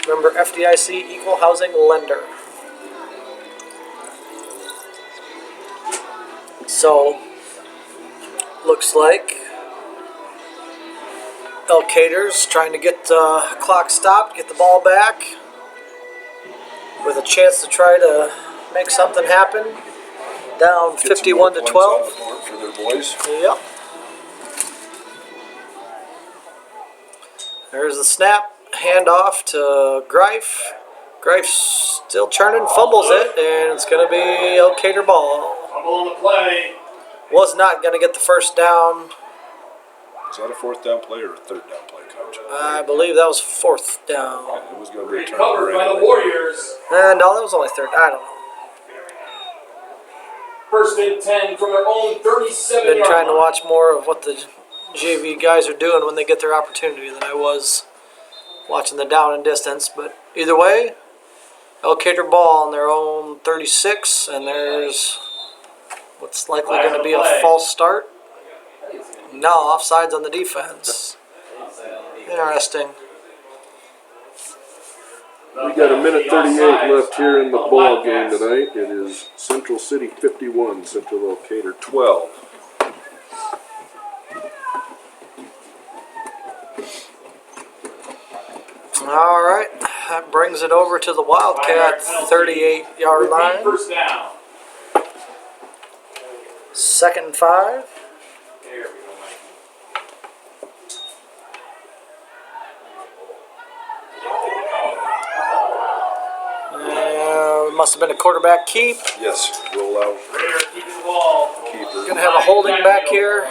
S1: member FDIC, equal housing lender. So, looks like Elkader's trying to get the clock stopped, get the ball back, with a chance to try to make something happen. Down
S2: Get some more
S1: 51 to
S2: points
S1: 12.
S2: on the board for their boys.
S1: Yep. There's the snap. Handoff to Greif. Greif's still churning, fumbles it, and it's going to be Elkader ball.
S3: Fumble on the play.
S1: Was not going to get the first down.
S2: Is that a fourth down play or a third down play, Coach?
S1: I believe that was fourth down.
S2: It was going to be a turnover.
S3: Recovered by the
S2: anyway.
S3: Warriors.
S1: No, that was only third. I don't know.
S3: First and 10 from their own 37
S1: Been
S3: yard
S1: trying to
S3: line.
S1: watch more of what the JV guys are doing when they get their opportunity than I was watching the down and distance. But either way, Elkader ball on their own 36, and there's what's likely going to be a false start. No, offsides on the defense. Interesting.
S6: We got a minute 38 left here in the ball game tonight. It is Central City 51, Central Elkader
S2: 12.
S1: All right, that brings it over to the Wildcat 38-yard line.
S3: First down.
S1: 2nd and 5.
S3: There we go, Mikey.
S1: Must have been a quarterback keep.
S2: Yes, roll out.
S3: Raider keeping the ball.
S2: Keeper.
S1: Gonna have a holding back here.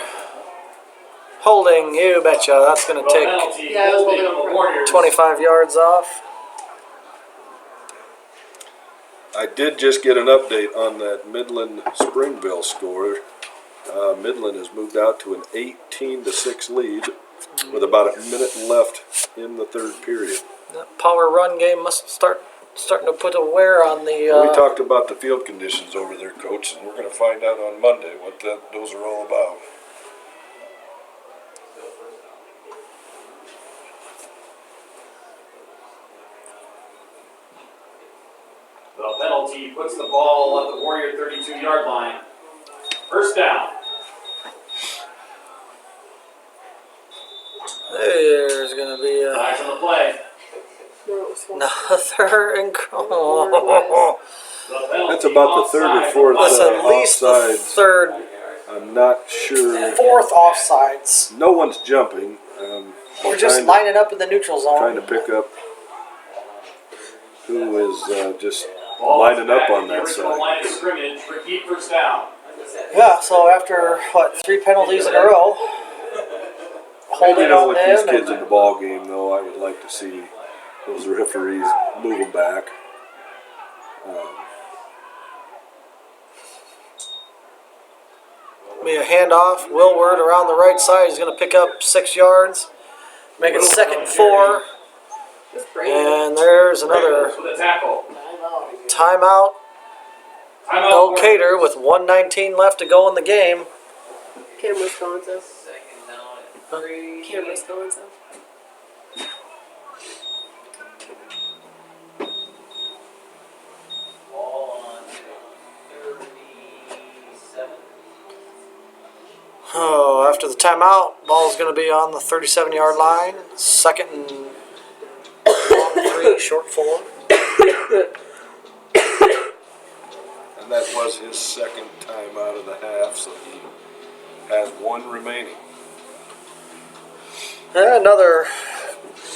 S1: Holding, you betcha. That's gonna take
S3: Penalty.
S4: Yeah, it was
S3: Holding
S4: holding
S3: on the Warriors.
S1: 25 yards off.
S2: I did just get an update on that Midland Springville score. Midland has moved out to an 18-6 lead with about a minute left in the third period.
S1: That power run game must starting to put a wear on the.
S2: We talked about the field conditions over there, Coach, and we're going to find out on Monday what those are all about.
S3: The penalty puts the ball at the Warrior 32-yard line. First down.
S1: There's gonna be
S3: Flags on the play.
S1: another incredible.
S3: The penalty
S2: That's about the third or
S3: offside.
S2: fourth.
S1: That's at least the
S2: Offsides.
S1: third,
S2: I'm not sure.
S1: fourth offsides.
S2: No one's jumping.
S1: We're just lining up in the neutral
S2: trying
S1: zone.
S2: to pick up who is just
S3: Ball
S2: lining up
S3: back
S2: on
S3: at the
S2: that
S3: original
S2: side.
S3: line of scrimmage for keep first down.
S1: Yeah. So after 3 penalties in a row, holding
S2: You know,
S1: on
S2: with
S1: them.
S2: these kids
S1: and-
S2: in the ball game, though, I would like to see those referees move them back.
S1: Be a handoff. Willward around the right side. He's going to pick up 6 yards. Make it 2nd and 4. And there's another
S3: Raiders with a tackle.
S1: timeout.
S3: Timeout.
S1: Elkader
S3: Warriors.
S1: with 1:19 left to go in the game.
S4: Camera's going so.
S5: Second down and 3.
S4: Camera's going so.
S5: Ball on 37.
S1: Oh, after the timeout, ball's going to be on the 37-yard line. 2nd and long 3, short 4.
S2: And that was his second time out of the half, so he has 1 remaining.
S1: Another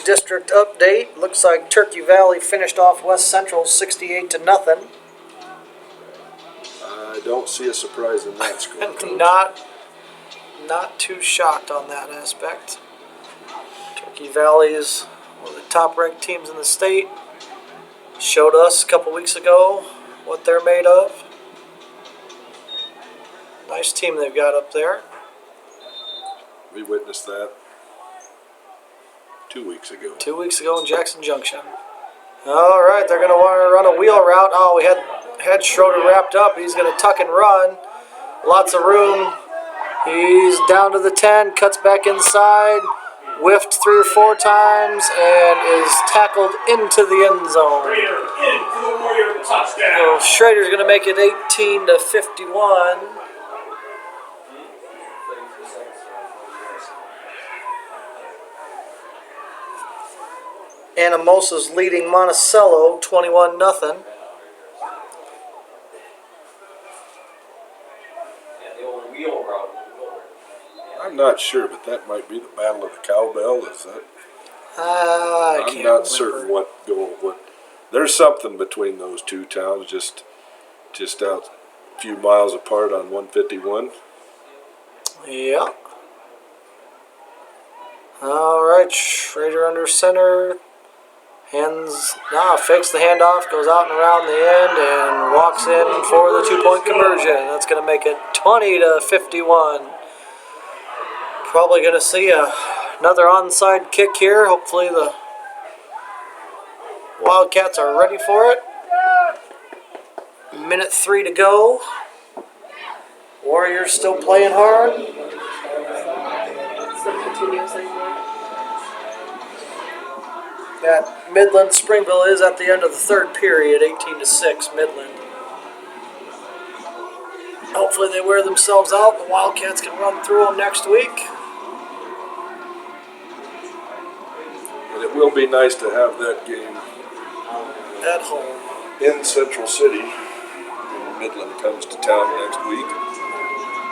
S1: district update. Looks like Turkey Valley finished off West Central 68-0.
S2: I don't see a surprise in that score. Coach.
S1: Not too shocked on that aspect. Turkey Valley is one of the top-ranked teams in the state. Showed us a couple weeks ago what they're made of. Nice team they've got up there.
S2: We witnessed that 2 weeks ago.
S1: 2 weeks ago in Jackson Junction. All right, they're going to want to run a wheel route. Oh, we had had Schroeder wrapped up. He's going to tuck and run. Lots of room. He's down to the 10, cuts back inside, whiffed 3 or 4 times, and is tackled into the end zone.
S3: Raider into the Warrior touchdown.
S1: So Schrader's going to make it 18-51. Anamosa's leading Monticello 21-0.
S2: I'm not sure, but that might be the Battle of the Cowbell. Is that?
S1: I
S2: I'm
S1: can't
S2: not
S1: remember.
S2: certain what. There's something between those two towns, just out a few miles apart on 151.
S1: Yeah. All right, Schrader under center. Fakes the handoff, goes out and around the end, and walks in for the 2-point conversion. That's going to make it 20-51. Probably going to see another onside kick here. Hopefully the Wildcats are ready for it. 1:03 to go. Warriors still playing hard.
S4: Still continues anymore.
S1: That Midland Springville is at the end of the 3rd period, 18-6 Midland. Hopefully they wear themselves out. The Wildcats can run through them next week.
S2: And it will be nice to have that game
S1: At home.
S2: in Central City when Midland comes to town next week.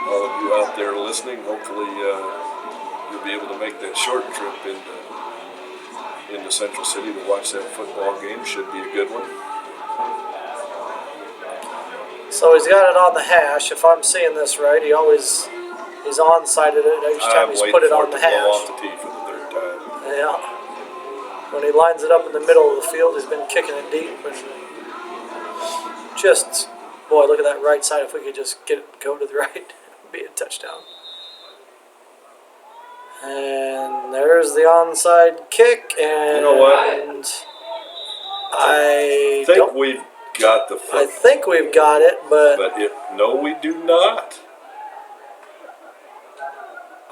S2: All of you out there listening, hopefully you'll be able to make that short trip into Central City to watch that football game. Should be a good one.
S1: So he's got it on the hash. If I'm seeing this right, he's onside it each time he's put it on the
S2: blow off
S1: hash.
S2: the tee for the 3rd time.
S1: Yeah. When he lines it up in the middle of the field, he's been kicking it deep. And boy, look at that right side. If we could just get it go to the right, it would be a touchdown. And there's the onside kick. And
S2: You know what?
S1: I
S2: think we've got the football.
S1: I think we've got it, but
S2: No, we do not.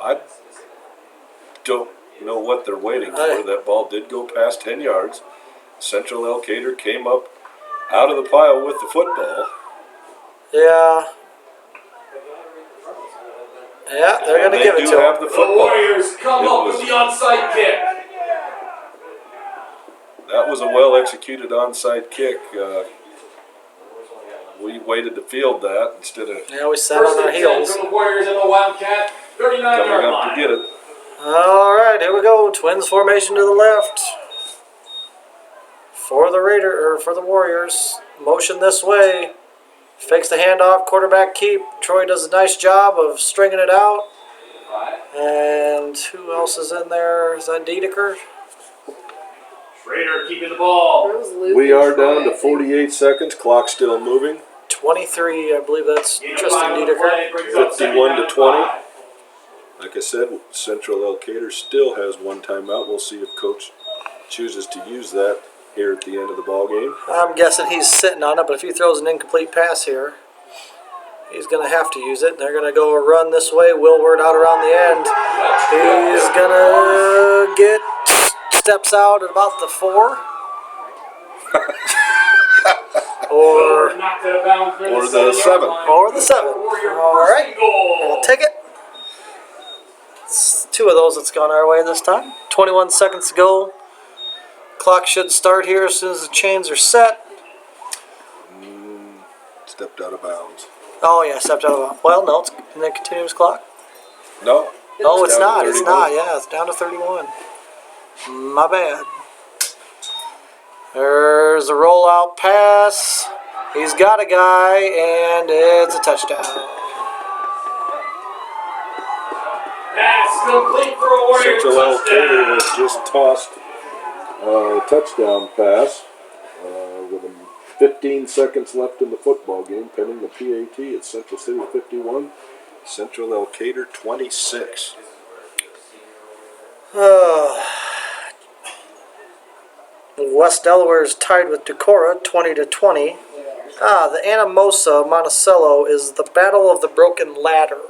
S2: I don't know what they're waiting for. That ball did go past 10 yards. Central Elkader came up out of the pile with the football.
S1: yeah, they're going to give it to
S2: have
S1: him.
S2: the
S3: The
S2: football.
S3: Warriors come up with the onside kick.
S2: That was a well-executed onside kick. We waited to field that instead of
S1: Yeah, we sat
S3: First
S1: on our
S3: and 10
S1: heels.
S3: from the Warriors and the Wildcat, 39-yard
S2: coming up
S3: line.
S2: to get it.
S1: All right, here we go. Twins formation to the left. For the Warriors. Motion this way. Fakes the handoff, quarterback keep. Troy does a nice job of stringing it out. And who else is in there? Is that Dedeker?
S3: Raider keeping the ball.
S4: Where was Luke
S2: We
S4: and
S2: are
S4: Troy,
S2: down to
S4: I think?
S2: 48 seconds. Clock still moving.
S1: 23, I believe that's Tristan Dedeker.
S2: 51 to 20. Like I said, Central Elkader still has 1 timeout. We'll see if Coach chooses to use that here at the end of the ball game.
S1: I'm guessing he's sitting on it, but if he throws an incomplete pass here, he's going to have to use it. They're going to go a run this way. Willward out around the end. He's going to steps out at about the 4. or
S3: knocked it out for
S2: Or the
S3: 7-yard
S2: 7.
S3: line.
S1: Or the 7.
S3: Warrior
S1: All
S3: first
S1: right.
S3: and goal.
S1: We'll take it. It's 2 of those that's gone our way this time. 21 seconds to go. Clock should start here as soon as the chains are set.
S2: Stepped out of bounds.
S1: Oh, yeah, stepped out of. Well, no, it's in the continuous clock.
S2: No.
S1: No, it's
S2: down to
S1: not. It's
S2: 31.
S1: not. Yeah, it's down to 31. My bad. There's a rollout pass. He's got a guy, and it's a touchdown.
S3: Pass complete for a Warrior
S2: Central Elkader
S3: touchdown.
S2: has just tossed a touchdown pass with 15 seconds left in the football game, pending the PAT. It's Central City 51, Central Elkader 26.
S1: West Delaware is tied with Decorah 20-20. The Anamosa Monticello is the Battle of the Broken Ladder.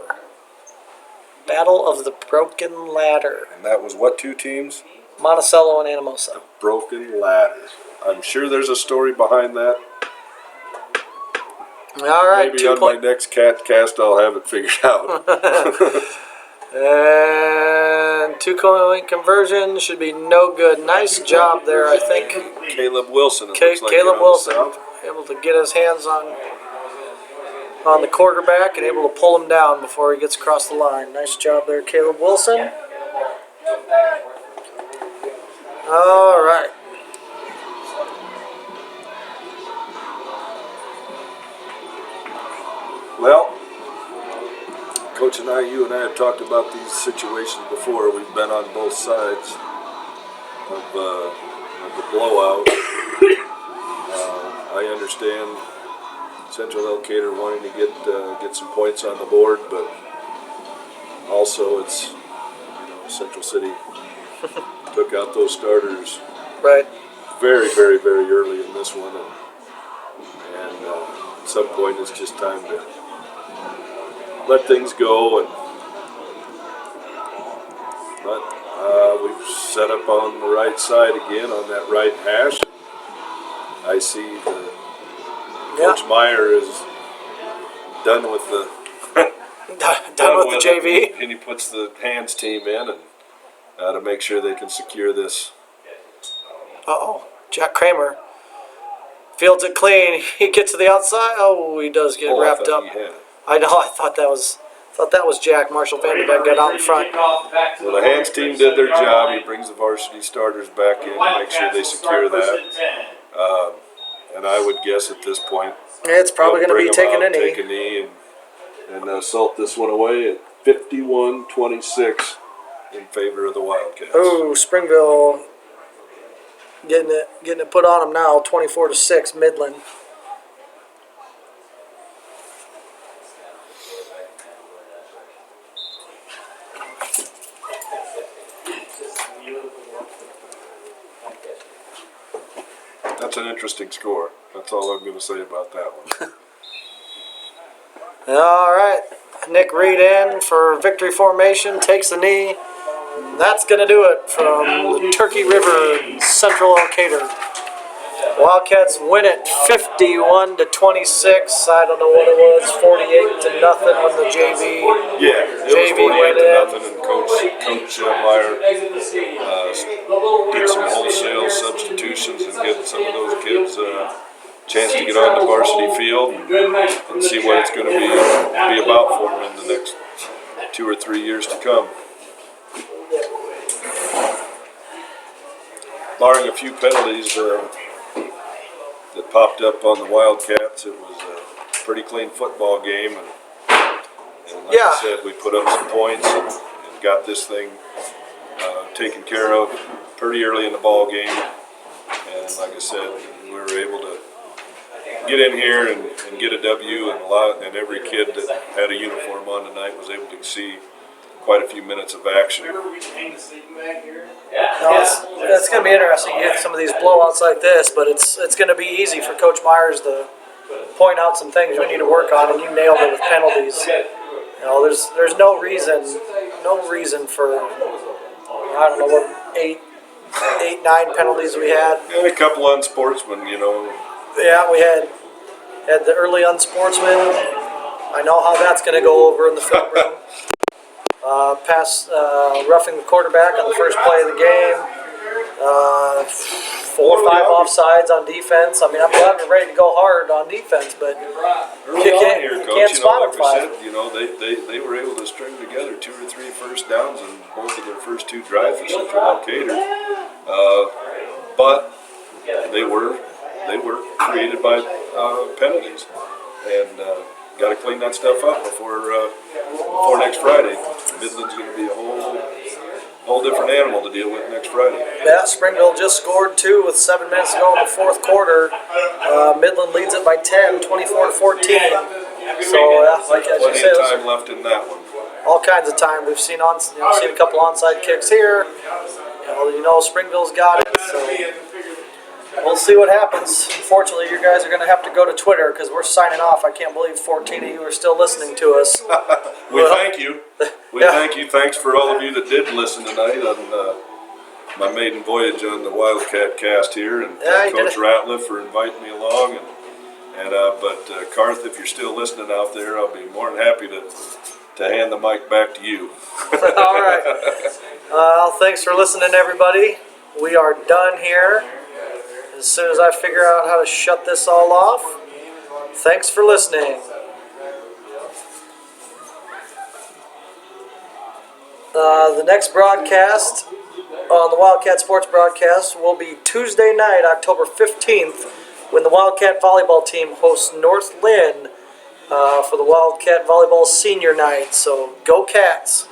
S1: Battle of the Broken Ladder.
S2: And that was what two teams?
S1: Monticello and Anamosa.
S2: Broken Ladder. I'm sure there's a story behind that.
S1: All right,
S2: Maybe on my next cat cast I'll have it figured out.
S1: And 2-point conversion should be no good. Nice job there, I think.
S2: Caleb Wilson. It looks like
S1: Caleb
S2: on the
S1: Wilson
S2: south.
S1: able to get his hands on the quarterback and able to pull him down before he gets across the line. Nice job there, Caleb Wilson. All right.
S2: Well, Coach and you and I have talked about these situations before. We've been on both sides of the blowout. I understand Central Elkader wanting to get some points on the board, but also it's Central City took out those starters
S1: Right.
S2: very, very, very early in this one, and at some point it's just time to let things go. But we've set up on the right side again on that right hash. I see Coach Meyer is done with the
S1: Done with the JV.
S2: and he puts the hands team in and to make sure they can secure this.
S1: Uh-oh. Jack Kramer fields it clean. He gets to the outside. Oh, he does get wrapped up.
S2: He had it.
S1: I know. I thought that was Jack. Marshall Vanderbeek got out in front.
S2: Well, the hands team did their job. He brings the varsity starters back in to make sure they secure that. And I would guess at this point,
S1: It's probably going to be taking a knee.
S2: Take a knee and salt this one away at 51-26 in favor of the Wildcats.
S1: Oh, Springville getting it put on them now. 24-6, Midland.
S2: That's an interesting score. That's all I'm going to say about that one.
S1: All right. Nick Reed in for victory formation. Takes the knee. That's going to do it from the Turkey River in Central Elkader. Wildcats win it 51-26. I don't know what it was, 48-0 when the JV.
S2: Yeah, it
S1: JV
S2: was
S1: went
S2: 48-0, and Coach Meyer did some wholesale substitutions and get some of those kids a chance to get on the varsity field and see what it's going to be about for them in the next 2 or 3 years to come. Barring a few penalties that popped up on the Wildcats, it was a pretty clean football game, and like I said, we put up some points and got this thing taken care of pretty early in the ball game. And like I said, we were able to get in here and get a W, and every kid that had a uniform on tonight was able to see quite a few minutes of action.
S1: It's going to be interesting. You get some of these blowouts like this, but it's going to be easy for Coach Myers to point out some things we need to work on, and you nailed it with penalties. There's no reason for, I don't know what, 8-9 penalties we had.
S2: And a couple unsportsmen,
S1: Yeah, we had the early unsportsman. I know how that's going to go over in the film room. Roughing the quarterback on the first play of the game. 4 or 5 offsides on defense. I mean, I'm glad we're ready to go hard on defense, but you can't spot them 5.
S2: They were able to string together 2 or 3 first downs in both of their first 2 drives for Central Elkader. But they were created by penalties, and got to clean that stuff up before next Friday. Midland's going to be a whole different animal to deal with next Friday.
S1: Yeah, Springville just scored 2 with 7 minutes to go in the 4th quarter. Midland leads it by 10, 24-14. So, like as you
S2: Plenty
S1: said,
S2: of time left in that one.
S1: all kinds of time. We've seen a couple onside kicks here. Springville's got it. So we'll see what happens. Unfortunately, you guys are going to have to go to Twitter because we're signing off. I can't believe 14 of you are still listening to us.
S2: We
S1: Well,
S2: thank you. We
S1: yeah.
S2: thank you. Thanks for all of you that did listen tonight on my maiden voyage on the Wildcat cast here, and
S1: Yeah, you did
S2: Coach
S1: it.
S2: Ratliff for inviting me along. But Karth, if you're still listening out there, I'll be more than happy to hand the mic back to you.
S1: All right. Thanks for listening, everybody. We are done here. As soon as I figure out how to shut this all off. Thanks for listening. The next broadcast on the Wildcat Sports broadcast will be Tuesday night, October 15th, when the Wildcat volleyball team hosts North Lynn for the Wildcat Volleyball Senior Night. So go Cats!